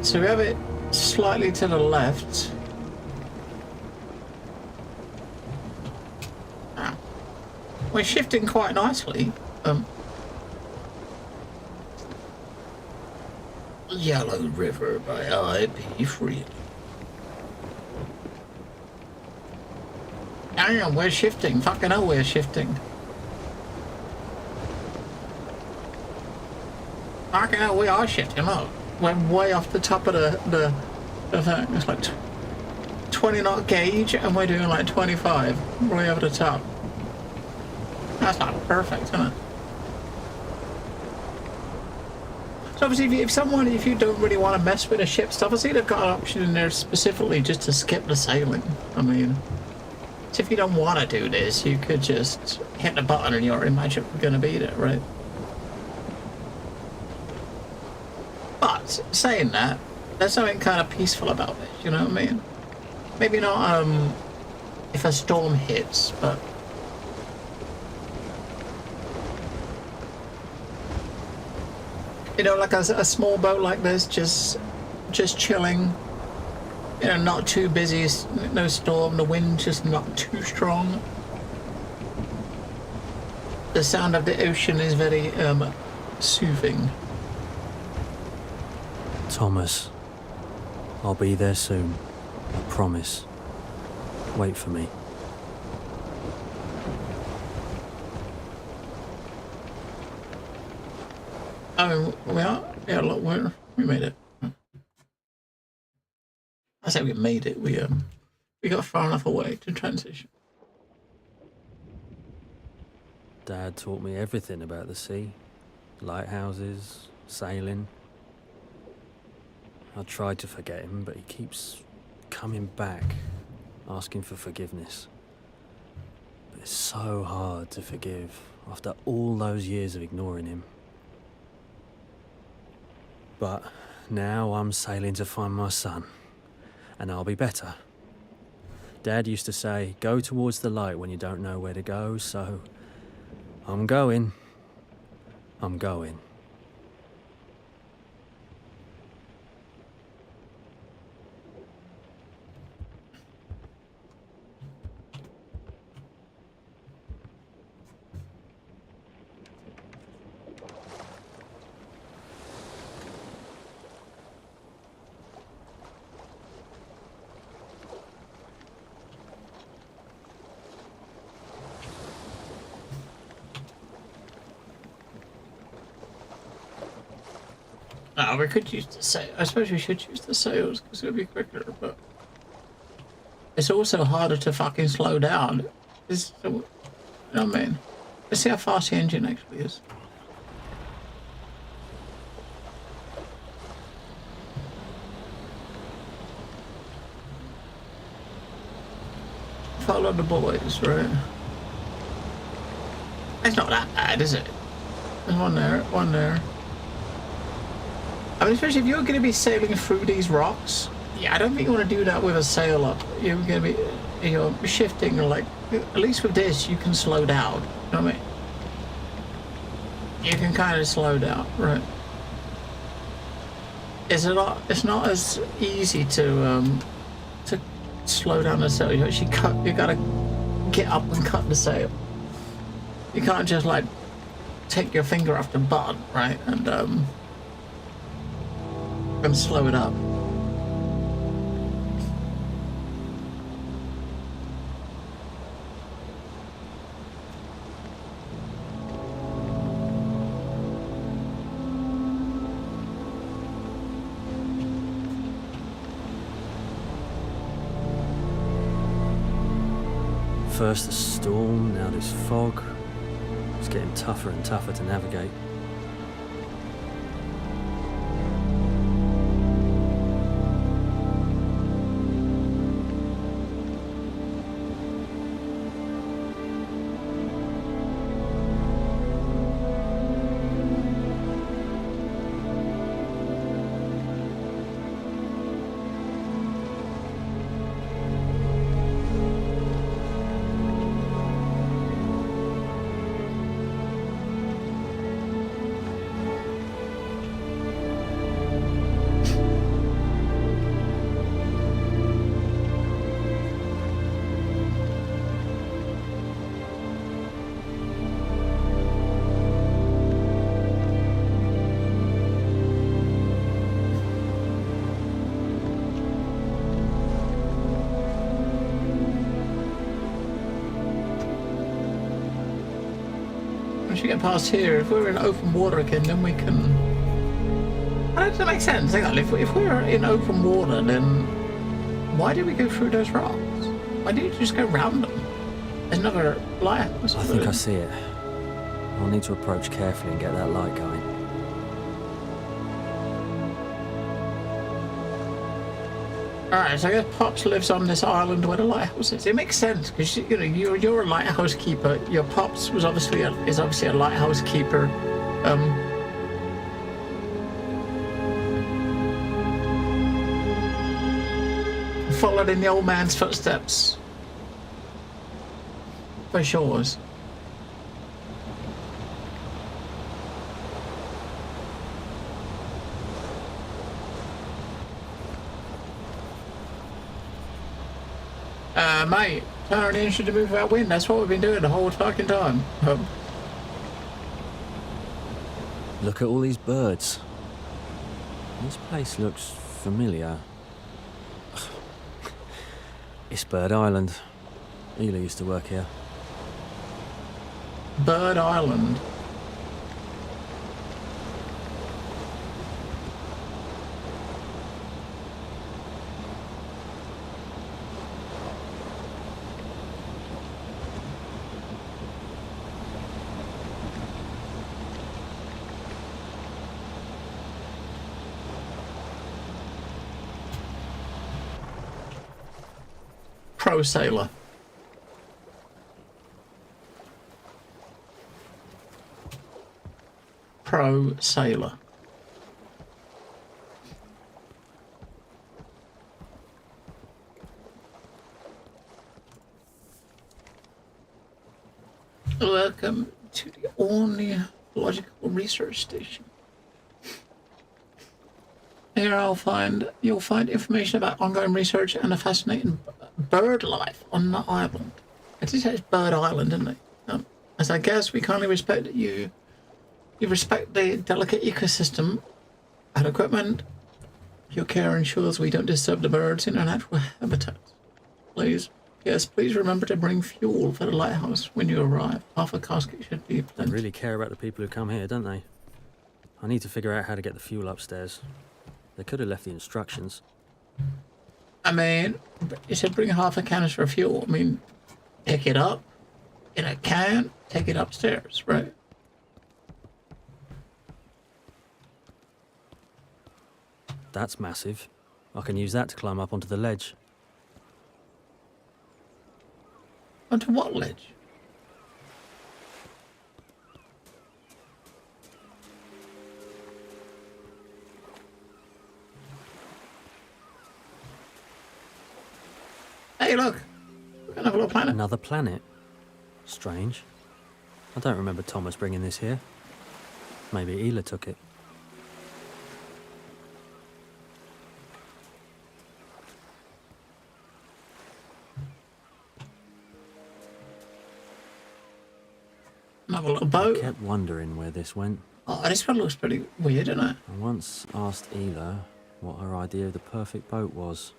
So we have it slightly to the left. Ah. We're shifting quite nicely. Yellow River by I.P. Freely. Damn, we're shifting. Fucking hell, we're shifting. Fucking hell, we are shifting. Look, we're way off the top of the thing. It's like 20 knot gauge, and we're doing like 25 way over the top. That's not perfect, isn't it? So obviously, if you don't really want to mess with the ship stuff, I see they've got an option in there specifically just to skip the sailing. I mean, so if you don't want to do this, you could just hit the button and you're already magically going to beat it, right? But saying that, there's something kind of peaceful about this. You know what I mean? Maybe not if a storm hits, but. You know, like a small boat like this, just chilling. You know, not too busy, no storm, the wind just not too strong. The sound of the ocean is very soothing. Thomas, I'll be there soon. I promise. Wait for me. Oh, we are? Yeah, look, we made it. I say we made it. We got far enough away to transition. Dad taught me everything about the sea. Lighthouses, sailing. I tried to forget him, but he keeps coming back, asking for forgiveness. But it's so hard to forgive after all those years of ignoring him. But Now I'm sailing to find my son, and I'll be better. Dad used to say, go towards the light when you don't know where to go, so I'm going. I'm going. We could use the sail. I suppose we should use the sails because it'll be quicker, but it's also harder to fucking slow down. It's, you know what I mean? Let's see how fast the engine actually is. Follow the boys, right? It's not that bad, is it? There's one there, one there. I mean, especially if you're going to be sailing through these rocks, yeah, I don't think you want to do that with a sail up. You're going to be, you know, shifting, like, at least with this, you can slow down. You know what I mean? You can kind of slow down, right? It's not as easy to slow down the sail. You actually you gotta get up and cut the sail. You can't just, like, take your finger off the button, right? And slow it up. First the storm, now this fog. It's getting tougher and tougher to navigate. Once you get past here, if we're in open water again, then we can... Does that make sense? Hang on, if we're in open water, then why did we go through those rocks? Why didn't you just go round them? There's another lighthouse. I think I see it. I'll need to approach carefully and get that light going. Alright, so I guess Pops lives on this island where the lighthouse is. It makes sense because you know you're a lighthouse keeper. Your Pops is obviously a lighthouse keeper. Followed in the old man's footsteps. For sure. Mate, turn the engine to move that wind. That's what we've been doing the whole fucking time. Look at all these birds. This place looks familiar. It's Bird Island. Ela used to work here. Bird Island. Pro sailor. Pro sailor. welcome to the Ornithological Research Station. Here you'll find information about ongoing research and the fascinating bird life on the island. It just says Bird Island, isn't it? As I guess, we kindly respect that you respect the delicate ecosystem and equipment. Your care ensures we don't disturb the birds in their natural habitats. Please remember to bring fuel for the lighthouse when you arrive. Half a casket should be plenty. They really care about the people who come here, don't they? I need to figure out how to get the fuel upstairs. They could have left the instructions. I mean, you said bring half a canister of fuel. I mean, pick it up in a can, take it upstairs, right? That's massive. I can use that to climb up onto the ledge. Onto what ledge? Hey, look! Another planet. Another planet? Strange. I don't remember Thomas bringing this here. Maybe Hila took it. Another little boat. I kept wondering where this went. Oh, this one looks pretty weird, doesn't it? I once asked Hila what her idea of the perfect boat was.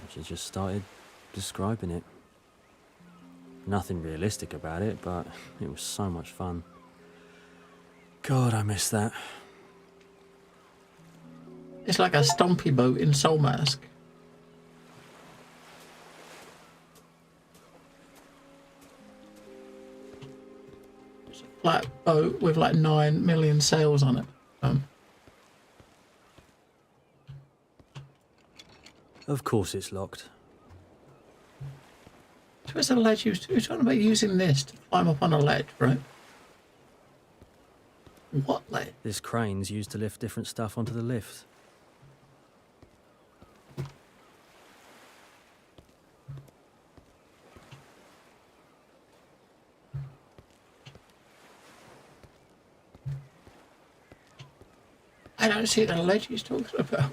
And she just started describing it. Nothing realistic about it, but it was so much fun. God, I miss that. It's like a stompy boat in Soul Mask. It's a flat boat with like 9 million sails on it. Of course it's locked. So where's the ledge used to? You're talking about using this to climb up on a ledge, right? What ledge? This crane's used to lift different stuff onto the lift. I don't see the ledge he's talking about.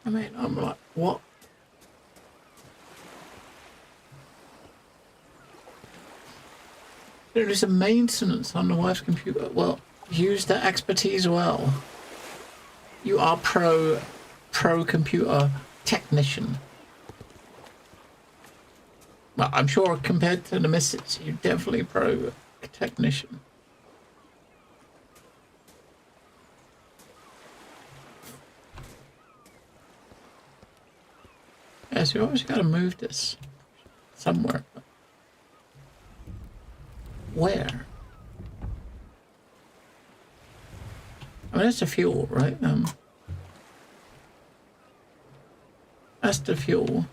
I mean, I'm like, what? There is a maintenance on the wife's computer. Well, use that expertise well. You are pro computer technician. Well, I'm sure compared to the missus, you're definitely pro technician. Yeah, so you always got to move this somewhere. Where? I mean, that's the fuel, right? That's the fuel.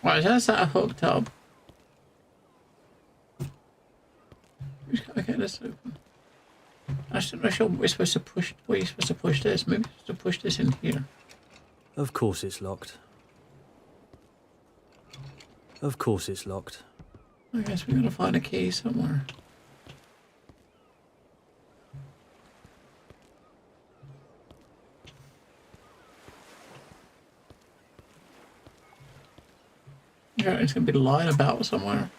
Right, that's that hooked up. We just gotta get this open. I'm not sure we're supposed to push. Where are you supposed to push this? Maybe we're supposed to push this in here. Of course it's locked. Of course it's locked. I guess we gotta find a key somewhere. Yeah, it's gonna be lying about somewhere.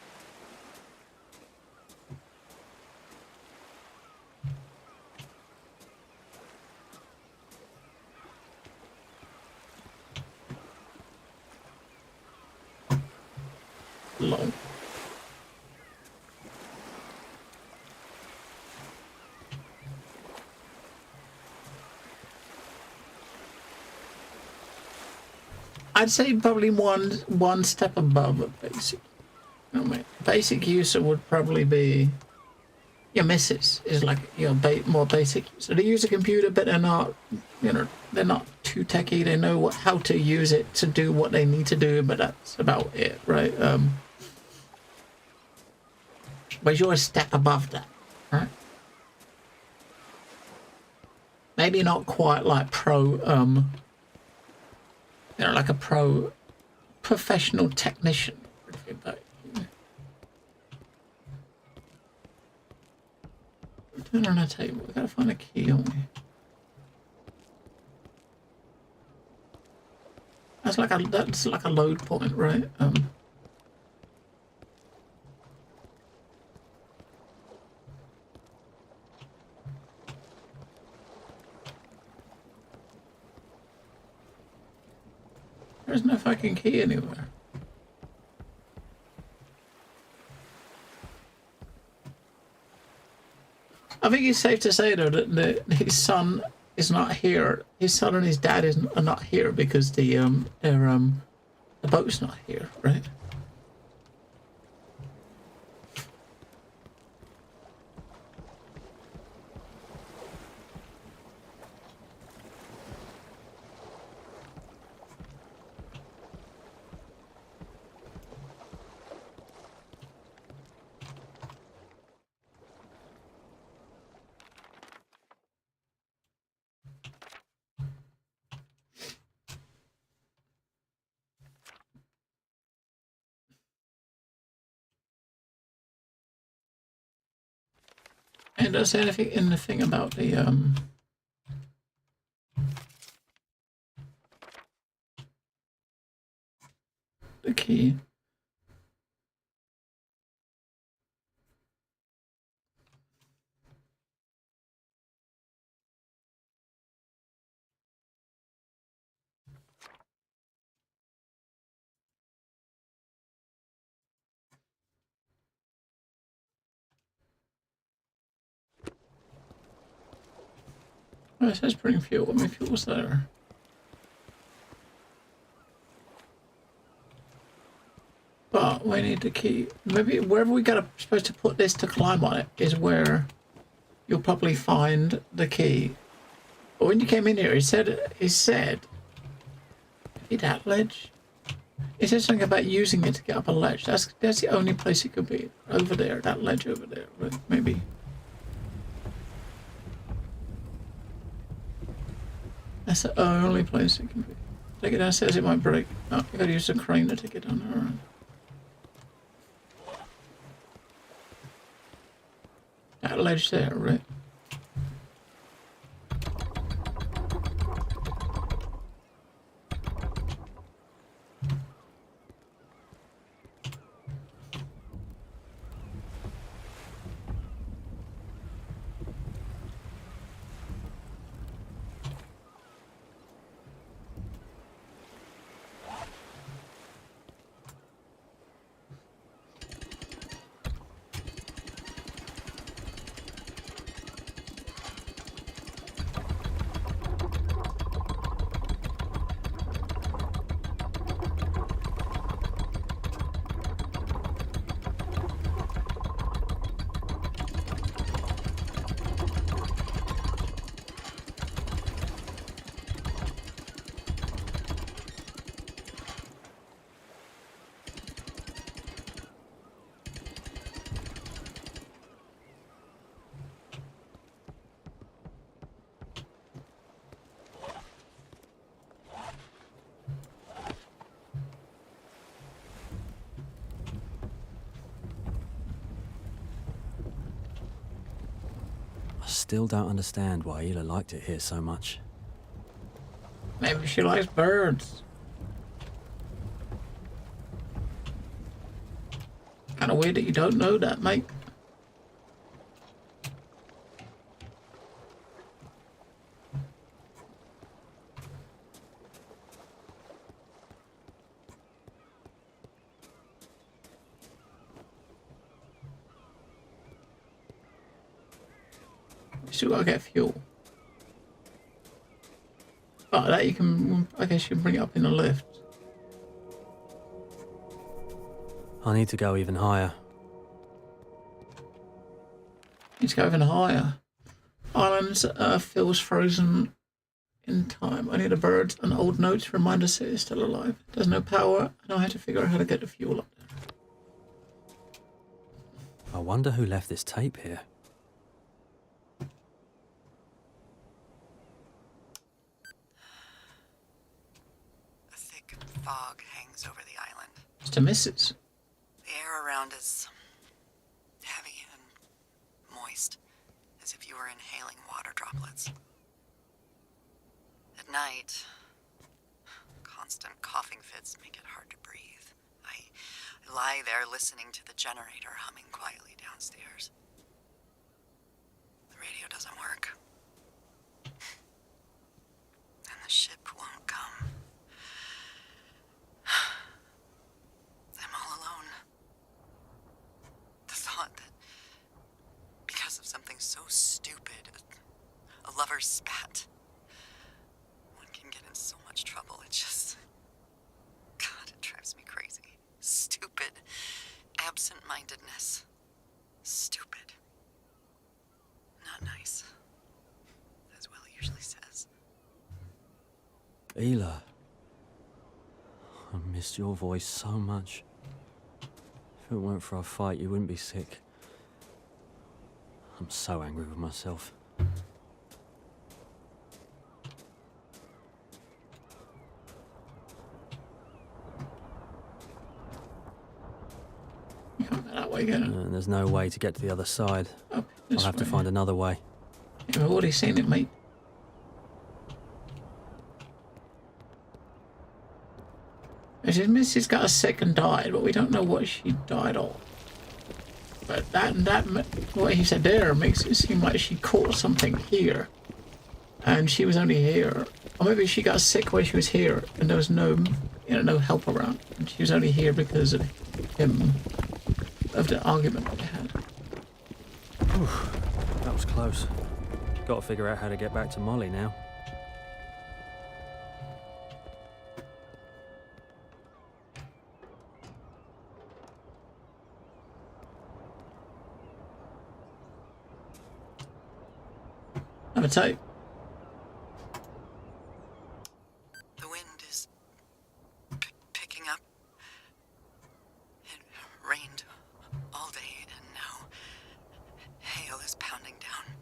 Lol. I'd say probably one step above it, basically. Oh, wait. basic user would probably be your missus is like your more basic user. They use a computer, but they're not, you know, they're not too techy. They know how to use it to do what they need to do, but that's about it, right? But you're a step above that, right? Maybe not quite like pro, you know, like a pro professional technician. But turn on a table. We gotta find a key, don't we? That's like a load point, right? There's no fucking key anywhere. I think it's safe to say though that his son is not here. His son and his dad are not here because the boat's not here, right? And does anything in the thing about the key? Oh, it says bring fuel. I mean, fuel's there. But we need the key. Maybe wherever we supposed to put this to climb on it is where you'll probably find the key. But when you came in here, he said that ledge. It said something about using it to get up a ledge. That's the only place it could be. Over there, that ledge over there, right? Maybe. That's the only place it can be. Take it down, says it might break. Oh, you gotta use the crane to take it down. Alright. That ledge there, right? Still don't understand why Hila liked it here so much. Maybe she likes birds. Kind of weird that you don't know that, mate. Still gotta get fuel. Oh, that you can, I guess you can bring it up in the lift. I need to go even higher. Need to go even higher. Islands feels frozen in time. I need a bird and old notes to remind us it is still alive. There's no power, and I have to figure out how to get the fuel up there. I wonder who left this tape here. A thick fog hangs over the island. It's a missus. The air around is heavy and moist, as if you were inhaling water droplets. At night, constant coughing fits make it hard to breathe. I lie there listening to the generator humming quietly downstairs. The radio doesn't work. And the ship won't come. I'm all alone. The thought that because of something so stupid, a lover's spat, one can get in so much trouble. It just... God, it drives me crazy. Stupid. Absent-mindedness. Stupid. Not nice. As Will usually says. Ela. I missed your voice so much. If it weren't for our fight, you wouldn't be sick. I'm so angry with myself. You can't go that way, can it? There's no way to get to the other side. Up I'll this have to way. find another way. You've already seen it, mate. His missus got sick and died, but we don't know what she died of. But that what he said there makes it seem like she caught something here, and she was only here, or maybe she got sick while she was here, and there was no, no help around, and she was only here because of him, of the argument they had. Whew, that was close. Got to figure out how to get back to Molly now. Have a tape. The wind is picking up. It rained all day, and now hail is pounding down.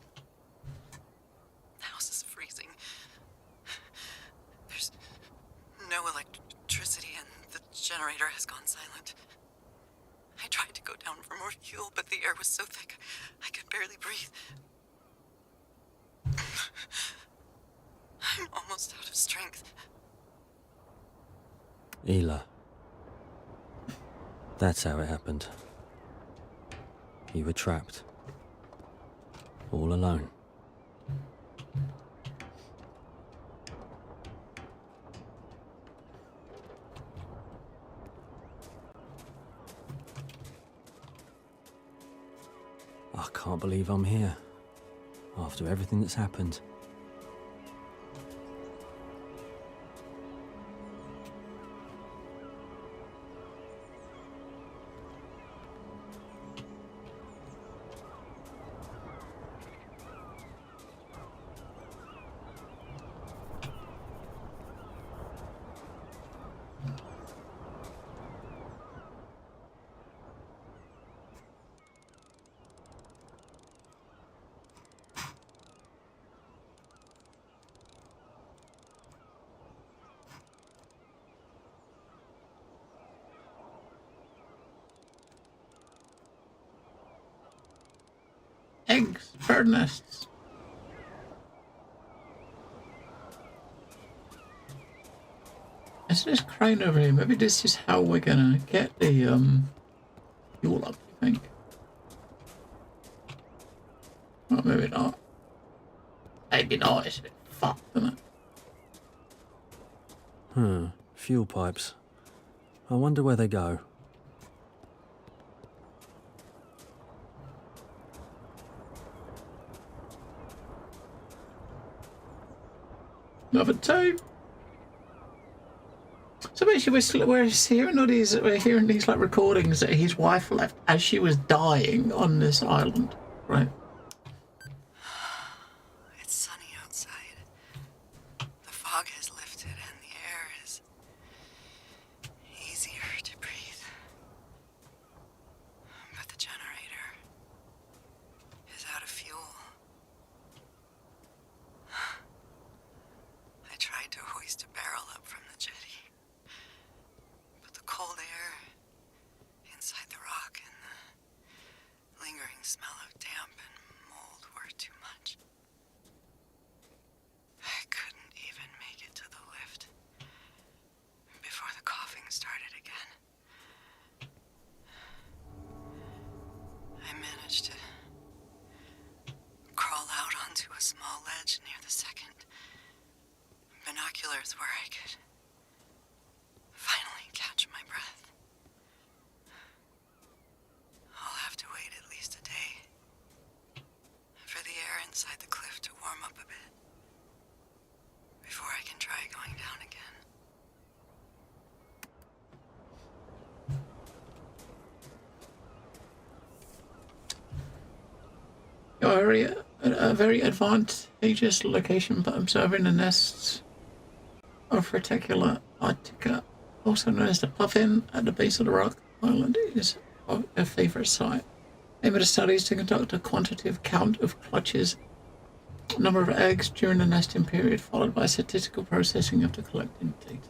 The house is freezing. There's no electricity, and the generator has gone silent. I tried to go down for more fuel, but the air was so thick I could barely breathe. I'm almost out of strength. Ela. That's how it happened. You were trapped. All alone. I can't believe I'm here. After everything that's happened. Eggs, bird nests. There's this crane over here. Maybe this is how we're gonna get the fuel up, I think. Well, maybe not. Maybe not, it's a bit fucked, isn't it? Fuel pipes. I wonder where they go. Another tape. So basically, we're hearing these like recordings that his wife left as she was dying on this island, right? to a small ledge near the second. Binoculars where I could finally catch my breath. I'll have to wait at least a day for the air inside the cliff to warm up a bit before I can try going down again. You're a very advantageous location for observing the nests of Reticula arctica, also known as the puffin at the base of the rock island, is a favorite site. Aim of the study is to conduct a quantitative count of clutches, number of eggs during the nesting period, followed by statistical processing of the collected data.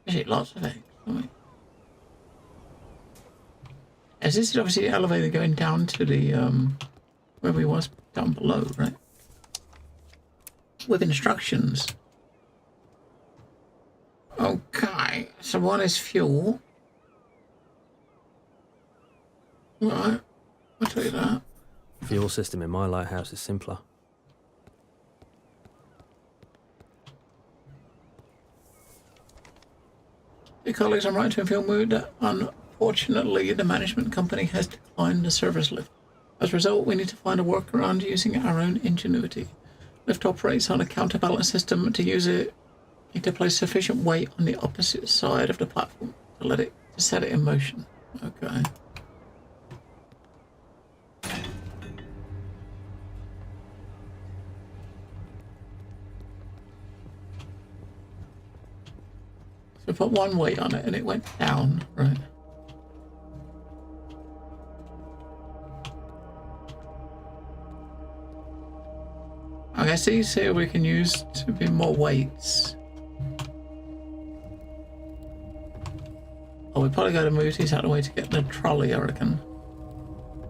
Actually, lots of eggs. As this is obviously the elevator going down to the where we was down below, right? With instructions. Okay, so one is fuel. Right, I'll tell you that. Fuel system in my lighthouse is simpler. Your colleagues, I'm right to inform you that unfortunately the management company has declined the service lift. As a result, we need to find a workaround using our own ingenuity. Lift operates on a counterbalance system. To use it, you need to place sufficient weight on the opposite side of the platform to set it in motion. Okay. So put one weight on it and it went down, right? Okay, so you see we can use to be more weights. Oh, we probably got to move these out of the way to get the trolley, I reckon.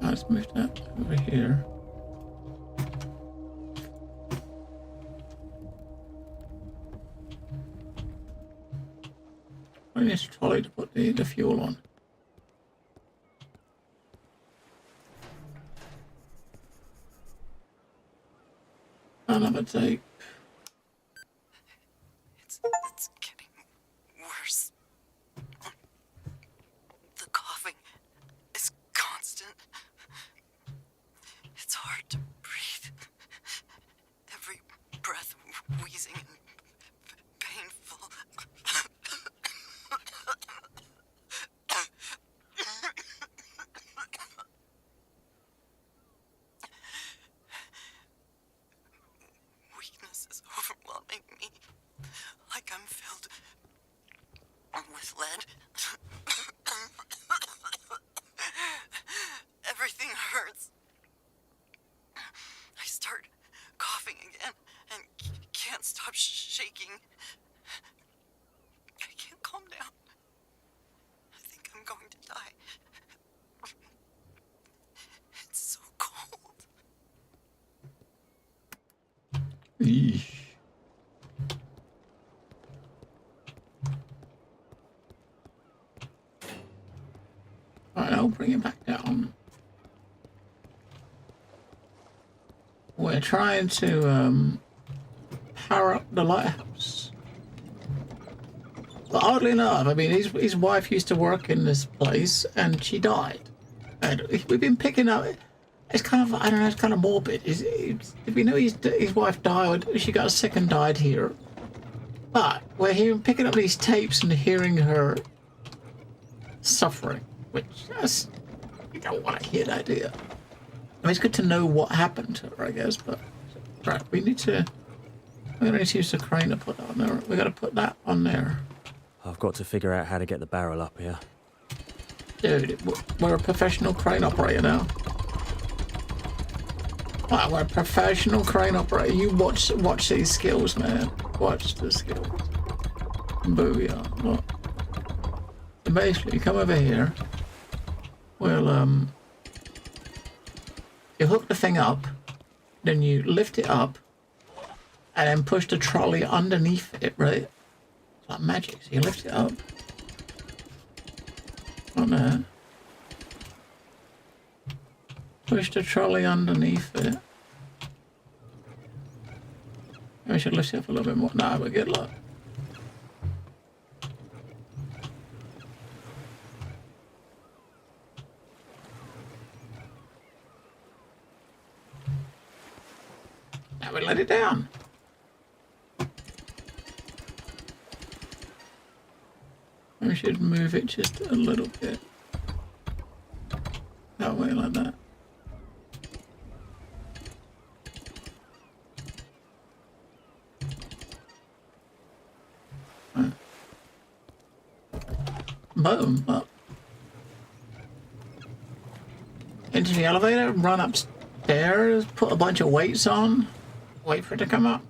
Let's move that over here. I need a trolley to put the fuel on. Another tape. It's getting worse. The coughing is constant. It's hard to breathe. Every breath wheezing and painful. Weakness is overwhelming me, like I'm filled with lead. Everything hurts. I start coughing again and can't stop shaking. I can't calm down. I think I'm going to die. It's so cold. Eesh. Alright, I'll bring it back down. We're trying to power up the lighthouse. But oddly enough, I mean, his wife used to work in this place and she died. And we've been picking up... It's kind of, I don't know, it's kind of morbid. If we know his wife died, she got sick and died here. But we're picking up these tapes and hearing her suffering, which you don't want to hear that, do you? I mean, it's good to know what happened to her, I guess, but... Right, we're going to need to use the crane to put that on there. We're going to put that on there. I've got to figure out how to get the barrel up here. Dude, we're a professional crane operator now. Wow, we're a professional crane operator. You watch these skills, man. Watch the skills. Booyah. Look. So basically, you come over here. We'll, you hook the thing up, then you lift it up, and then push the trolley underneath it, right? It's like magic. So you lift it up, On there. Push the trolley underneath it. Maybe I should lift it up a little bit more. Nah, but good luck. Now we let it down. I should move it just a little bit. That way, like that. Right. Boom, up. Into the elevator, run upstairs, put a bunch of weights on, wait for it to come up.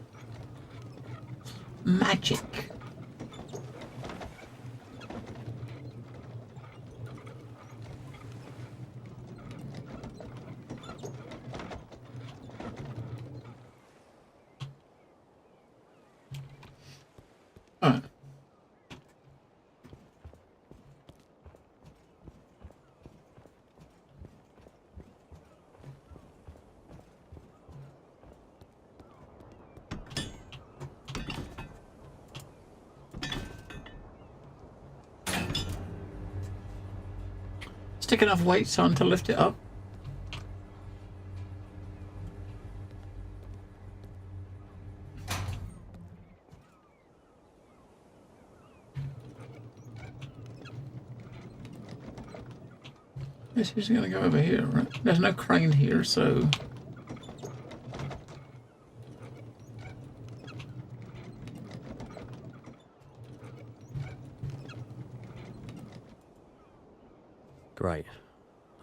Magic. Alright. Stick enough weights on to lift it up. This is going to go over here, right? There's no crane here, so... Great.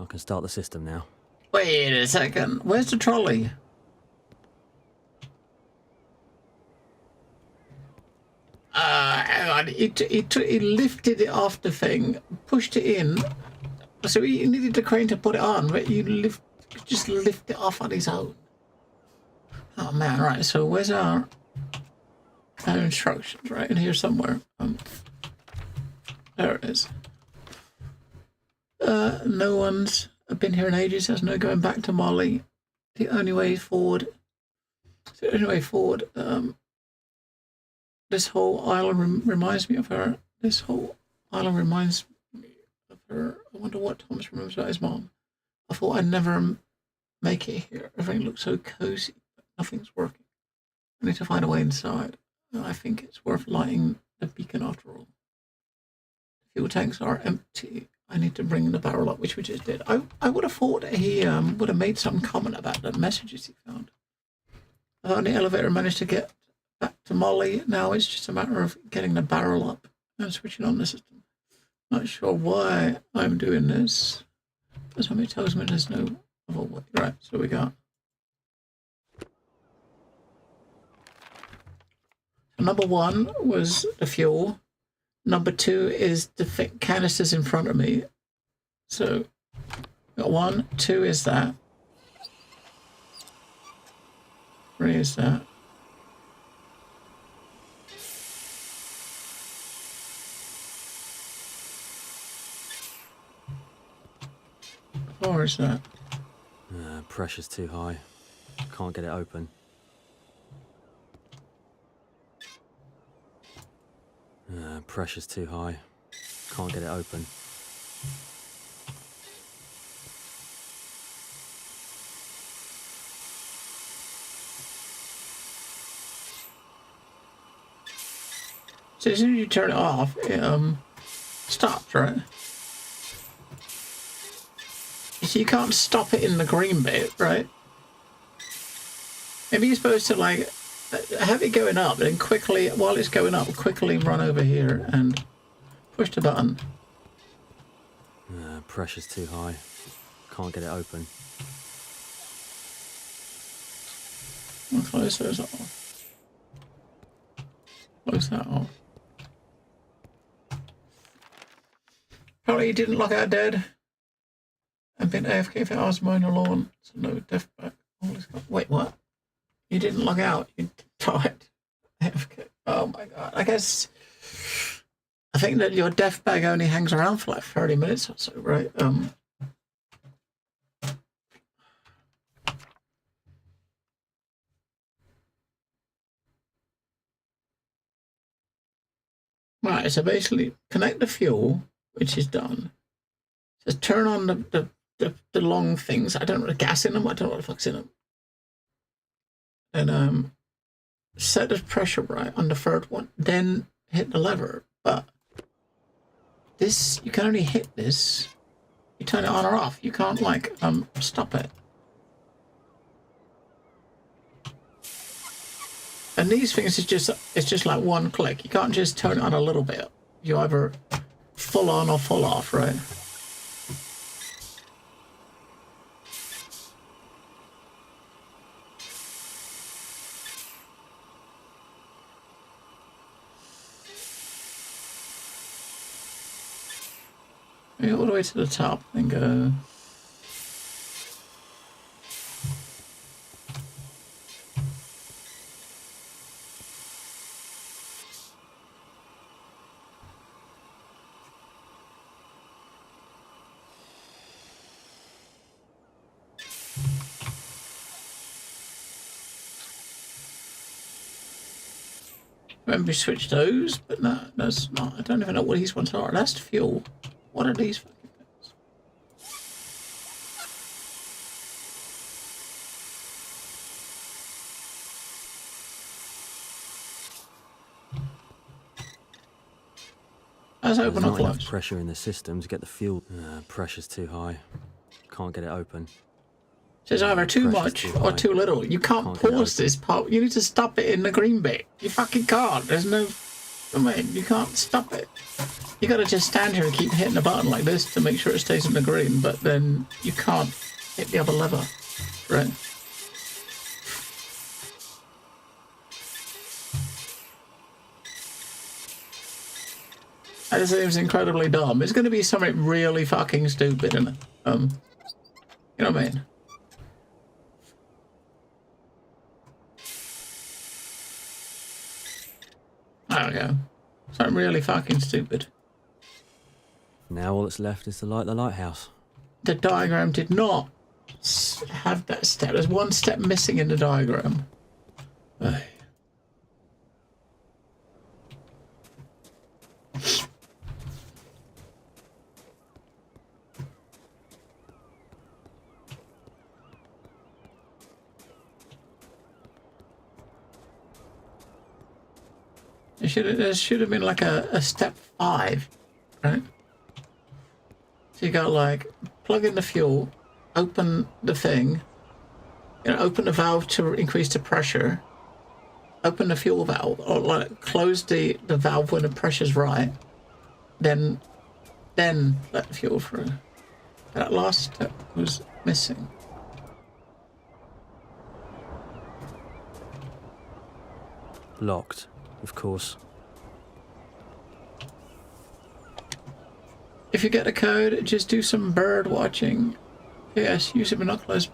I can start the system now. Wait a second. Where's the trolley? Hang on. He lifted it off the thing, pushed it in. So he needed the crane to put it on, but you just lift it off on his own. Oh man, right. So where's our instructions? Right in here somewhere. There it is. No one's been here in ages. There's no going back to Molly. The only way forward. This whole island reminds me of her. This whole island reminds me of her. I wonder what Thomas remembers about his mom. I thought I'd never make it here. Everything looks so cozy, but nothing's working. I need to find a way inside. I think it's worth lighting the beacon after all. Fuel tanks are empty. I need to bring the barrel up, which we just did. I would have thought he would have made some comment about the messages he found. The elevator managed to get back to Molly. Now it's just a matter of getting the barrel up and switching on the system. Not sure why I'm doing this. But somebody tells me there's no other way. Right, so we got... Number one was the fuel. Number two is the thick canisters in front of me. So, got 1, 2 is that. 3 is that. 4 is that. Pressure's too high. Can't get it open. Pressure's too high. Can't get it open. So as soon as you turn it off, it stops, right? So you can't stop it in the green bit, right? Maybe you're supposed to like have it going up, and quickly, while it's going up, quickly run over here and push the button. Pressure's too high. Can't get it open. I'll close those off. Close that off. Probably didn't lock out dead. I've been AFK for hours mowing the lawn, so no death back. Wait, what? You didn't log out, you died. AFK. Oh my god. I guess I think that your death bag only hangs around for like 30 minutes or so, right? Right, so basically connect the fuel, which is done. Just turn on the long things. I don't know, the gas in them, I don't know what the fuck's in them. And set the pressure right on the third one, then hit the lever. But this, you can only hit this. You turn it on or off. You can't like stop it. And these things is just like one click. You can't just turn it on a little bit. You either full on or full off, right? Go all the way to the top and go. Maybe switch those, but no, that's not. I don't even know what these ones are. That's the fuel. What are these fucking things? Let's open or There's not enough close. pressure in the system to get the fuel. Pressure's too high. Can't get it open. So it's either too much or too little. You can't pause this part. You need to stop it in the green bit. You fucking can't. There's no... I mean, you can't stop it. You gotta just stand here and keep hitting the button like this to make sure it stays in the green, but then you can't hit the other lever, right? That seems incredibly dumb. It's gonna be something really fucking stupid, isn't it? You know what I mean? There we go. Something really fucking stupid. Now all that's left is to light the lighthouse. The diagram did not have that step. There's one step missing in the diagram. Ay. There should have been like a step 5, right? So you got like plug in the fuel, open the thing, you know, open the valve to increase the pressure, open the fuel valve, or like close the valve when the pressure's right, then let the fuel through. That last step was missing. Locked, of course. If you get the code, just do some bird watching. Yes, use the binoculars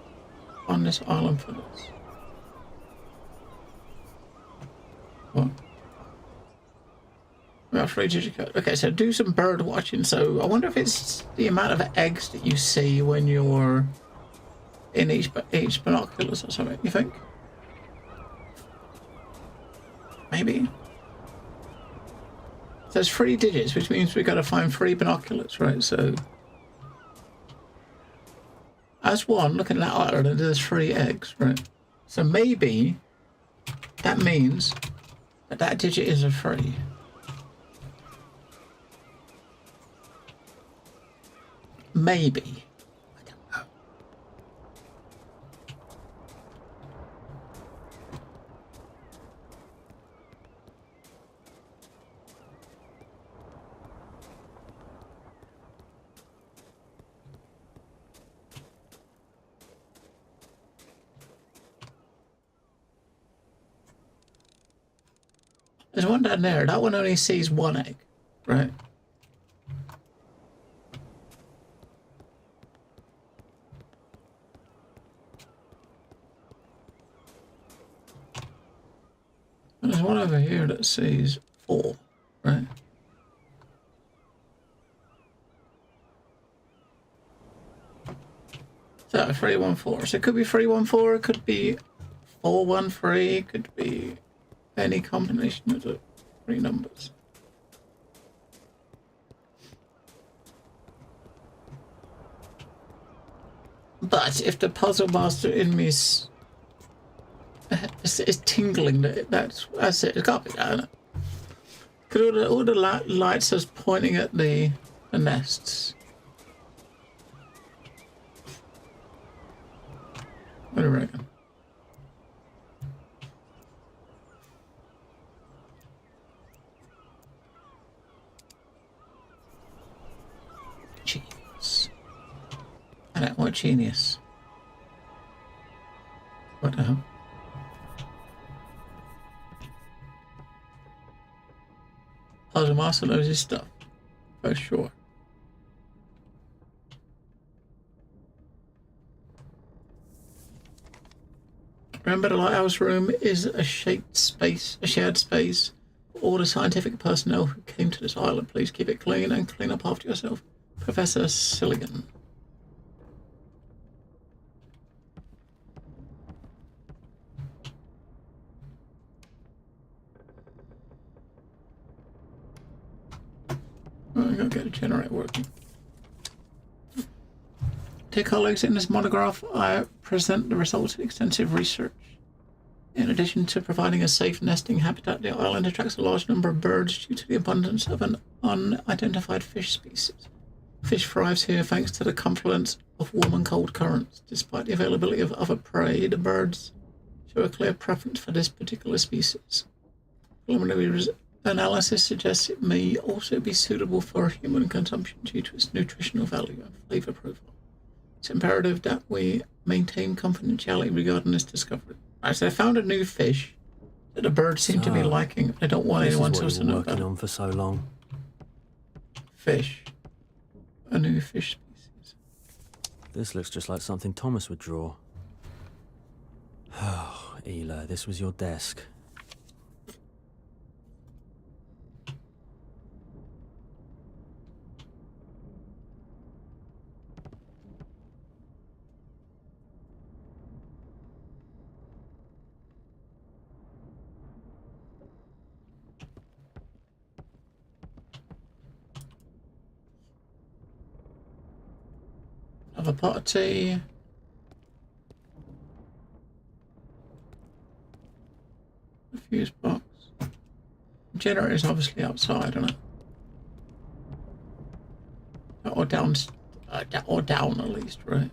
on this island for this. What? We have 3-digit code. Okay, so do some bird watching. So I wonder if it's the amount of eggs that you see when you're in each binoculars or something. You think? Maybe. There's 3 digits, which means we've got to find 3 binoculars, right? So as one, looking at that island, there's 3 eggs, right? So maybe that means that that digit is a 3. Maybe. I don't know. There's one down there. That one only sees 1 egg, right? And there's one over here that sees 4, right? So 314. So it could be 314. It could be 413. It could be any combination of the three numbers. But if the puzzle master in me is tingling, that's it. It can't be that. Because all the lights are pointing at the nests. What do you reckon? Genius. I don't want genius. What the hell? Puzzle master knows his stuff. For sure. Remember, the lighthouse room is a shared space for all the scientific personnel who came to this island. Please keep it clean and clean up after yourself. Professor Silligan. I'm gonna get a generator working. Dear colleagues, in this monograph I present the results of extensive research. In addition to providing a safe nesting habitat, the island attracts a large number of birds due to the abundance of an unidentified fish species. Fish thrives here thanks to the confluence of warm and cold currents. Despite the availability of other prey, the birds show a clear preference for this particular species. Preliminary analysis suggests it may also be suitable for human consumption due to its nutritional value and flavor profile. It's imperative that we maintain confidentiality regarding this discovery. Right, so I found a new fish that the birds seem to be liking. I don't want anyone else to know about. Working on for so long. Fish. A new fish species. This looks just like something Thomas would draw. Oh, Ela, this was your desk. Have a pot of tea. A fuse box. The generator is obviously outside, isn't it? Or down at least, right?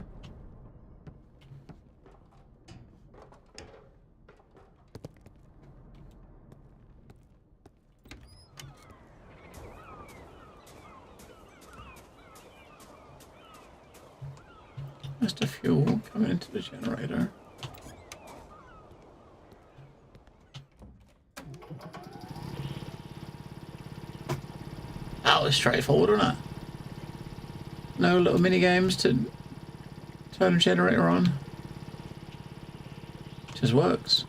That's the fuel coming into the generator. That was straightforward, wasn't it? No little mini games to turn the generator on. Just works.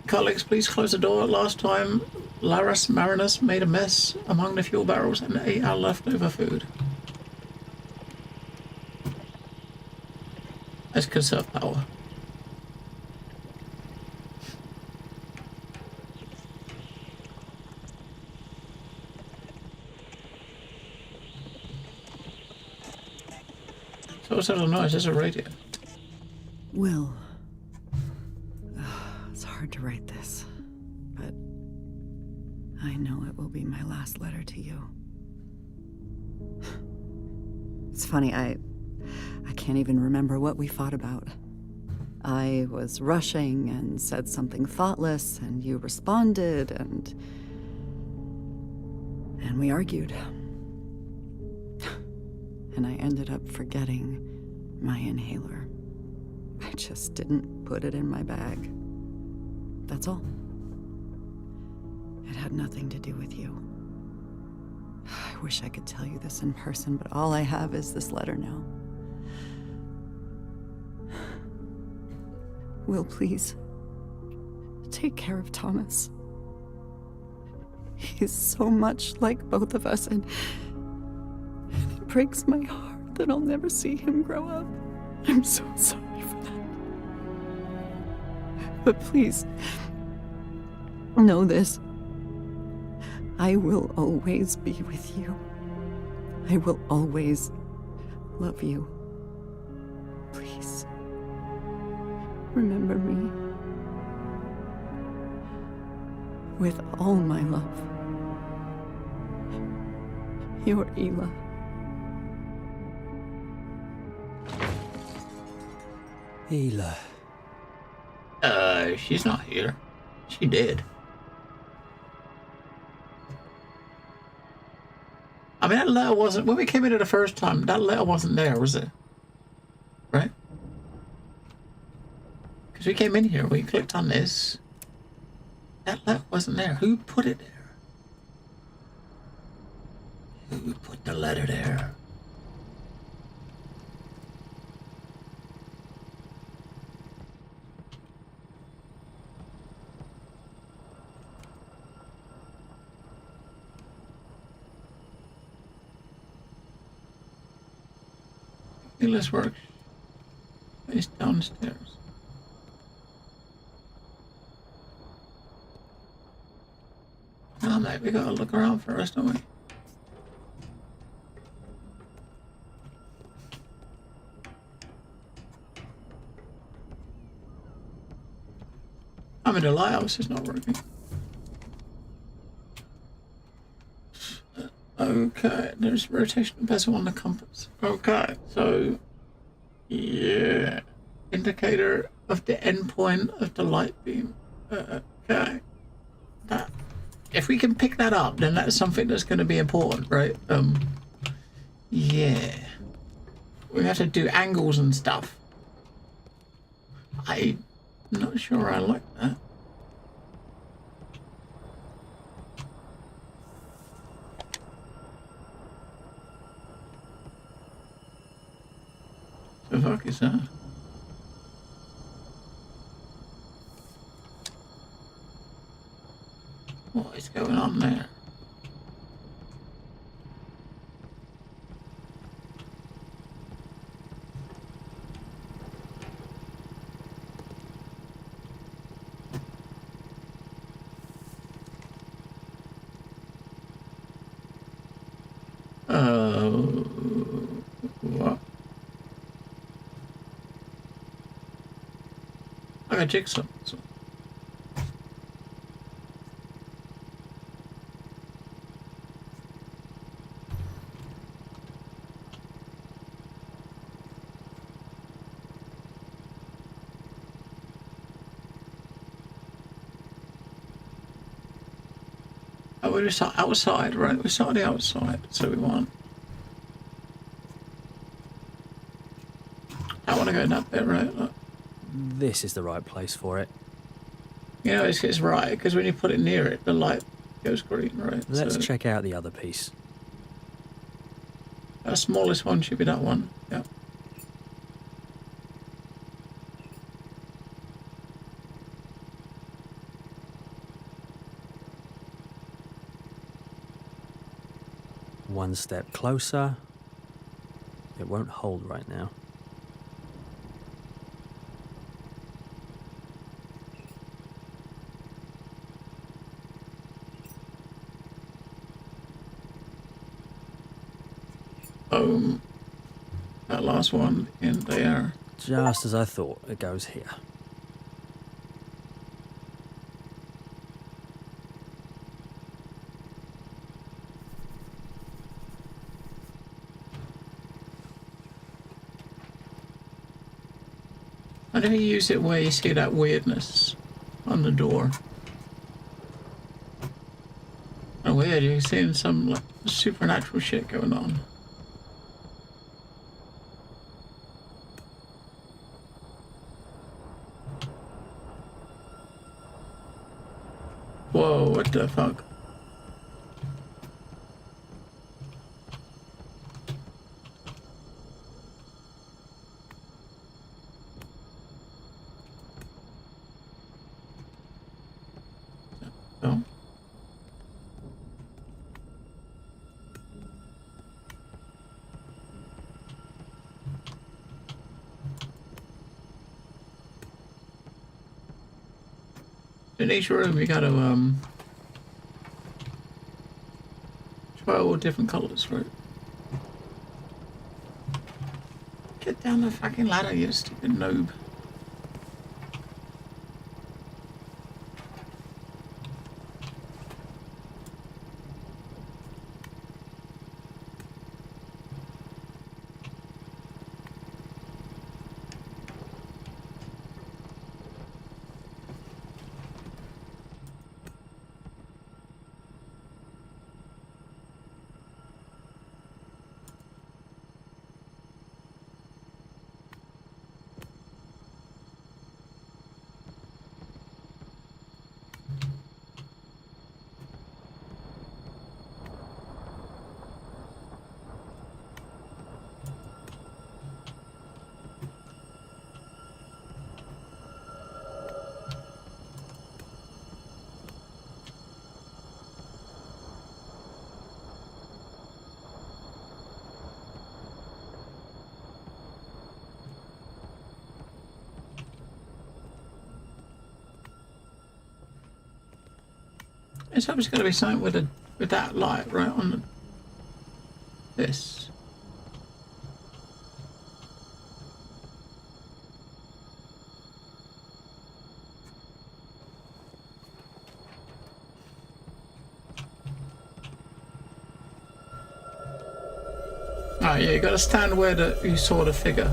Colleagues, please close the door. Last time, Laris Marinus made a mess among the fuel barrels and ate our leftover food. Let's conserve power. So what's that noise? There's a radio. Will. It's hard to write this, but I know it will be my last letter to you. It's funny, I can't even remember what we fought about. I was rushing and said something thoughtless, and you responded, and we argued. And I ended up forgetting my inhaler. I just didn't put it in my bag. That's all. It had nothing to do with you. I wish I could tell you this in person, but all I have is this letter now. Will, please, take care of Thomas. He's so much like both of us, and it breaks my heart that I'll never see him grow up. I'm so sorry for that. But please, know this. I will always be with you. I will always love you. Please, remember me. With all my love. Your Ela. Ela. She's not here. She did. I mean, that letter wasn't... When we came in here the first time, that letter wasn't there, was it? Right? Because we came in here, we clicked on this. That letter wasn't there. Who put it there? Who put the letter there? Ela's work. It's downstairs. Oh, mate, we gotta look around first, don't we? I mean, the lighthouse is not working. Okay, there's rotation bezel on the compass. Okay, so yeah, indicator of the endpoint of the light beam. Okay, that if we can pick that up, then that's something that's going to be important, right? Yeah, we have to do angles and stuff. I'm not sure I like that. The fuck is that? What is going on there? What? I got jigsaw. Oh, we just outside, right? We started outside, so we want. I want to go in that bit, right? Look. This is the right place for it. You know, it's right, because when you put it near it, the light goes green, right? Let's check out the other piece. The smallest one should be that one, yeah. One step closer. It won't hold right now. That last one in there. Just as I thought, it goes here. How do you use it where you see that weirdness on the door? Oh, weird, you're seeing some like supernatural shit going on. Whoa, what the fuck? No. In each room you gotta try all different colours, right? Get down the fucking ladder, you stupid noob. It's obviously going to be something with that light right on this. Oh yeah, you got to stand where you saw the figure.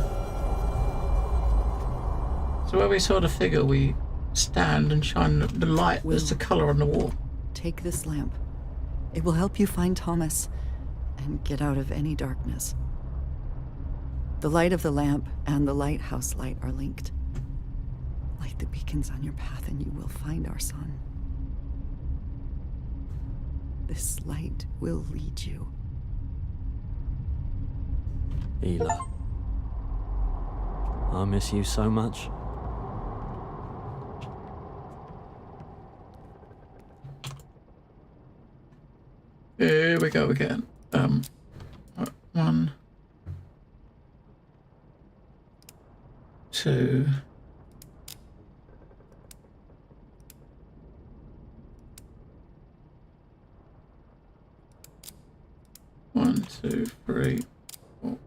So where we saw the figure, we stand and shine the light. There's the colour on the wall. Take this lamp. It will help you find Thomas and get out of any darkness. The light of the lamp and the lighthouse light are linked. Light the beacons on your path and you will find our son. This light will lead you. Ela. I miss you so much. Here we go again. 1, 2. One, two, three, four.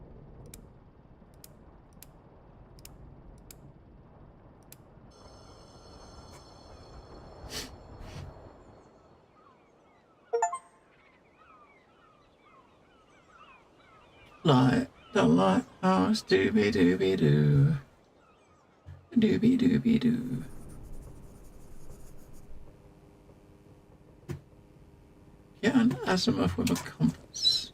Light the lighthouse, doobie doobie doo, doobie doobie doo. Get an azimuth with a compass.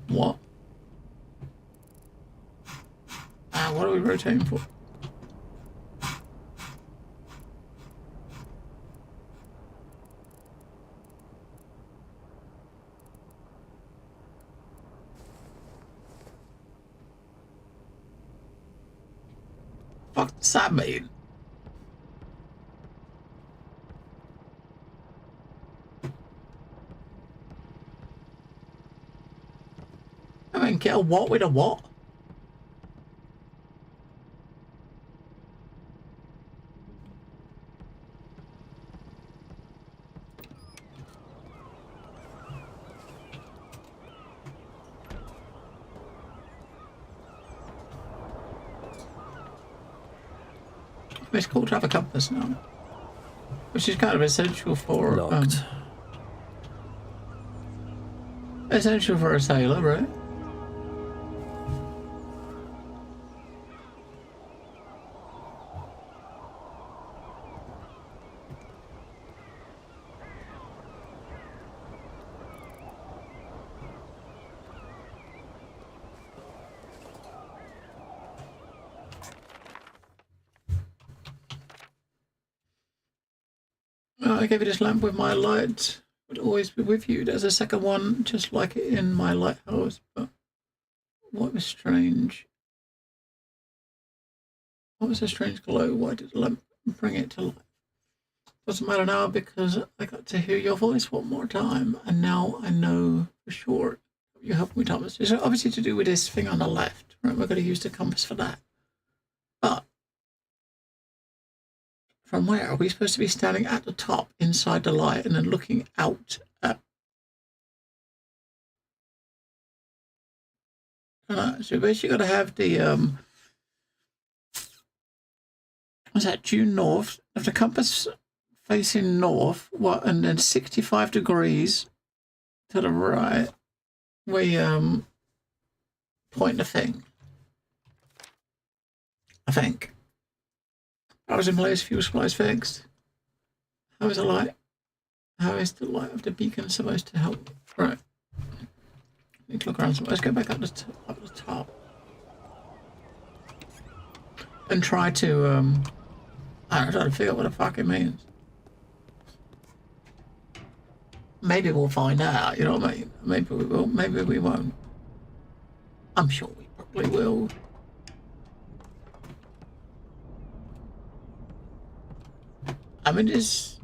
What? What are we rotating for? Fuck does that mean? I mean, get a what with a what? It's cool to have a compass now, which is kind of essential for essential for a sailor, right? I gave you this lamp with my light. Would always be with you. There's a second one just like it in my lighthouse, but what was strange? What was a strange glow? Why did the lamp bring it to life? Doesn't matter now because I got to hear your voice one more time, and now I know for sure you help me, Thomas. It's obviously to do with this thing on the left, right? We're going to use the compass for that. But from where are we supposed to be standing at the top inside the light and then looking out at? So basically, got to have the what's that? Due north. If the compass facing north, what? And then 65 degrees to the right. We point the thing. I think. I was in place, fuel supplies fixed. How is the light? How is the light of the beacon supposed to help? Right. Need to look around some. Let's go back up the top. And try to I don't know, try to figure out what the fuck it means. Maybe we'll find out, you know what I mean? Maybe we will, maybe we won't. I'm sure we probably will. I mean, the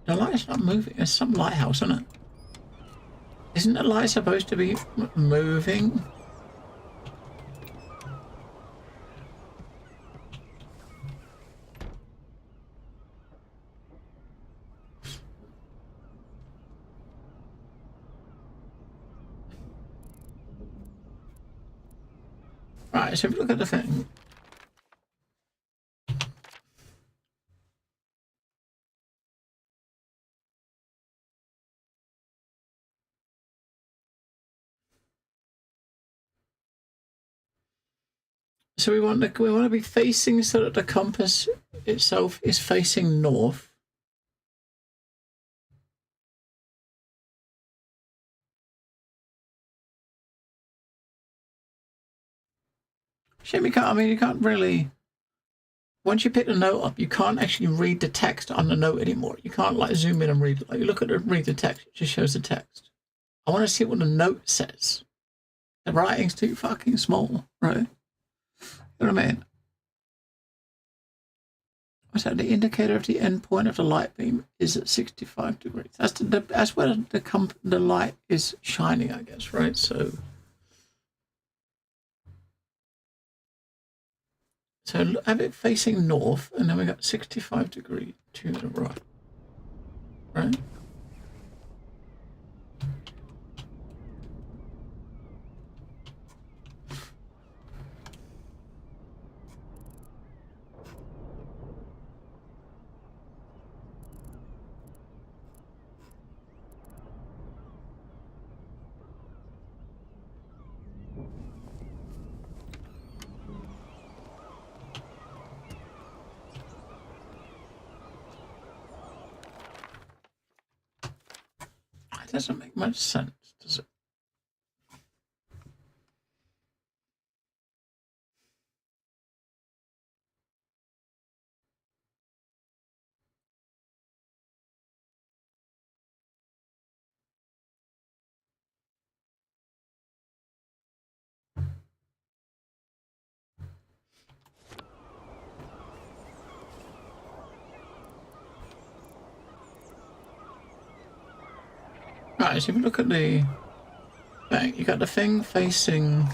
light's not moving. It's some lighthouse, isn't it? Isn't the light supposed to be moving? Right, so if you look at the thing. So we want to be facing so that the compass itself is facing north. Shame you can't. I mean, you can't really. Once you pick the note up, you can't actually read the text on the note anymore. You can't like zoom in and read it. Like you look at read the text, it just shows the text. I want to see what the note says. The writing's too fucking small, right? You know what I mean? What's that? The indicator of the end point of the light beam is at 65 degrees. That's where the light is shining, I guess, right? So have it facing north, and then we got 65 degrees to the right, right? Doesn't make much sense, does it? Right, so if you look at the thing, you got the thing facing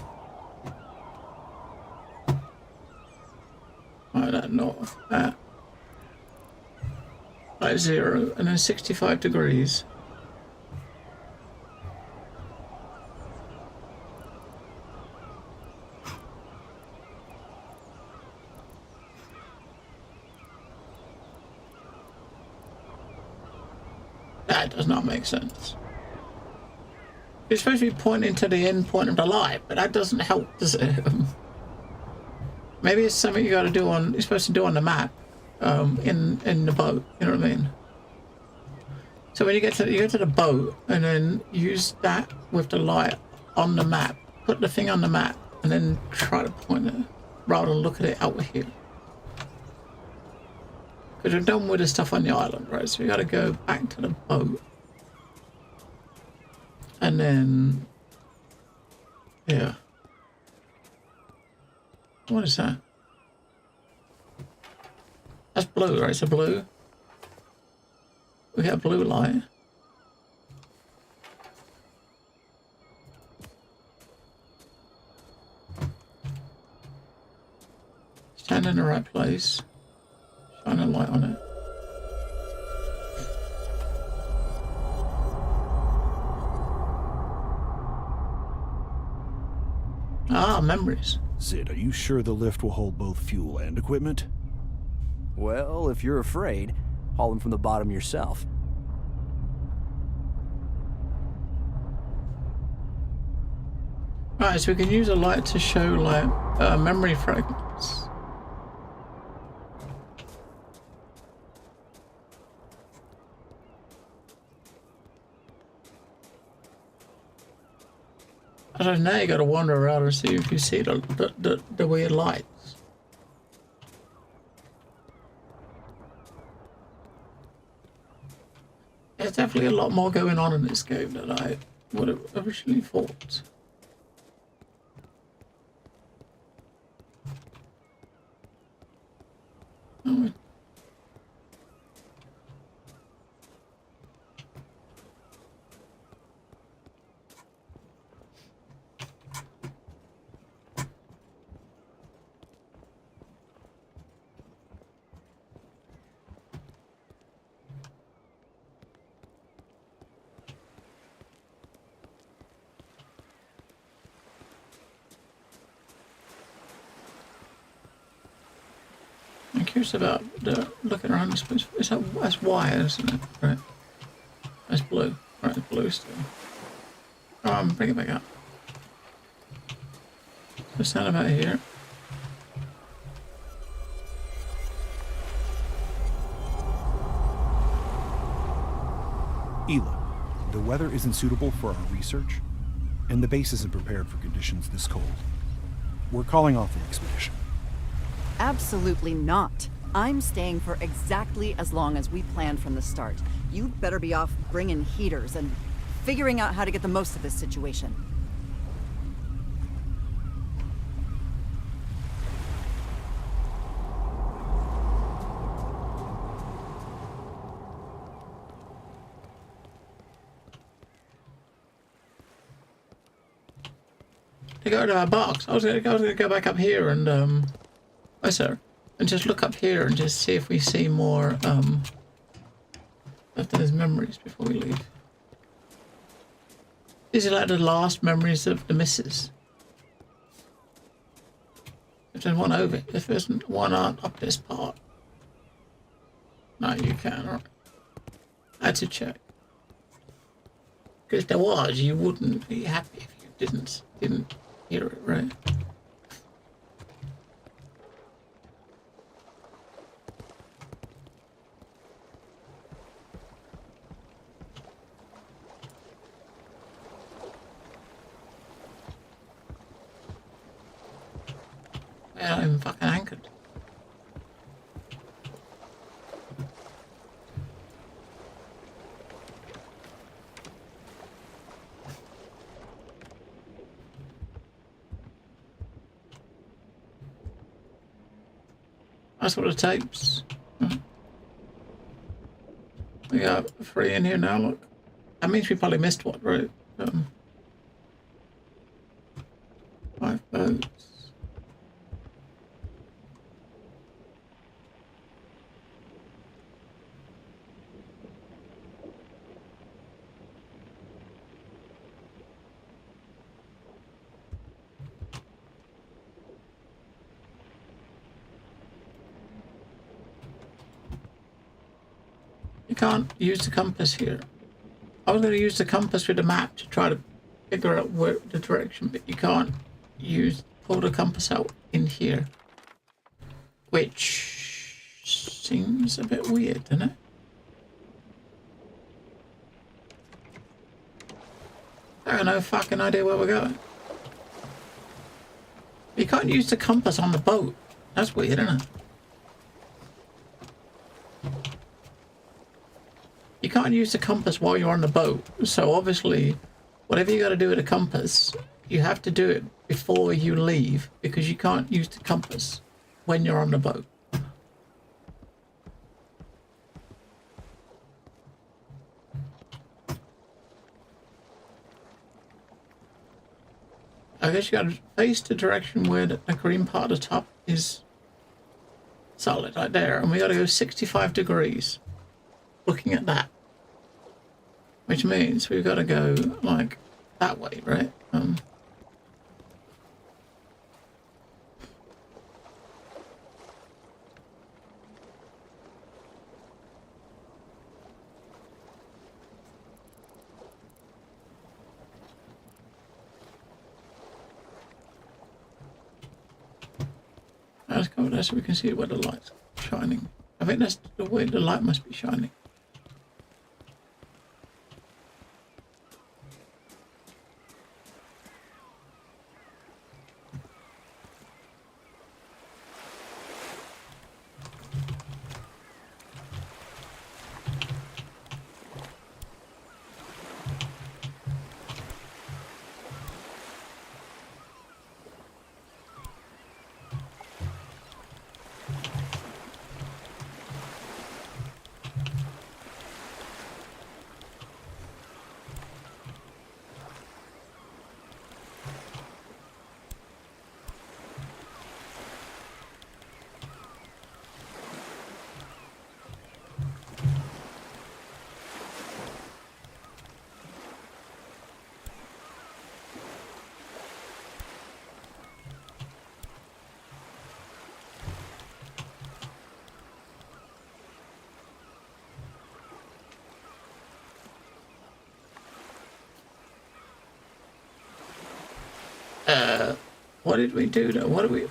that north at like 0 and then 65 degrees. That does not make sense. It's supposed to be pointing to the end point of the light, but that doesn't help, does it? Maybe it's something you got to do on. You're supposed to do on the map, in the boat. You know what I mean? So when you get to the boat, and then use that with the light on the map. Put the thing on the map, and then try to point it, rather than look at it out here. Because we're done with the stuff on the island, right? So we got to go back to the boat. And then, yeah. What is that? That's blue, right? It's a blue. We got a blue light. stand in the right place. Shine a light on it. Ah, memories. Sid, are you sure the lift will hold both fuel and equipment? Well, if you're afraid, haul them from the bottom yourself. Right, so we can use a light to show like memory fragments. I don't know, you gotta wander around and see if you see the weird lights. There's definitely a lot more going on in this game than I would have originally thought. Oh, I'm curious about the looking around this place. That's wire, isn't it? Right. That's blue. Right, it's blue still. Bring it back up. So stand about here. Ela, the weather isn't suitable for our research, and the base isn't prepared for conditions this cold. We're calling off the expedition. Absolutely not. I'm staying for exactly as long as we planned from the start. You'd better be off bringing heaters and figuring out how to get the most of this situation. To go to our box, I was gonna go back up here and oh sir, and just look up here and just see if we see more of those memories before we leave. These are like the last memories of the missus. If there's one over, if there's one up this part. No, you can't. Right. I had to check. Because there was, you wouldn't be happy if you didn't hear it, right? Yeah, I'm fucking anchored. That's what it takes. We got 3 in here now, look. That means we probably missed one, right? 5 boats. You can't use the compass here. I was going to use the compass with the map to try to figure out where the direction, but you can't pull the compass out in here. Which seems a bit weird, doesn't it? I have no fucking idea where we're going. You can't use the compass on the boat. That's weird, isn't it? You can't use the compass while you're on the boat. So obviously, whatever you got to do with a compass, you have to do it before you leave because you can't use the compass when you're on the boat. I guess you got to face the direction where the green part of the top is solid right there, and we got to go 65 degrees looking at that, which means we've got to go like that way, right? Let's go there so we can see where the light's shining. I think that's the way the light must be shining. What did we do though? What do we...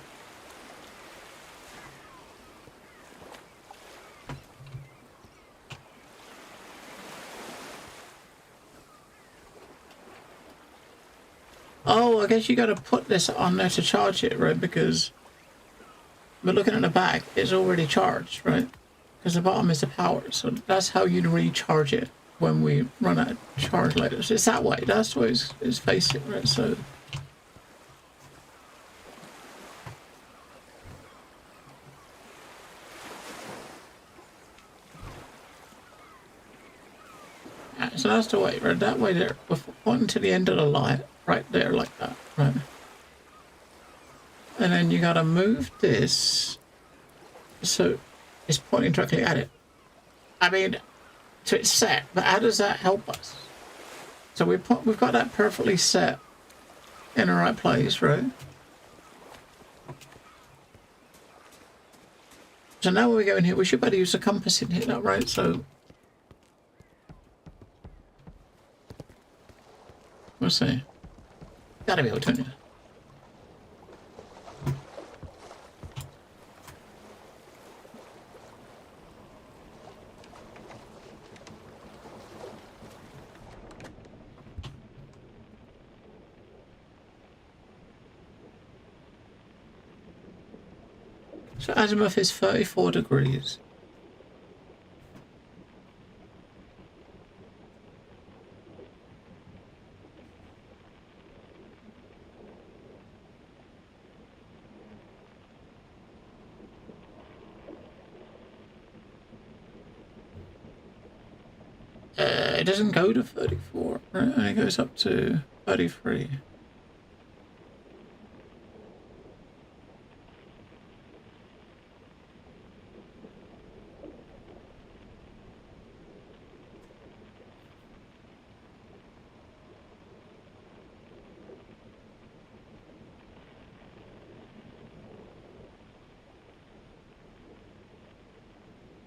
Oh, I guess you gotta put this on there to charge it, right? Because we're looking at the back, it's already charged, right? Because the bottom is the power, so that's how you'd recharge it when we run out of charge later. So it's that way, that's the way it's facing, right? So... So that's the way, right? That way there. We're pointing to the end of the light, right there, like that, right? And then you gotta move this so it's pointing directly at it. I mean, so it's set, but how does that help us? So we've got that perfectly set in the right place, right? So now when we go in here, we should better use the compass in here, now, right? So we'll see. Gotta be able to. So azimuth is 34 degrees. It doesn't go to 34, right? It goes up to 33.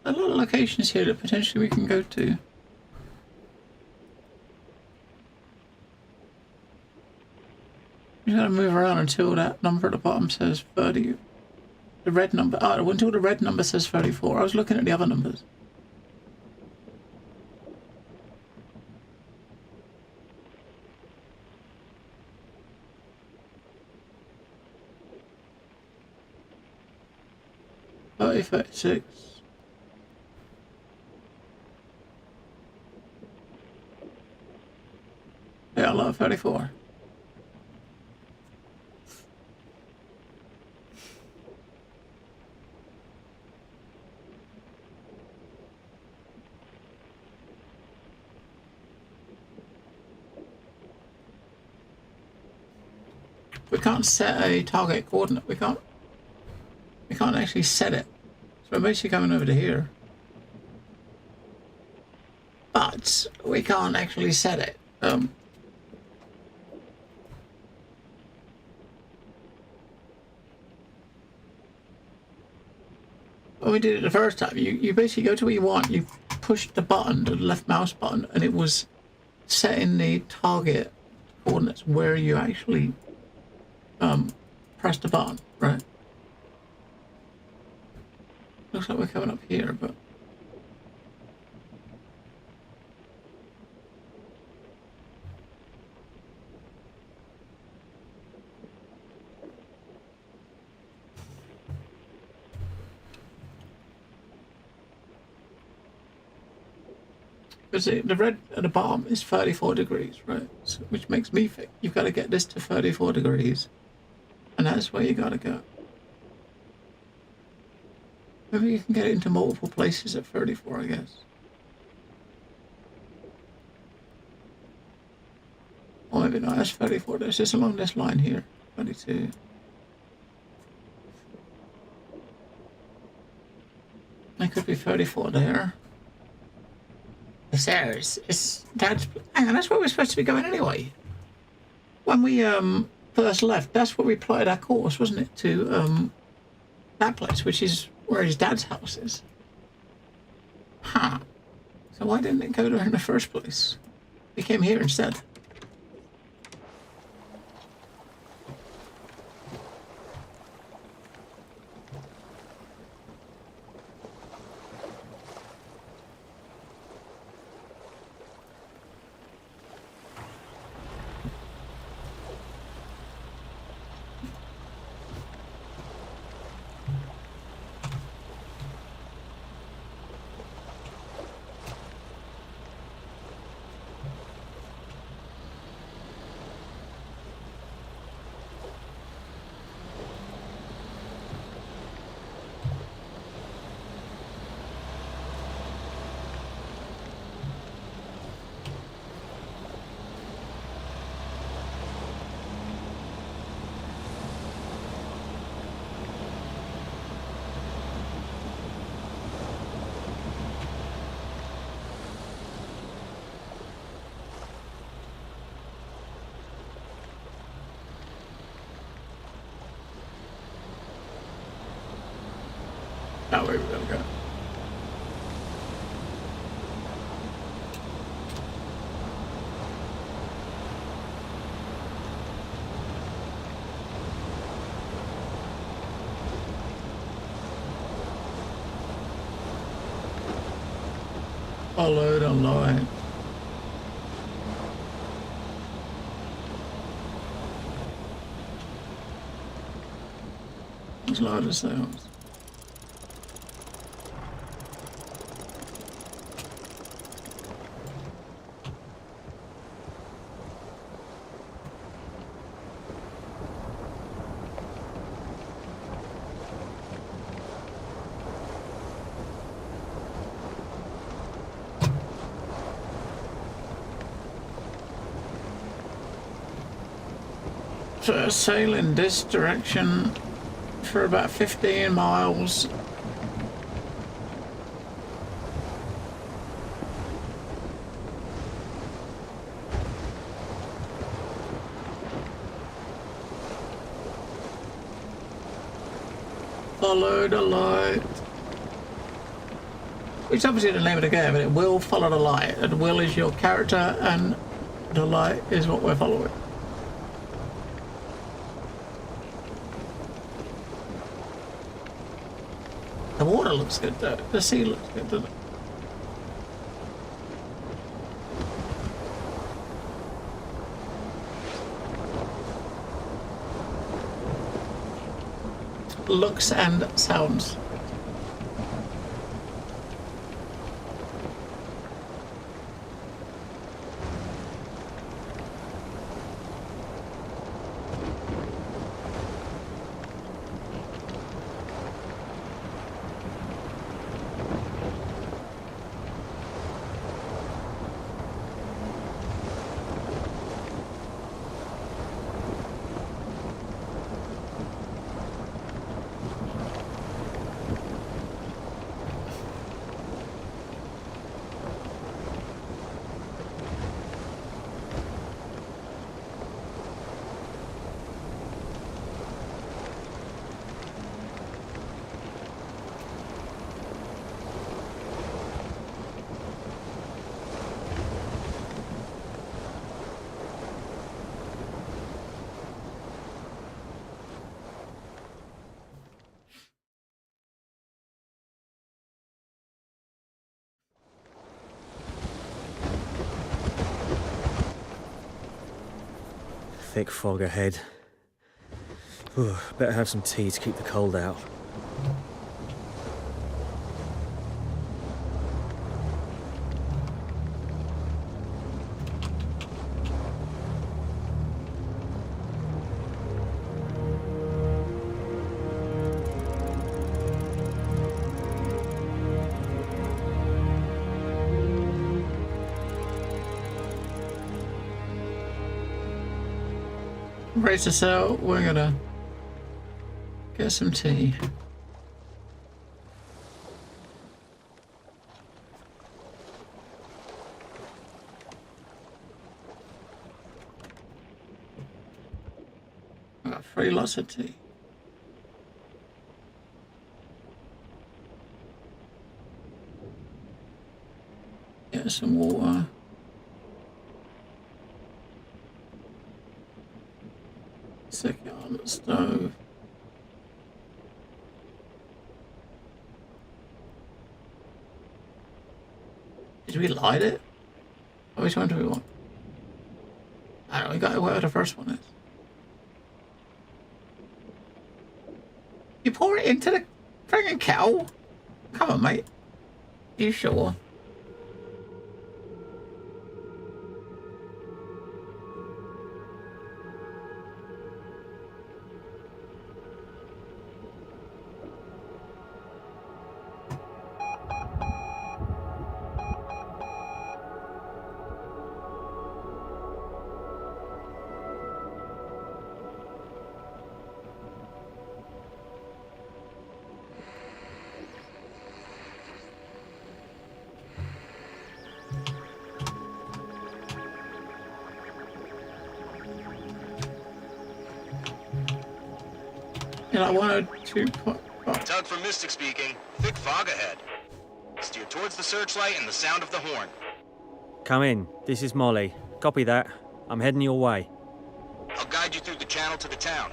A lot of locations here that potentially we can go to. You gotta move around until that number at the bottom says 30. The red number. Oh, until the red number says 34. I was looking at the other numbers. 36. Yeah, I love 34. We can't set a target coordinate. We can't actually set it. we're basically coming over to here. But we can't actually set it. When we did it the first time, you basically go to where you want, you push the button, the left mouse button, and it was setting the target coordinates where you actually press the button, right? Looks like we're coming up here, but because the red at the bottom is 34 degrees, right? So, which makes me think you've got to get this to 34 degrees, and that's where you got to go. Maybe you can get it into multiple places at 34, I guess. Or maybe not, that's 34. That's just along this line here. 22. It could be 34 there. It's there. It's that's. Hang on, that's where we're supposed to be going anyway. When we first left, that's where we plotted our course, wasn't it? To that place, which is where his dad's house is. Huh. So why didn't it go there in the first place? We came here instead. That way we're gonna go. Follow the line. There's a lot of sounds. So sail in this direction for about 15 miles. Follow the light. Which obviously the name of the game, and it will follow the light. And Will is your character, and the light is what we're following. The water looks good though. The sea looks good, doesn't it? Looks and sounds. thick fog ahead. Ooh, better have some tea to keep the cold out. Brace us out, we're gonna get some tea. I got 3 lots of tea. Get some water. Stick it on the stove. Did we light it? Which one do we want? I don't know, we got whatever the first one is. You pour it into the friggin' kettle? Come on, mate. You sure? And I wanted to put... Tug from Mystic speaking. Thick fog ahead. Steer towards the searchlight and the sound of the horn. Come in. This is Molly. Copy that. I'm heading your way. I'll guide you through the channel to the town.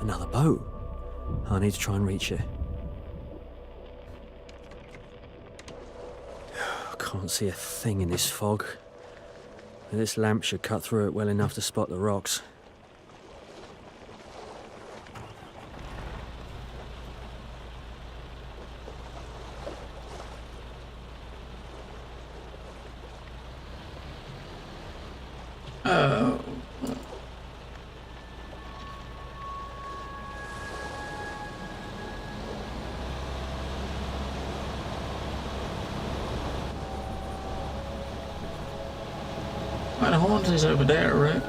Another boat. I need to try and reach it. I can't see a thing in this fog. This lamp should cut through it well enough to spot the rocks. Oh. Well, the horns is over there, right?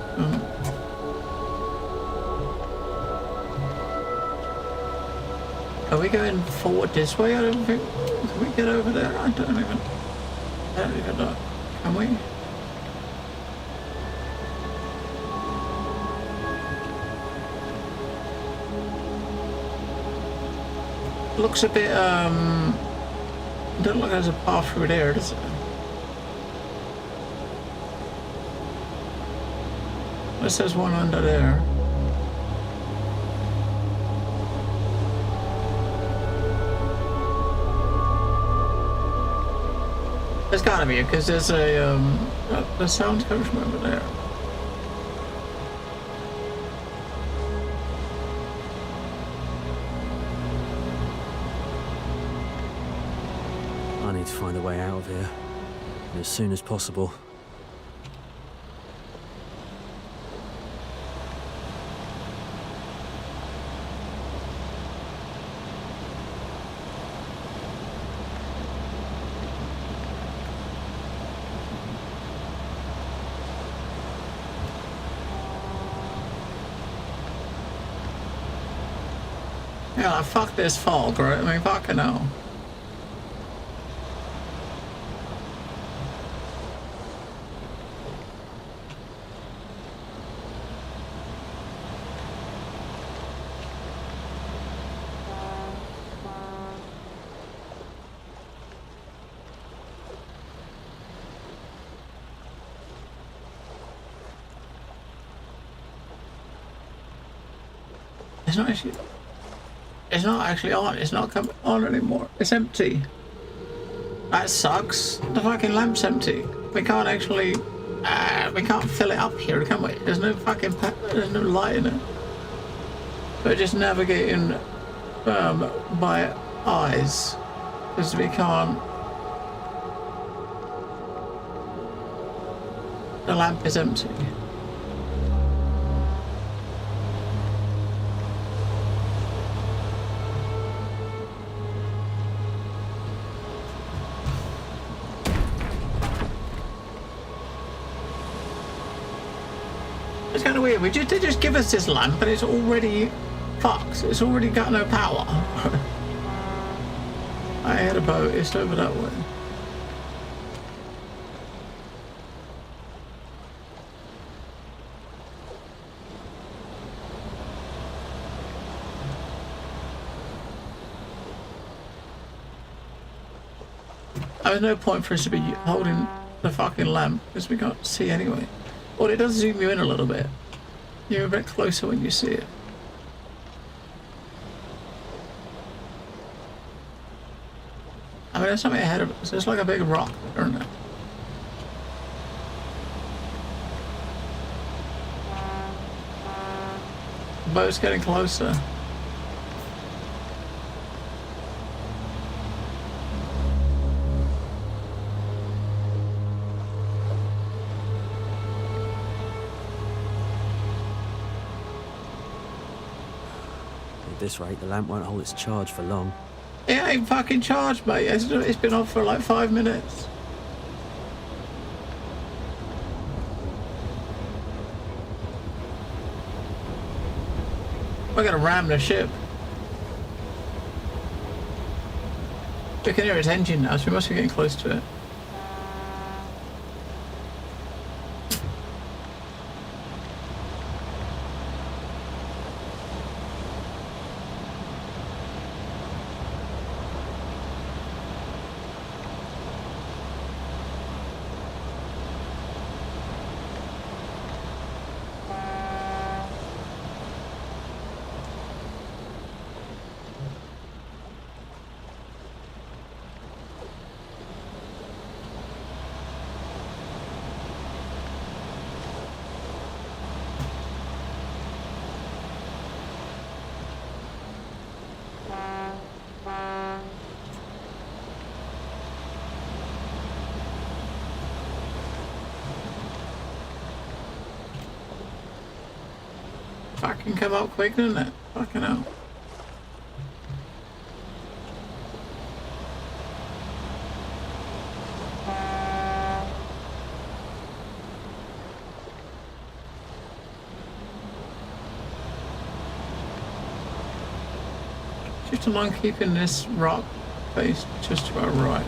Are we going forward this way? I don't think. Can we get over there? I don't even know. Can we? Looks a bit, doesn't look like there's a path through there, does it? Unless there's one under there. There's gotta be, because there's a, the sound comes from over there. I need to find a way out of here, and as soon as possible. Yeah, fuck this fog, right? I mean, fucking hell. It's not actually on. It's not coming on anymore. It's empty. That sucks. The fucking lamp's empty. We can't actually We can't fill it up here, can we? There's no fucking there's no light in it. We're just navigating by eyes because we can't. The lamp is empty. It's kind of weird. They just give us this lamp, but it's already fucked. It's already got no power. I had a boat. It's over that way. There's no point for us to be holding the fucking lamp because we can't see anyway. Well, it does zoom you in a little bit. You're a bit closer when you see it. I mean, there's something ahead of us. There's like a big rock, isn't it? The boat's getting closer. At this rate, the lamp won't hold its charge for long. It ain't fucking charged, mate. It's been off for like 5 minutes. We're gonna ram the ship. We can hear its engine now, so we must be getting close to it. Fucking come up quick, didn't it? Fucking hell. Just along keeping this rock face just to our right.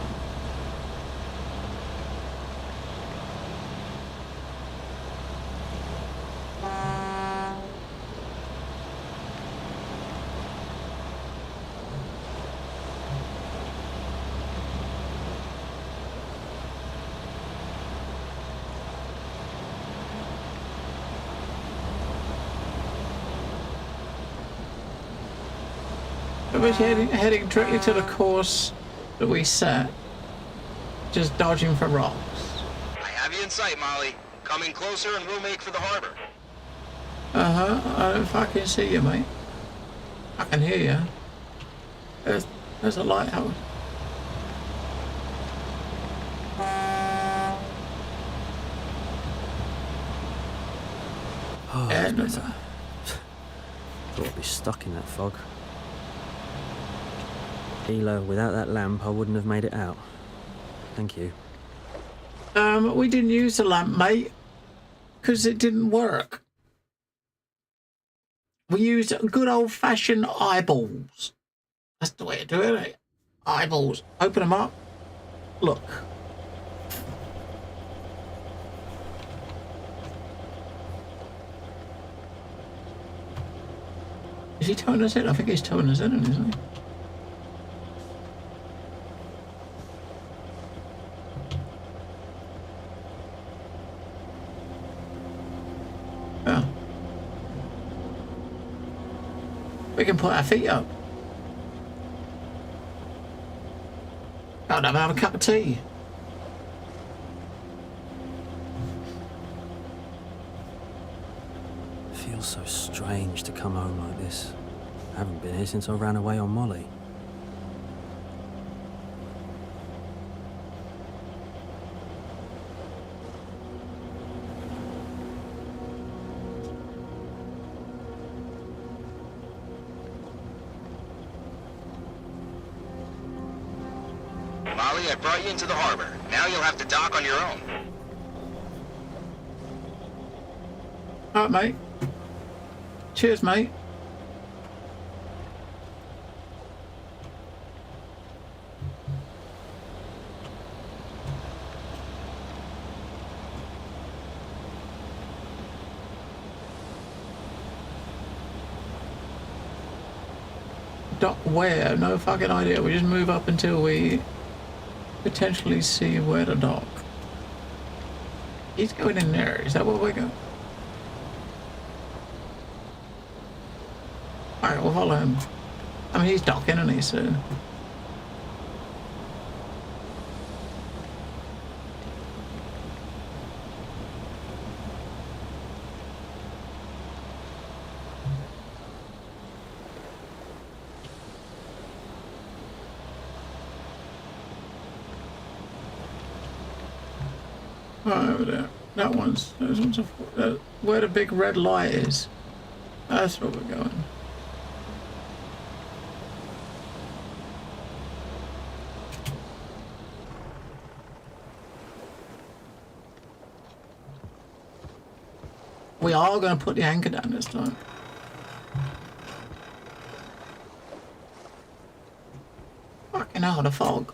We're heading directly to the course that we set, just dodging for rocks. I have you in sight, Molly. Coming closer and we'll make for the harbor. I don't fucking see you, mate. I can hear you. There's a lighthouse. Oh, that's better. Thought I'd be stuck in that fog. Elo, without that lamp, I wouldn't have made it out. Thank you. We didn't use the lamp, mate, because it didn't work. We used good old-fashioned eyeballs. That's the way to do it, isn't it? Eyeballs. Open them up. Look. Is he towing us in? I think he's towing us in, isn't he? Yeah. We can put our feet up. I'll have a cup of tea. Feels so strange to come home like this. I haven't been here since I ran away on Molly. Molly, I brought you into the harbor. Now you'll have to dock on your own. Alright, mate. Cheers, mate. Dock where? No fucking idea. We just move up until we potentially see where to dock. He's going in there. Is that where we're going? Alright, we'll follow him. I mean, he's docking, isn't he, so... Right over there. That one's... Those ones are... where the big red light is. That's where we're going. We are going to put the anchor down this time. Fucking hell, the fog.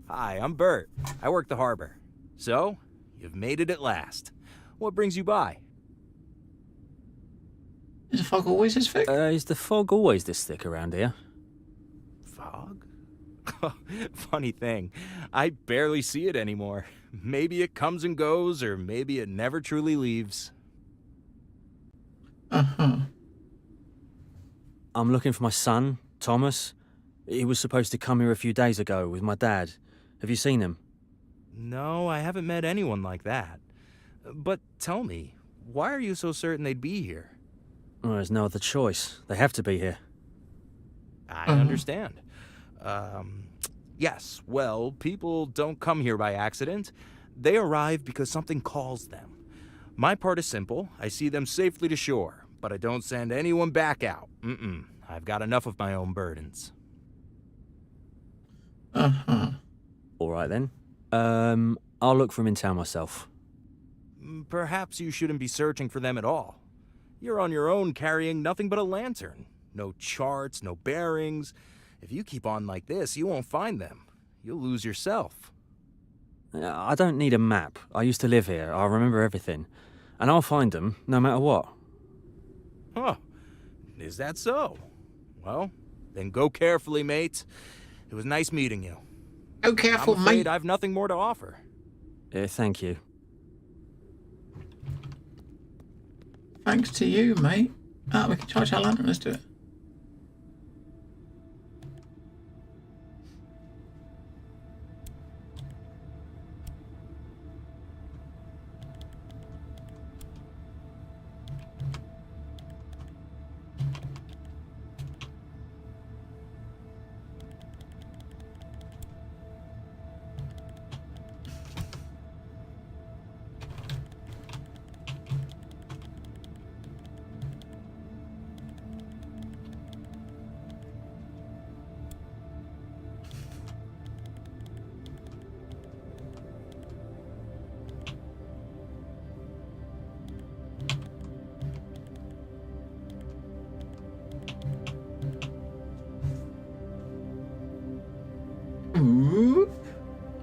Hi, I'm Bert. I work the harbor. So, you've made it at last. What brings you by? Is the fog always this thick? Is the fog always this thick around here? Fog? Funny thing, I barely see it anymore. Maybe it comes and goes, or maybe it never truly leaves. Uh-huh. I'm looking for my son, Thomas. He was supposed to come here a few days ago with my dad. Have you seen him? No, I haven't met anyone like that. But tell me, why are you so certain they'd be here? Well, there's no other choice. They have to be here. I understand. Yes, well, people don't come here by accident. They arrive because something calls them. My part is simple. I see them safely to shore, but I don't send anyone back out. I've got enough of my own burdens. Uh-huh. All right, then. I'll look for him in town myself. Perhaps you shouldn't be searching for them at all. You're on your own carrying nothing but a lantern. No charts, no bearings. If you keep on like this, you won't find them. You'll lose yourself. I don't need a map. I used to live here. I remember everything. And I'll find them, no matter what. Huh. Is that so? Well, then go carefully, mate. It was nice meeting you. Go careful, I'm afraid mate. I've nothing more to offer. Thank you. Thanks to you, mate. We can charge our lantern. Let's do it.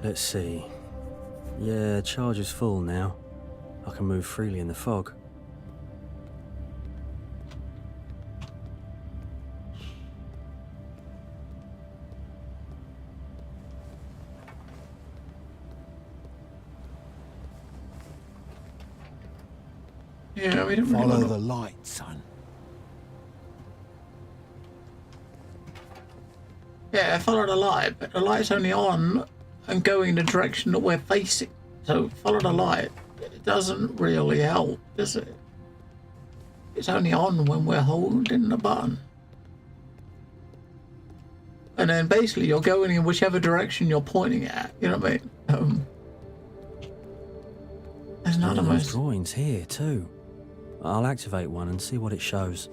Let's see. Yeah, charge is full now. I can move freely in the fog. Yeah, we didn't Follow really the light, son. Yeah, follow the light, but the light's only on and going the direction that we're facing. So follow the light. It doesn't really help, does it? It's only on when we're holding the button. And then basically you're going in whichever direction you're pointing at, you know what I mean? There's none of those us. drawings here too. I'll activate one and see what it shows.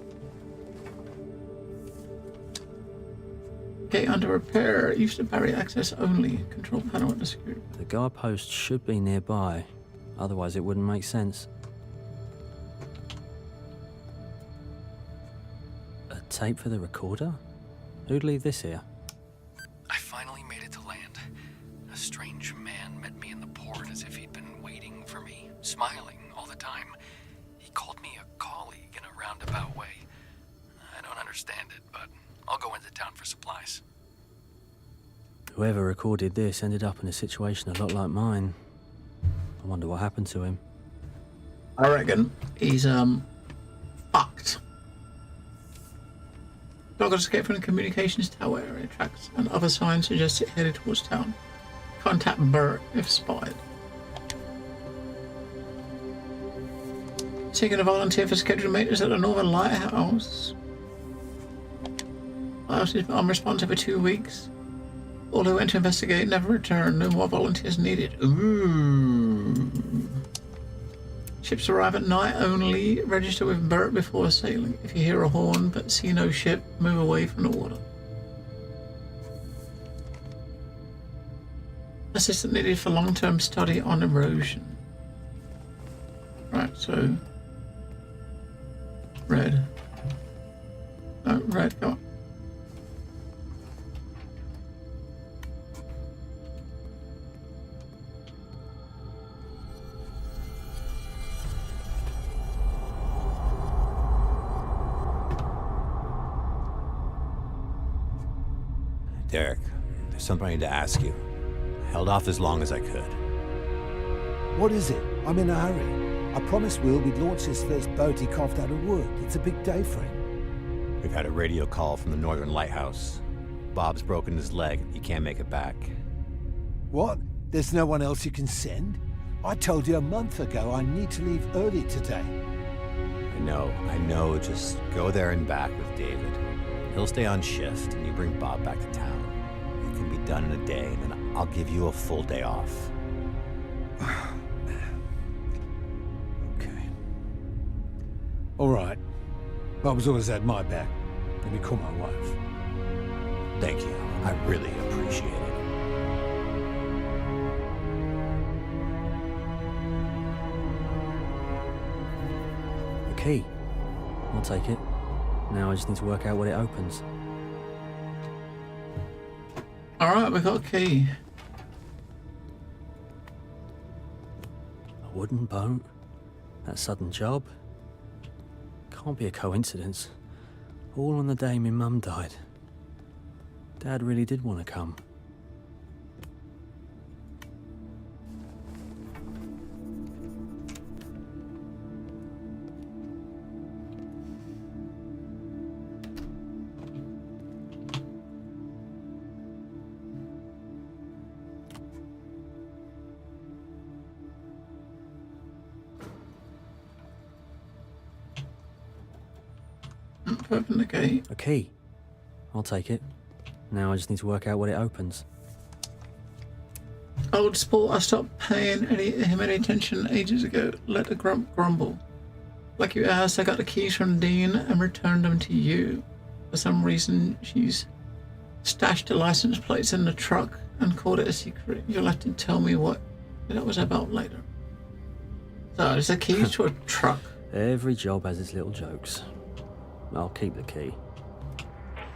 Gate under repair. Used to barrier access only. Control panel at the screw. The guidepost should be nearby, otherwise it wouldn't make sense. A tape for the recorder? Who'd leave this here? I finally made it to land. A strange man met me in the port as if he'd been waiting for me, smiling all the time. He called me a colleague in a roundabout way. I don't understand it, but I'll go into town for supplies. Whoever recorded this ended up in a situation a lot like mine. I wonder what happened to him. I reckon he's fucked. Dog got escaped from the communications tower area. Tracks and other signs suggest it headed towards town. Contact Bert if spotted. Seeking a volunteer for scheduled maintenance at the Northern Lighthouse. Lighthouse is unresponsive for 2 weeks. All who went to investigate never returned. No more volunteers needed. Ooh. Ships arrive at night only. Register with Bert before sailing. If you hear a horn but see no ship, move away from the water. Assistant needed for long-term study on erosion. Right, so... Red. No, red, go on. Derek, there's something I need to ask you. I held off as long as I could. What is it? I'm in a hurry. I promised Will we'd launch his first boat he carved out of wood. It's a big day for him. We've had a radio call from the Northern Lighthouse. Bob's broken his leg. He can't make it back. What? There's no one else you can send? I told you a month ago I need to leave early today. I know. Just go there and back with David. He'll stay on shift, and you bring Bob back to town. It can be done in a day, and then I'll give you a full day off. Okay. All right. Bob's always had my back. Let me call my wife. Thank you. I really appreciate it. Okay, I'll take it. Now I just need to work out what it opens. Alright, we got a key. A wooden boat? That sudden job? Can't be a coincidence. All on the day my mum died. Dad really did want to come. Open the gate. A key. I'll take it. Now I just need to work out what it opens. Old sport, I stopped paying him any attention ages ago. Let the grump grumble. Like you asked, I got the keys from Dean and returned them to you. For some reason, she's stashed the license plates in the truck and called it a secret. You'll have to tell me what that was about later. So, it's the keys to a truck. Every job has its little jokes. I'll keep the key.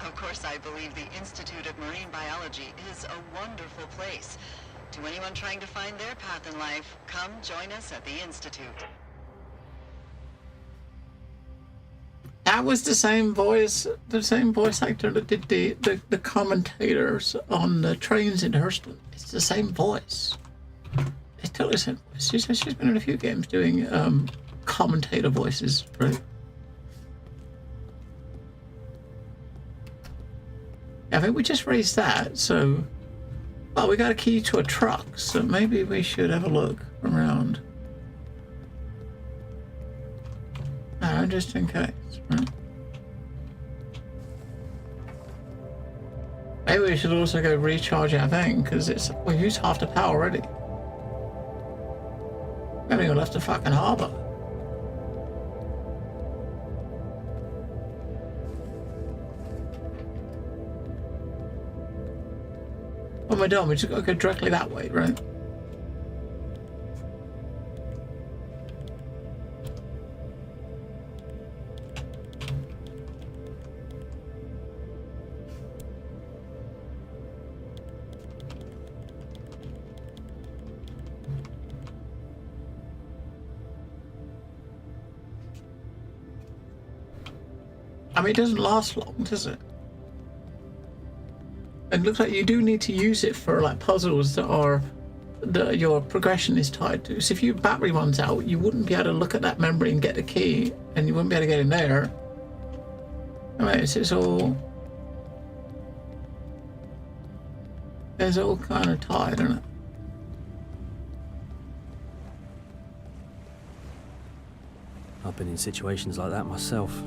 Of course, I believe the Institute of Marine Biology is a wonderful place. To anyone trying to find their path in life, come join us at the Institute. That was the same voice actor that did the commentators on the trains in Hurston. It's the same voice. It's totally the same voice. She's been in a few games doing commentator voices, right? I think we just raised that, so... Well, we got a key to a truck, so maybe we should have a look around. Just in case, right? Maybe we should also go recharge our thing, because we've used half the power already. We haven't even left the fucking harbour. What am I doing? We just gotta go directly that way, right? I mean, it doesn't last long, does it? It looks like you do need to use it for like puzzles that your progression is tied to. So if your battery runs out, you wouldn't be able to look at that memory and get the key, and you wouldn't be able to get in there. I mean, it's all kind of tied, isn't it? I've been in situations like that myself.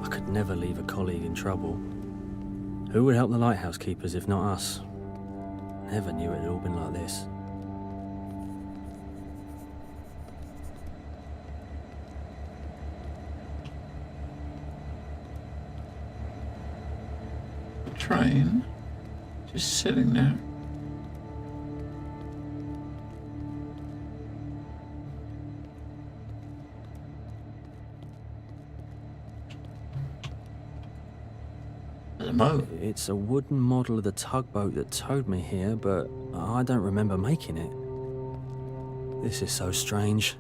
I could never leave a colleague in trouble. Who would help the lighthouse keepers if not us? Never knew it had all been like this. Train, just sitting there. It's a wooden model of the tugboat that towed me here, but I don't remember making it. This is so strange.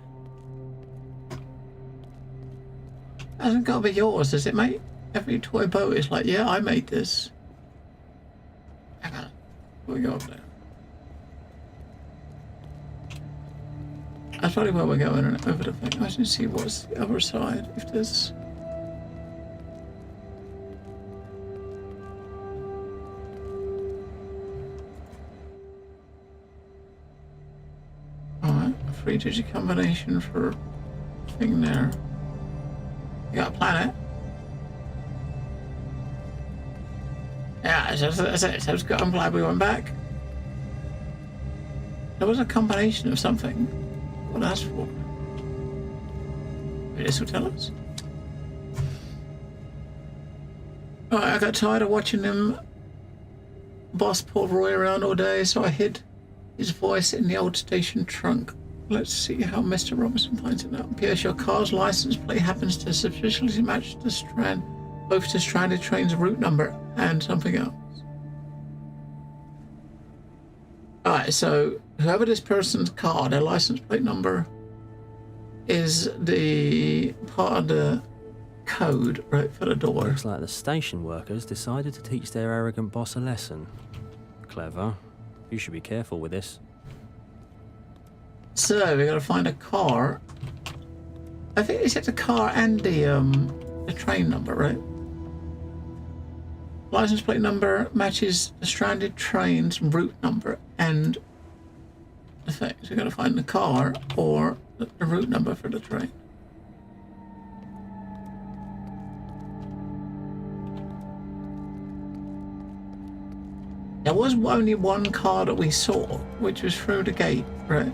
Hasn't got to be yours, does it, mate? Every toy boat is like, yeah, I made this. Hang on. We go up there. That's probably where we're going, over the thing. I should see what's the other side, if there's... Three-digit combination for thing there. You got a planet. Yeah, that's it. So I'm glad we went back. There was a combination of something. What that's for? Maybe this will tell us. Alright, I got tired of watching him boss Paul Roy around all day, so I hid his voice in the old station trunk. Let's see how Mr. Robinson finds it now. P.S. Your car's license plate happens to sufficiently match the both the stranded train's route number and something else. Alright, so whoever this person's car, their license plate number is the part of the code right for the door. Looks like the station workers decided to teach their arrogant boss a lesson. Clever. You should be careful with this. So we gotta find a car. I think it's a car and the train number, right? License plate number matches the stranded train's route number and the thing. So we gotta find the car or the route number for the train. There was only one car that we saw, which was through the gate, right?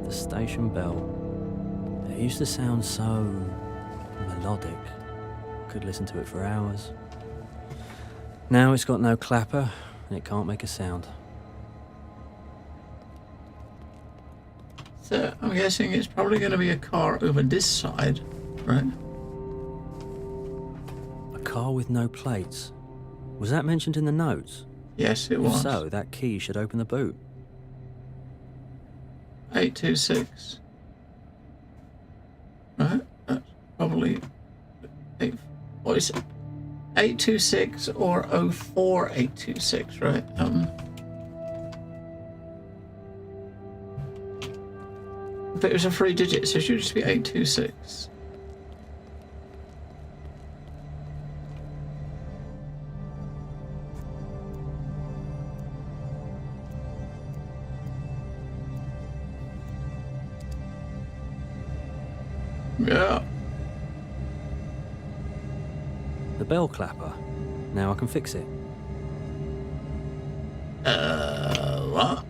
The station bell. It used to sound so melodic. Could listen to it for hours. Now it's got no clapper and it can't make a sound. So I'm guessing it's probably going to be a car over this side, right? A car with no plates. Was that mentioned in the notes? Yes, it If was. so, that key should open the boot. 826. Right? That's probably 8. What is it? 826 or 04826, right? But it was a 3 digit, so it should just be 826. Yeah. The bell clapper. Now I can fix it. What?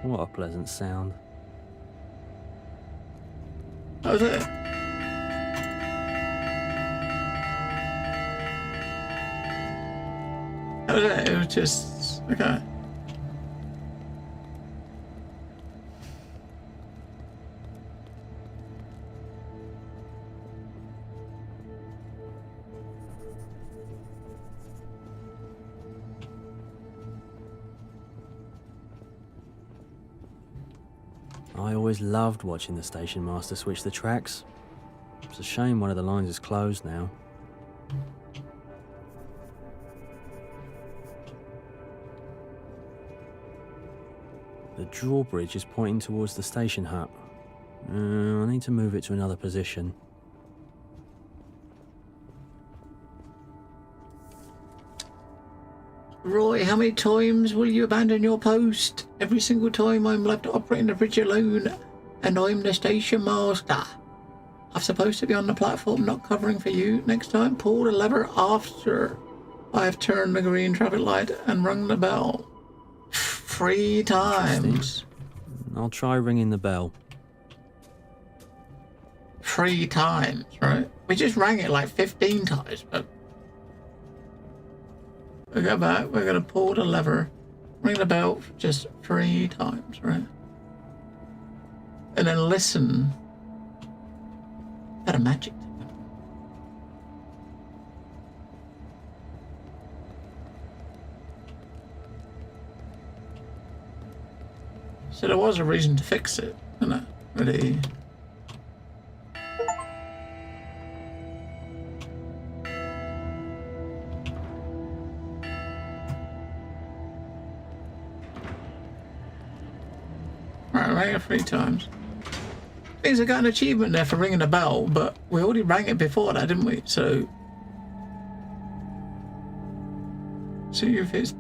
What a pleasant sound. How's it? How's it? It was just... Okay. I always loved watching the station master switch the tracks. It's a shame one of the lines is closed now. The drawbridge is pointing towards the station hut. I need to move it to another position. Roy, how many times will you abandon your post? Every single time I'm left operating the bridge alone, and I'm the station master. I'm supposed to be on the platform, not covering for you. Next time, pull the lever after I have turned the green traffic light and rung the bell. 3 times. I'll try ringing the bell. 3 times, right? We just rang it like 15 times, but... We go back, we're going to pull the lever, ring the bell just 3 times, right? And then listen. Got a magic. So there was a reason to fix it, isn't it? Really. Right, rang it 3 times. Things I got an achievement there for ringing the bell, but we already rang it before that, didn't we? So see if it's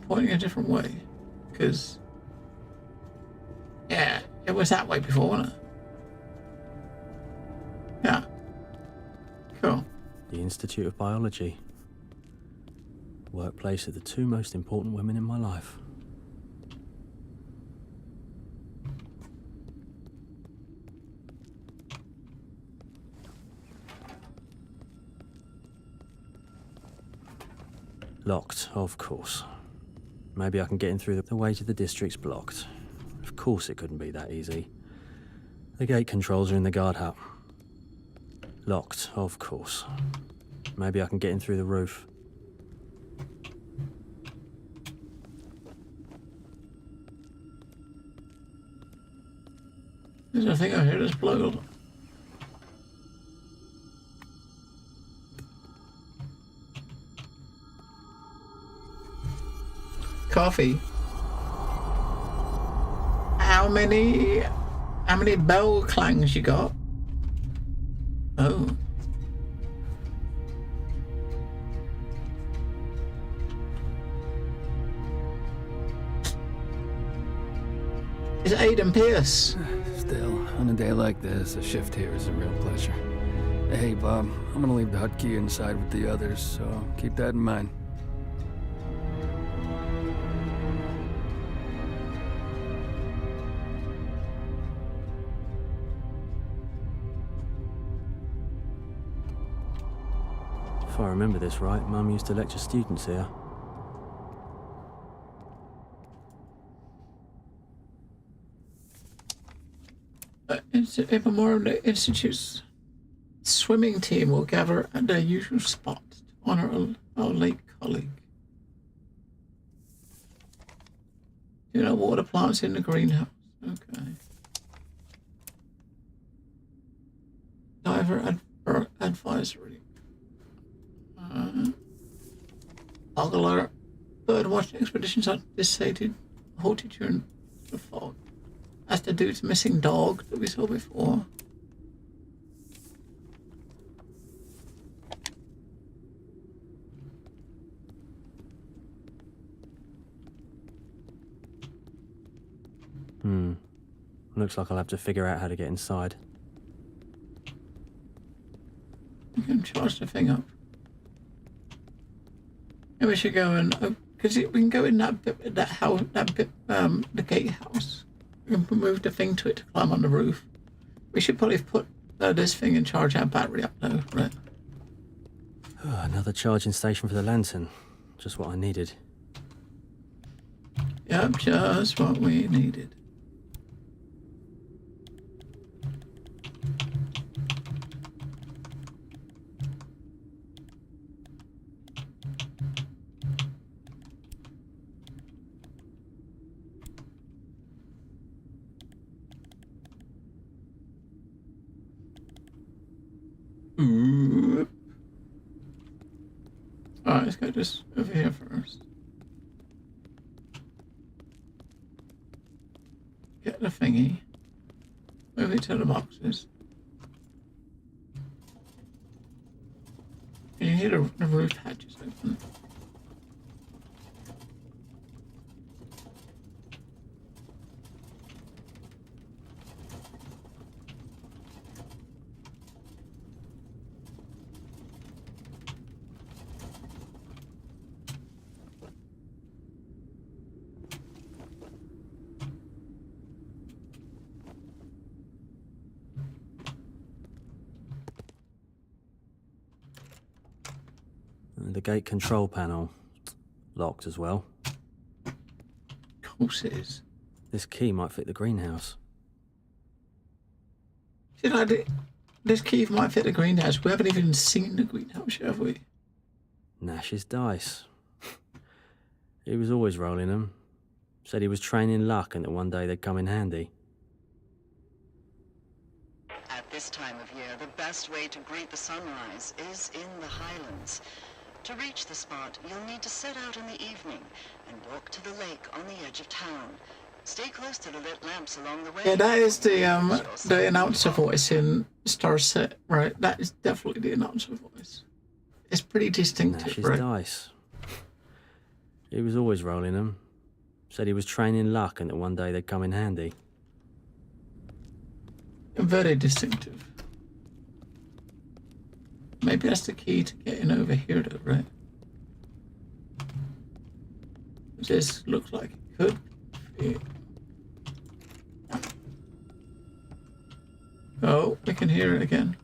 pointing a different way, because yeah, it was that way before, wasn't it? Yeah. Cool. The Institute of Biology. Workplace of the 2 most important women in my life. Locked, of course. Maybe I can get in through the way to the district's blocked. Of course it couldn't be that easy. The gate controls are in the guard hut. Locked, of course. Maybe I can get in through the roof. I think I hear this blow. Coffee. How many bell clangs you got? Oh. It's Aiden Pierce. Still, on a day like this, a shift here is a real pleasure. Hey, Bob, I'm gonna leave the hut key inside with the others, so keep that in mind. If I remember this right, Mum used to lecture students here. Memorial Institute's swimming team will gather at their usual spot to honor our late colleague. Do not water plants in the greenhouse. Okay. Diver advisory. Algalar bird watching expeditions are decided halted during the fog. As the dude's missing dog that we saw before. Looks like I'll have to figure out how to get inside. You can charge the thing up. Maybe we should go and because we can go in that bit, that house, that bit, the gatehouse. We can move the thing to it to climb on the roof. We should probably put this thing and charge our battery up though, right? Another charging station for the lantern. Just what I needed. Yep, just what we needed. Alright, let's go just over here first. Get the thingy. Move it to the boxes. Can you hear the roof hatches open? The gate control panel. Locked as well. Of course it is. This key might fit the greenhouse. This key might fit the greenhouse. We haven't even seen the greenhouse, have we? Nash's dice. He was always rolling them. Said he was training luck and that one day they'd come in handy. At this time of year, the best way to greet the sunrise is in the Highlands. To reach the spot, you'll need to set out in the evening and walk to the lake on the edge of town. Stay close to the lit lamps along the way. Yeah, that is the announcer voice in Starset, right? That is definitely the announcer voice. It's pretty distinctive, Nash's right? dice. He was always rolling them. Said he was training luck and that one day they'd come in handy. Very distinctive. Maybe that's the key to getting over here, though, right? This looks like it could be. Oh, we can hear it again.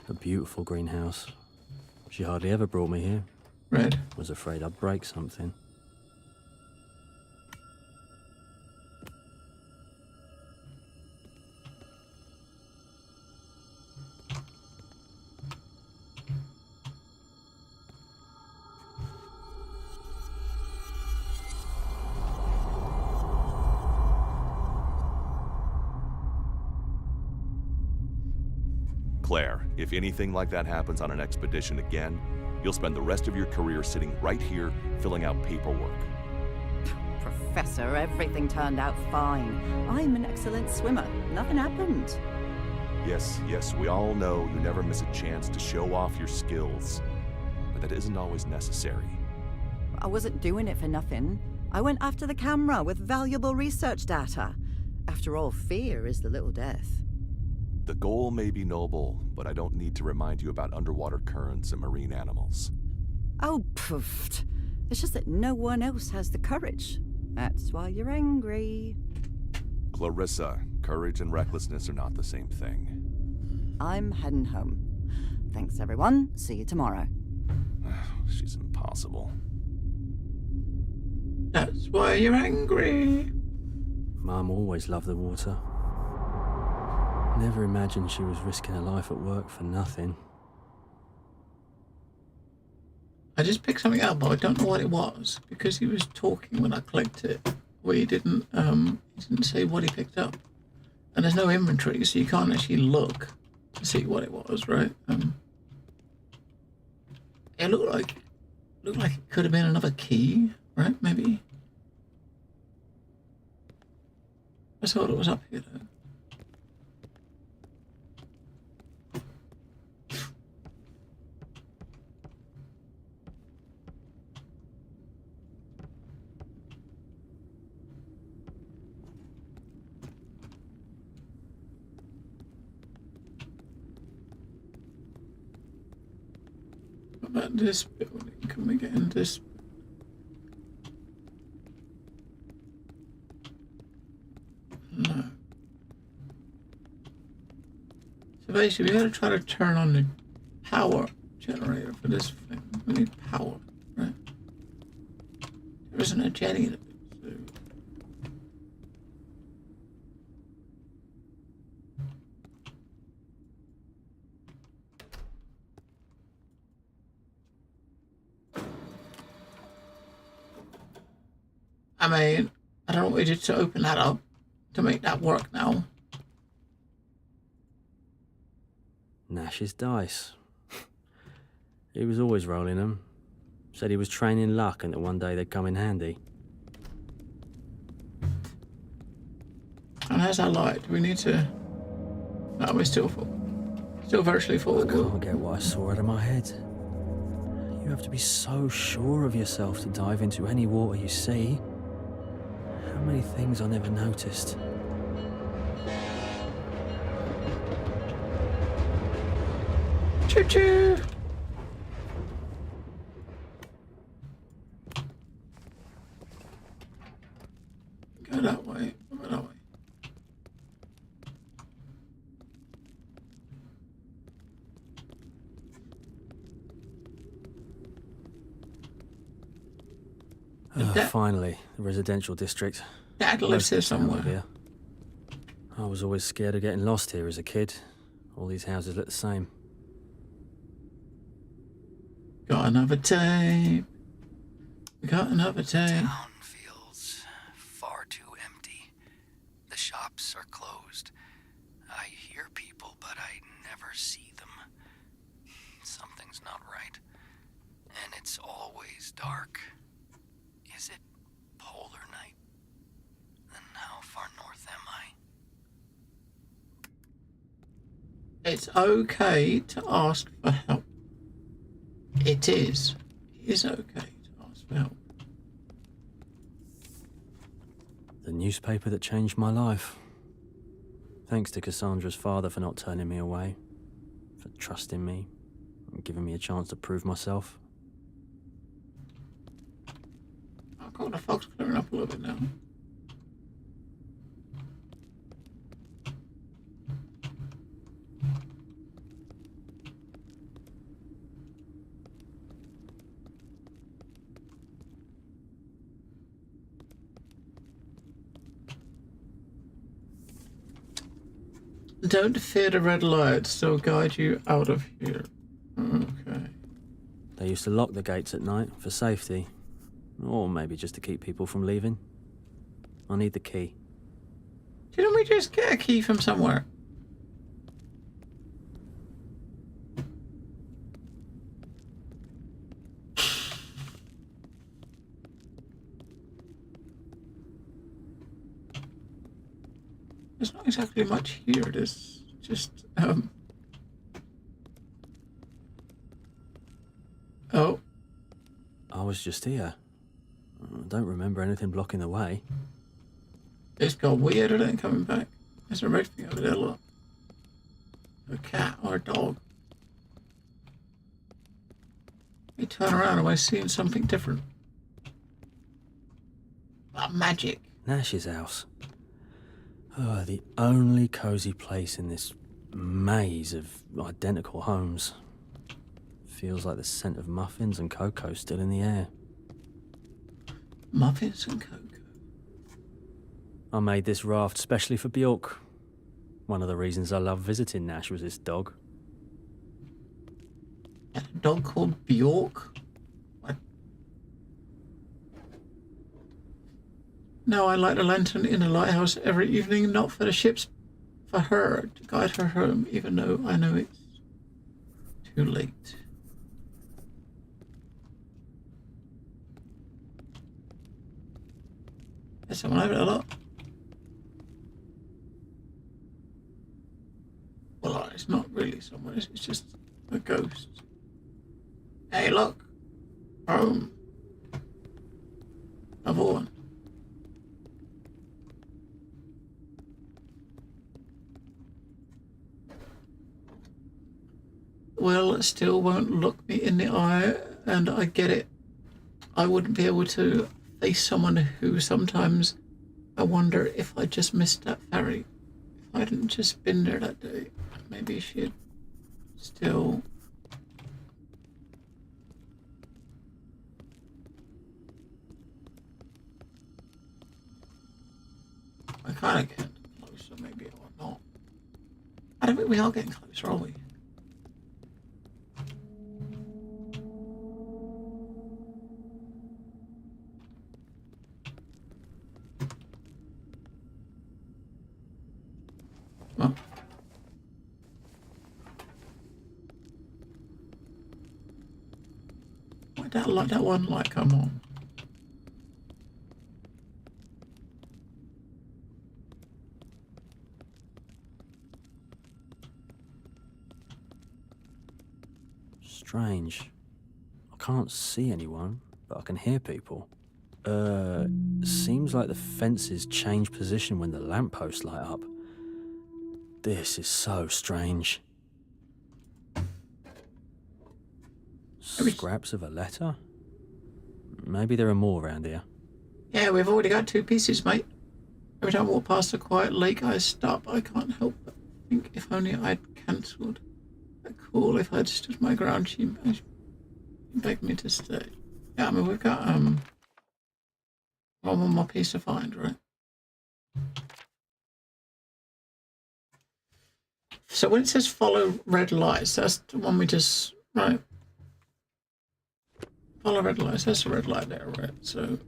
A beautiful greenhouse. She hardly ever brought me here. Red. Was afraid I'd break something. Claire, if anything like that happens on an expedition again, you'll spend the rest of your career sitting right here, filling out paperwork. Professor, everything turned out fine. I'm an excellent swimmer. Nothing happened. Yes, we all know you never miss a chance to show off your skills. But that isn't always necessary. I wasn't doing it for nothing. I went after the camera with valuable research data. After all, fear is the little death. The goal may be noble, but I don't need to remind you about underwater currents and marine animals. Oh, poofed. It's just that no one else has the courage. That's why you're angry. Clarissa, courage and recklessness are not the same thing. I'm heading home. Thanks, everyone. See you tomorrow. She's impossible. That's why you're angry. Mum always loved the water. Never imagined she was risking her life at work for nothing. I just picked something up, but I don't know what it was because he was talking when I clicked it. Where he didn't say what he picked up, and there's no inventory, so you can't actually look to see what it was, right? It looked like it could have been another key, right? Maybe. I thought it was up here though. What about this building? Can we get in this? No. So basically, we gotta try to turn on the power generator for this thing. We need power, right? There isn't a jetty in it. I mean, I don't know what we did to open that up to make that work now. Nash's dice. He was always rolling them. Said he was training luck and that one day they'd come in handy. And how's that light? Do we need to... No, we're still full. Still virtually full. I can't get what I saw out of my head. You have to be so sure of yourself to dive into any water you see. How many things I never noticed. Choo-choo! Go that way. Go that way. Finally, the residential district. Dad lives here somewhere. Here. I was always scared of getting lost here as a kid. All these houses look the same. Got another tape. Got another tape. Town feels far too empty. The shops are closed. I hear people, but I never see them. Something's not right. And it's always dark. Is it polar night? Then how far north am I? It's okay to ask for help. It is. It is okay to ask for help. The newspaper that changed my life. Thanks to Cassandra's father for not turning me away, for trusting me, and giving me a chance to prove myself. I've got the fog's clearing up a little bit now. Don't fear the red lights, they'll guide you out of here. Okay. They used to lock the gates at night for safety, or maybe just to keep people from leaving. I need the key. Didn't we just get a key from somewhere? There's not exactly much here. There's just, Oh. I was just here. I don't remember anything blocking the way. It's got weirder than coming back. There's a red thing over there, look. A cat or a dog. We turn around and we're seeing something different. Like magic. Nash's house. Oh, the only cozy place in this maze of identical homes. Feels like the scent of muffins and cocoa still in the air. Muffins and cocoa. I made this raft specially for Bjork. One of the reasons I loved visiting Nash was this dog. A dog called Bjork? Now I light a lantern in a lighthouse every evening, not for the ships, for her, to guide her home, even though I know it's too late. There's someone over there, look. Well, it's not really someone, it's just a ghost. Hey, look. Home. Another one. Well, it still won't look me in the eye, and I get it. I wouldn't be able to face someone who sometimes I wonder if I just missed that ferry. If I hadn't just been there that day, maybe she'd still... I kind of getting closer, maybe, or not. I don't think we are getting closer, are we? Well. Why that one light come on? Strange. I can't see anyone, but I can hear people. Seems like the fences change position when the lampposts light up. This is so strange. Scraps of a letter? Maybe there are more around here. Yeah, we've already got 2 pieces, mate. Every time I walk past a quiet lake, I stop. I can't help but think if only I'd cancelled. Cool, if I'd stood my ground, she begged me to stay. Yeah, I mean, we've got, one more piece to find, right? So when it says follow red lights, that's the one we just, right? Follow red lights, that's the red light there, right? So...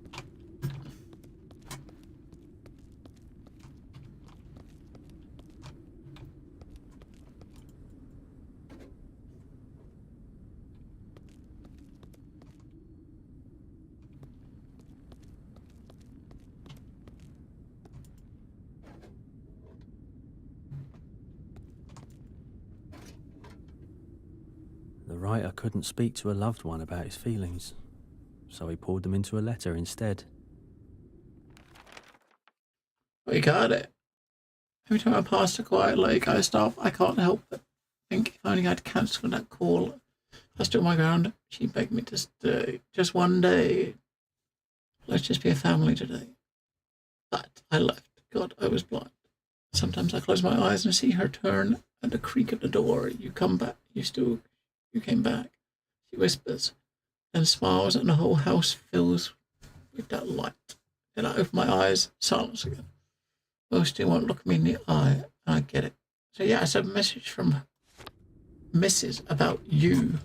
The writer couldn't speak to a loved one about his feelings, so he poured them into a letter instead. We got it. Every time I pass a quiet lake, I stop. I can't help but think if only I'd cancelled that call. I stood my ground. She begged me to stay. Just one day. Let's just be a family today. But I left. God, I was blind. Sometimes I close my eyes and see her turn and the creak of the door. You come back. You came back. She whispers and smiles, and the whole house fills with that light. Then I open my eyes, silence again. Most still won't look me in the eye, and I get it. So yeah, it's a message from Mrs. about you.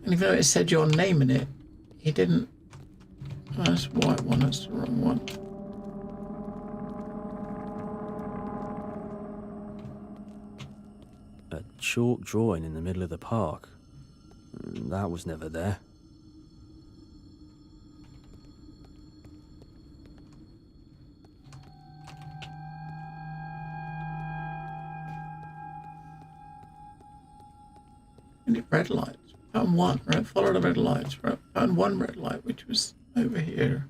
And even though it said your name in it, he didn't. Oh, that's the white one, that's the wrong one. A chalk drawing in the middle of the park. That was never there. And red lights. Found one, right? Follow the red lights, right? Found one red light, which was over here.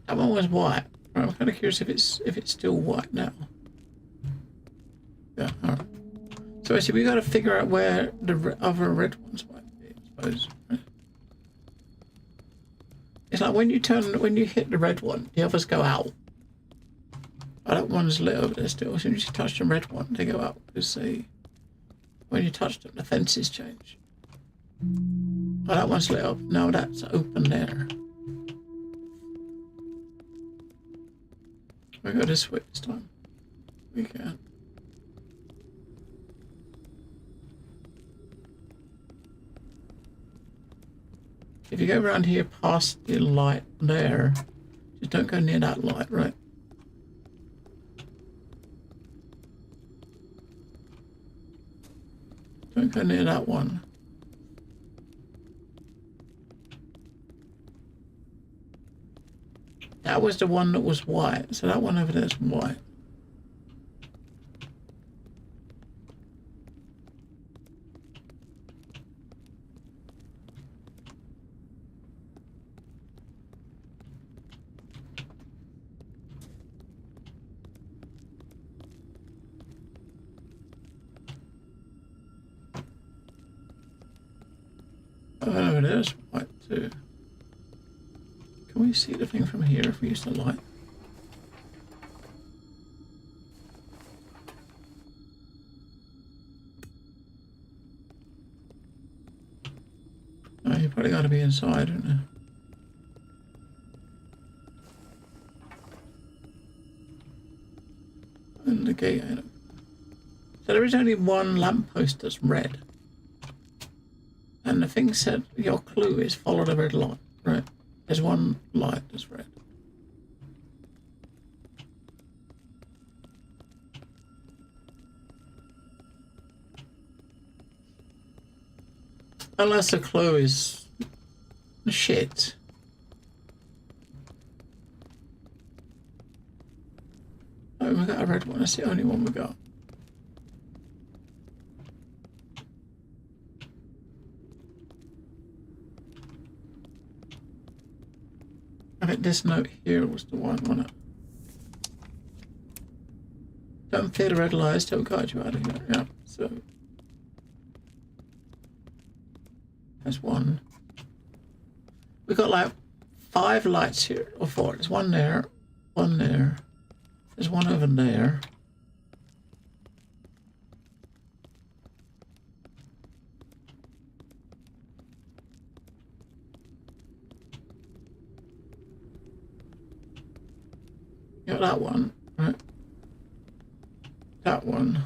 That one was white. Right, I'm kind of curious if it's still white now. Yeah, alright. So actually we got to figure out where the other red ones might be, I suppose. Right? It's like when you hit the red one, the others go out. Oh, that one's lit over there still. As soon as you touch the red one, they go out. Because when you touch them, the fences change. Oh, that one's lit up. Now that's open there. this way this time. We can. If you go around here past the light there, just don't go near that light, right? Don't go near that one. That was the one that was white, so that one over there is white. Oh, it is white too. Can we see the thing from here if we use the light? Oh, you probably got to be inside, don't you? And the gate ain't open. So there is only one lamppost that's red. And the thing said your clue is follow the red light, right? There's one light that's red. Unless the clue is shit. Oh, we got a red one. That's the only one we got. I think this note here was the one, wasn't it? Don't fear the red lights, they'll guide you out of here. Yeah, so. There's one. We've got like 5 lights here, or 4. There's one there, one there. There's one over there. Got that one, right? That one.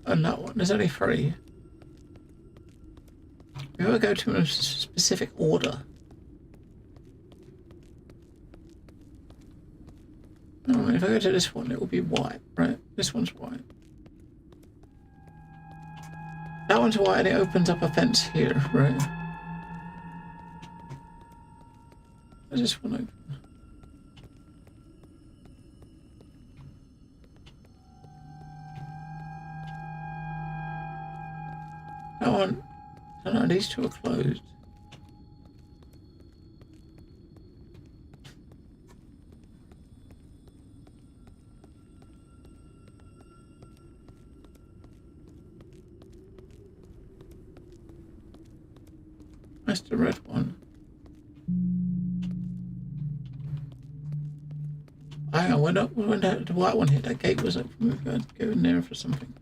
And that one. There's only 3. We gotta go to a specific order. Oh, if I go to this one, it will be white, right? This one's white. That one's white and it opens up a fence here, right? Is this one open? That one, I don't know, these 2 are closed. That's the red one. I went up when the white one hit, that gate was open. We've got to go in there for something.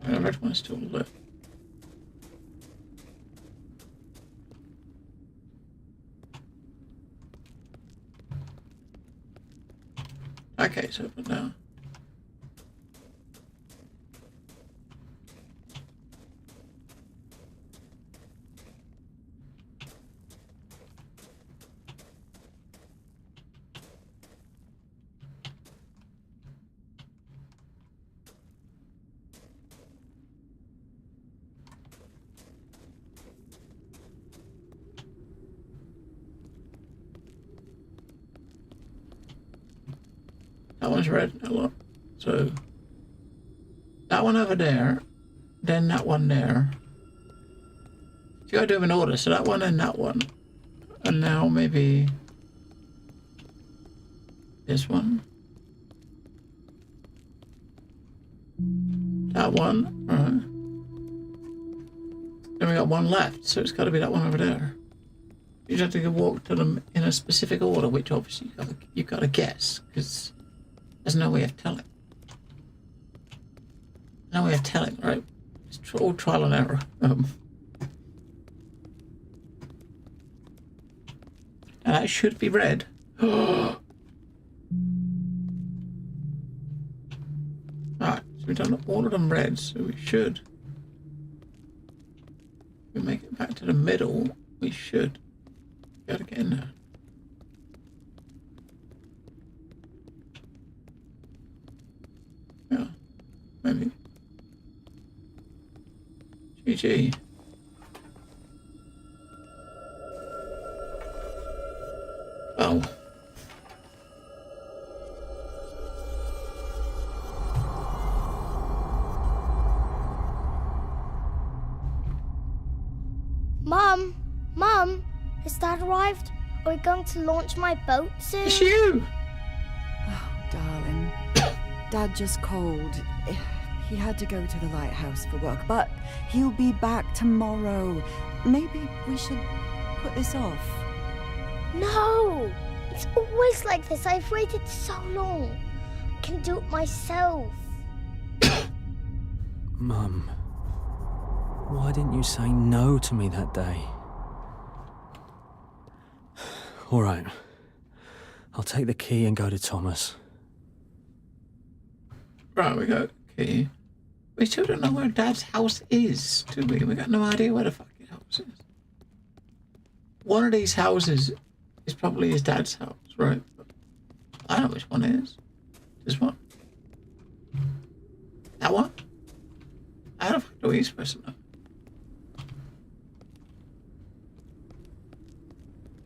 The red one's still lit. Okay, it's open now. That one's red. So that one over there then that one there. You gotta do them in order, so that one and that one. And now maybe this one. That one, alright. Then we got one left, so it's gotta be that one over there. You just have to walk to them in a specific order, which obviously you gotta guess, because there's no way of telling. No way of telling, right? It's all trial and error. And that should be red. Alright, so we've done all of them red, so we should. If we make it back to the middle, we should be able to get in there. Yeah, maybe. GG. Oh. Mum, has Dad arrived? Are we going to launch my boat soon? It's you! Oh, darling. Dad just called. He had to go to the lighthouse for work, but he'll be back tomorrow. Maybe we should put this off. No! It's always like this. I've waited so long. I can do it myself. Mum, why didn't you say no to me that day? All right, I'll take the key and go to Thomas. Right, we got key. We still don't know where Dad's house is, do we? We got no idea where the fucking house is. One of these houses is probably his dad's house, right? I know which one it is. This one? That one? How the fuck are we supposed to know?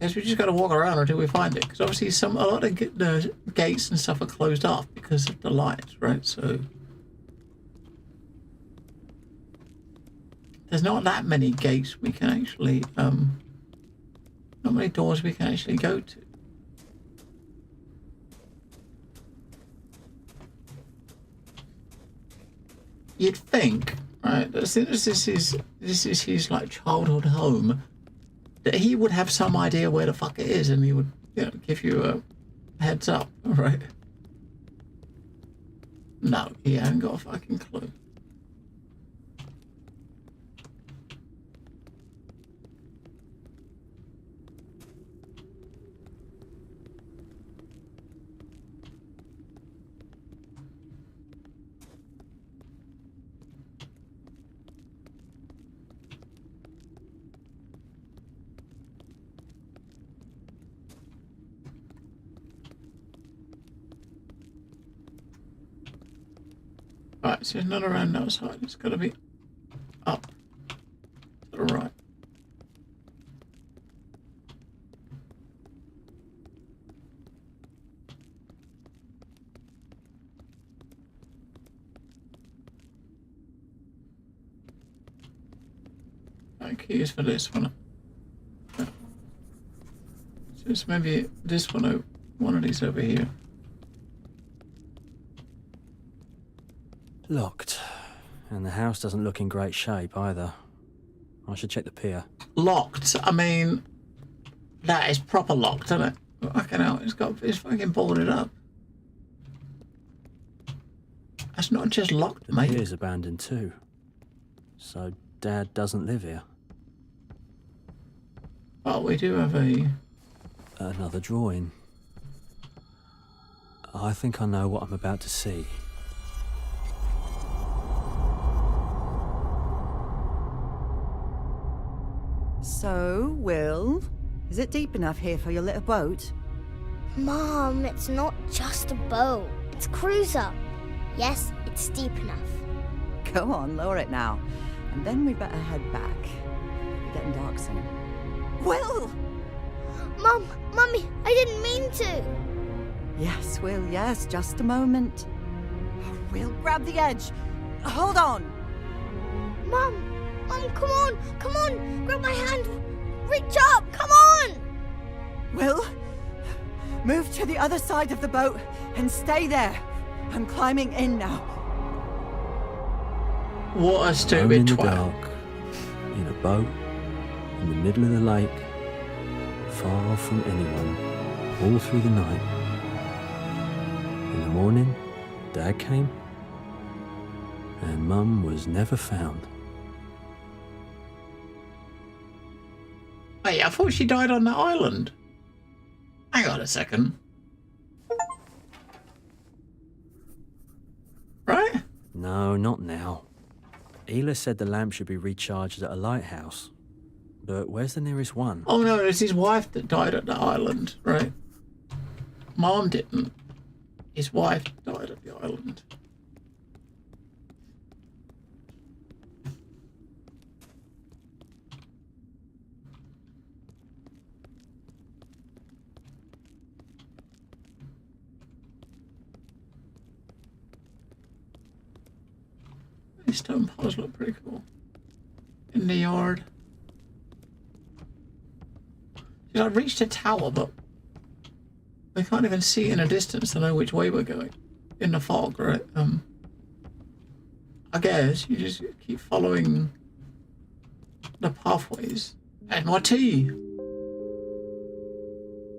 Guess we just gotta walk around until we find it, because obviously a lot of the gates and stuff are closed off because of the lights, right? So there's not that many gates we can actually, not many doors we can actually go to. You'd think, right, that since this is his like childhood home, that he would have some idea where the fuck it is, and he would, you know, give you a heads up, right? No, he hasn't got a fucking clue. Right, so it's not around that side, it's got to be up to the right. Right, key is for this one. Yeah. So it's maybe this one of these over here. Locked. And the house doesn't look in great shape either. I should check the pier. Locked? I mean, that is proper locked, isn't it? Fucking hell, it's fucking boarded up. That's not just locked, mate. The pier's abandoned too. So Dad doesn't live here. Well, we do have another drawing. I think I know what I'm about to see. So, Will, is it deep enough here for your little boat? Mom, it's not just a boat. It's a cruiser. Yes, it's deep enough. Go on, lower it now. And then we better head back. It's getting dark soon. Will! Mum, Mummy, I didn't mean to. Yes, Will, yes, just a moment. Will, grab the edge. Hold on. Mom, come on! Come on! Grab my hand! Reach up! Come on! Will, move to the other side of the boat and stay there. I'm climbing in now. What a Alone stupid in the twat. dark, in a boat, in the middle of the lake, far from anyone, all through the night. In the morning, Dad came, and Mum was never found. Wait, I thought she died on that island. Hang on a second. Right? No, not now. Ela said the lamp should be recharged at a lighthouse. But where's the nearest one? Oh no, it's his wife that died at the island, right? Mom didn't. His wife died at the island. These stone piles look pretty cool. In the yard. I reached a tower, but we can't even see in a distance to know which way we're going. In the fog, right? I guess you just keep following the pathways. And my tea!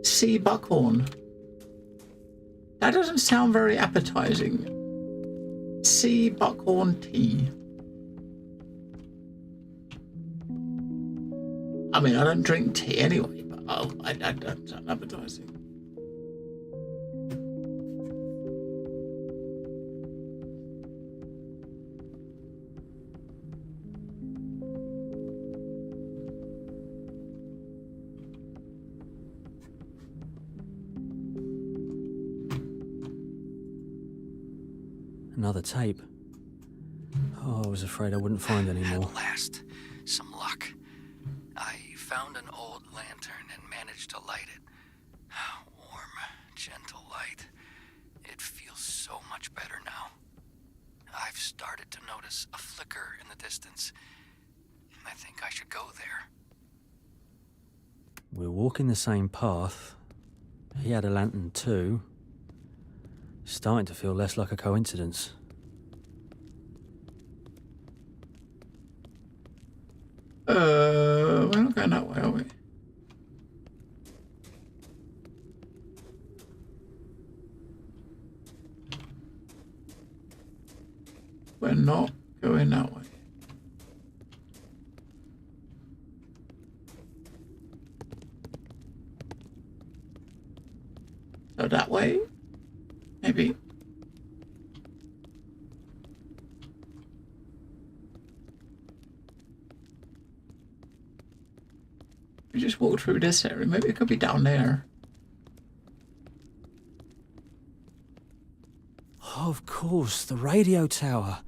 Sea buckhorn. That doesn't sound very appetizing. Sea buckhorn tea. I mean, I don't drink tea anyway, but I don't sound appetizing. Another tape. Oh, I was afraid I wouldn't find any more. At last, some luck. I found an old lantern and managed to light it. Warm, gentle light. It feels so much better now. I've started to notice a flicker in the distance. I think I should go there. We're walking the same path. He had a lantern too. Starting to feel less like a coincidence. We're not going that way, are we? We're not going that way. So that way? Maybe. We just walked through this area. Maybe it could be down there. Oh, of course, the radio tower.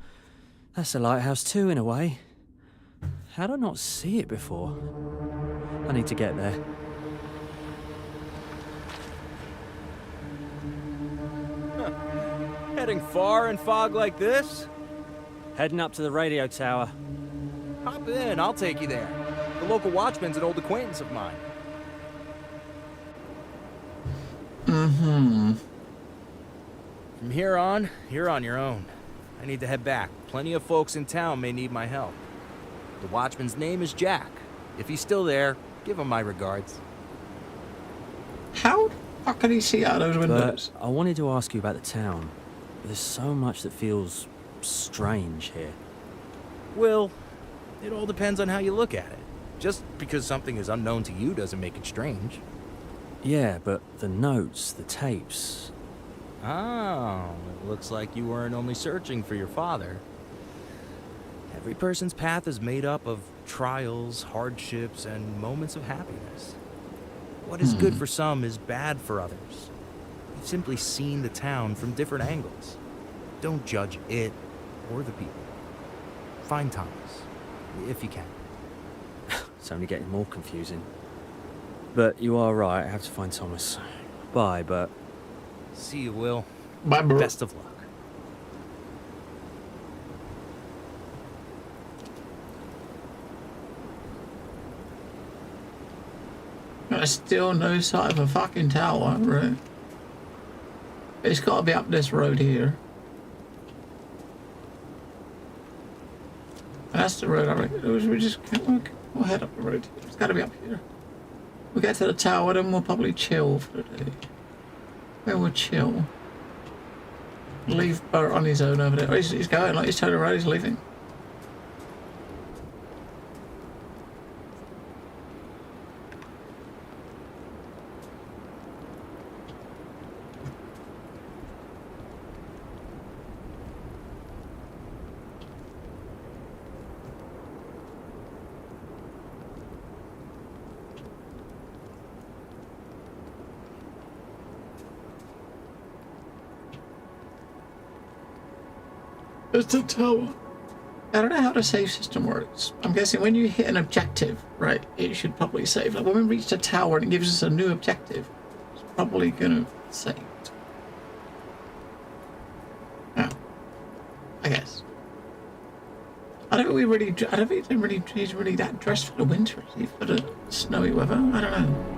That's a lighthouse too, in a way. How did I not see it before? I need to get there. Heading far in fog like this? Heading up to the radio tower. Hop in, I'll take you there. The local watchman's an old acquaintance of mine. Mm-hmm. From here on, you're on your own. I need to head back. Plenty of folks in town may need my help. The watchman's name is Jack. If he's still there, give him my regards. How the fuck can he see out those windows? But I wanted to ask you about the town. There's so much that feels strange here. Well, it all depends on how you look at it. Just because something is unknown to you doesn't make it strange. Yeah, but the notes, the tapes... Oh, it looks like you weren't only searching for your father. Every person's path is made up of trials, hardships, and moments of happiness. What is good for some is bad for others. You've simply seen the town from different angles. Don't judge it or the people. Find Thomas, if you can. It's only getting more confusing. But you are right, I have to find Thomas. Bye, but... See you, Will. Bye, bro. Best of luck. still no sight of a fucking tower, right? It's got to be up this road here. And that's the road I reckon. We just we'll head up the road. It's got to be up here. We'll get to the tower, then we'll probably chill for the day. Where we'll chill. Leave Bert on his own over there. Oh, he's going, like he's turning around, he's leaving. It's the tower. I don't know how the save system works. I'm guessing when you hit an objective, right, it should probably save. Like when we reach the tower and it gives us a new objective, it's probably gonna save. Yeah. I guess. I don't think he's really that dressed for the winter, is he? For the snowy weather? I don't know.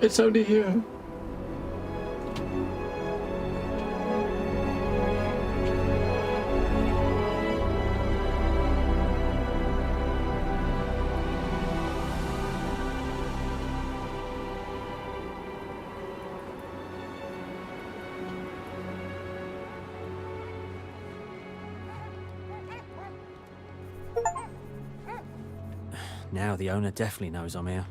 It's only here. Now the owner definitely knows I'm here.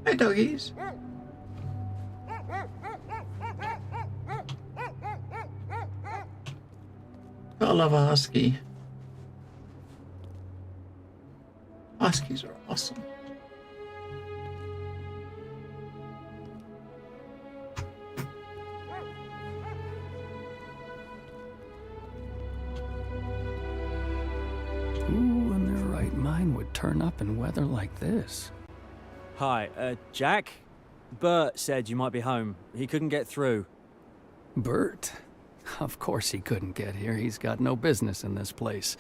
Hey, doggies. Gotta love a husky. Huskies are awesome. Who in their right mind would turn up in weather like this? Hi, Jack? Bert said you might be home. He couldn't get through. Bert? Of course he couldn't get here. He's got no business in this place.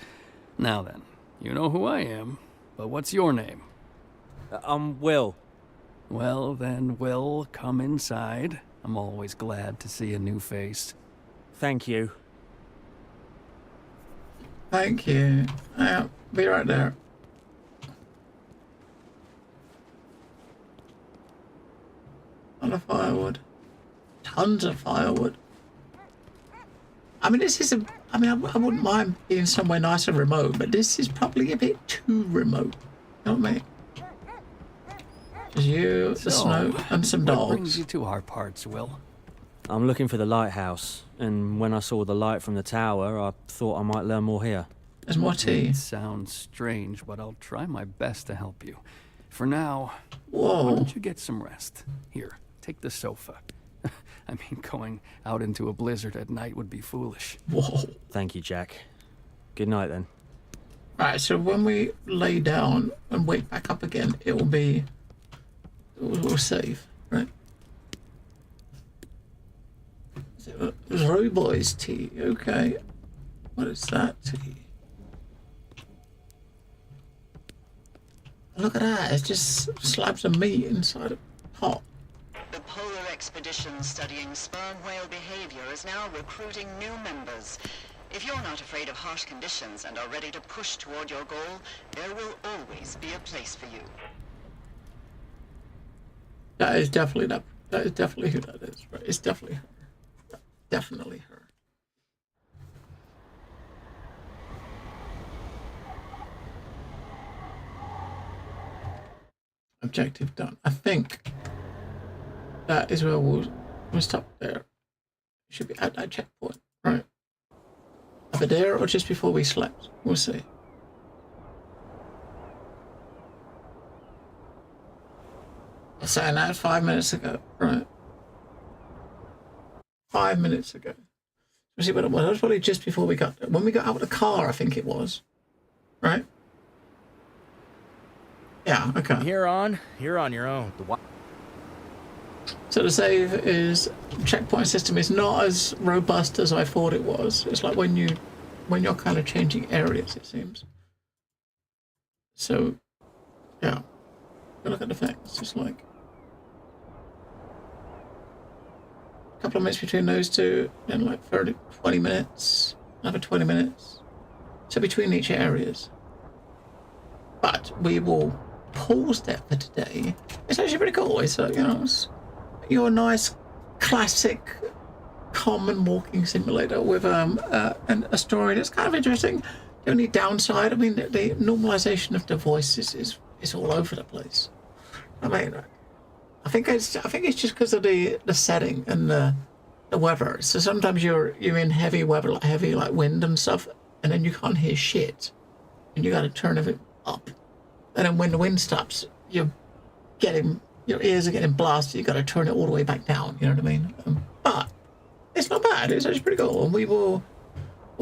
Now then, you know who I am, but what's your name? I'm Will. Well then, Will, come inside. I'm always glad to see a new face. Thank you. Thank you. I'll be right there. A lot of firewood. Tons of firewood. I mean, this is a... I mean, I wouldn't mind being somewhere nice and remote, but this is probably a bit too remote. You know what I mean? Just you, the snow, and some dogs. What brings you to our parts, Will? I'm looking for the lighthouse, and when I saw the light from the tower, I thought I might learn more here. There's more tea. It sounds strange, but I'll try my best to help you. For now, whoa, why don't you get some rest? Here, take the sofa. I mean, going out into a blizzard at night would be foolish. Whoa. Thank you, Jack. Good night, then. Right, so when we lay down and wake back up again, it will be... We'll save, right? So, Roboy's tea, okay. What is that tea? Look at that, it's just slabs of meat inside a pot. The polar expedition studying sperm whale behavior is now recruiting new members. If you're not afraid of harsh conditions and are ready to push toward your goal, there will always be a place for you. That is definitely that is definitely who that is, right? It's definitely her. Definitely her. Objective done. I think that is where we'll stop there. Should be at that checkpoint, right? Either there or just before we slept. We'll see. I'm saying that 5 minutes ago, right? 5 minutes ago. We'll see what it was. It was probably just before we got there. When we got out of the car, I think it was. Right? Yeah, okay. You're on your own. So the save is checkpoint system is not as robust as I thought it was. It's like when you're kind of changing areas, it seems. So, yeah. Look at the facts. Just like a couple of minutes between those two, then like 20 minutes, another 20 minutes. So between each areas. But we will pause there for today. It's actually pretty cool. It's it's your nice classic common walking simulator with a story that's kind of interesting. The only downside, I mean, the normalization of the voices is all over the place. I mean, I think it's just because of the setting and the weather. So sometimes you're in heavy weather, like heavy like wind and stuff, and then you can't hear shit, and you got to turn it up. And then when the wind stops, your ears are getting blasted. You got to turn it all the way back down. You know what I mean? But it's not bad. It's actually pretty cool, and we'll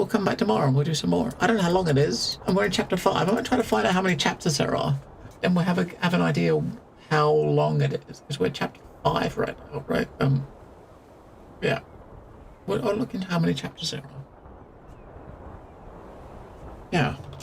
come back tomorrow and we'll do some more. I don't know how long it is, and we're in chapter 5. I'm going to try to find out how many chapters there are, and we'll have an idea how long it is, because we're chapter 5 right now, right? Yeah. We'll look into how many chapters there are.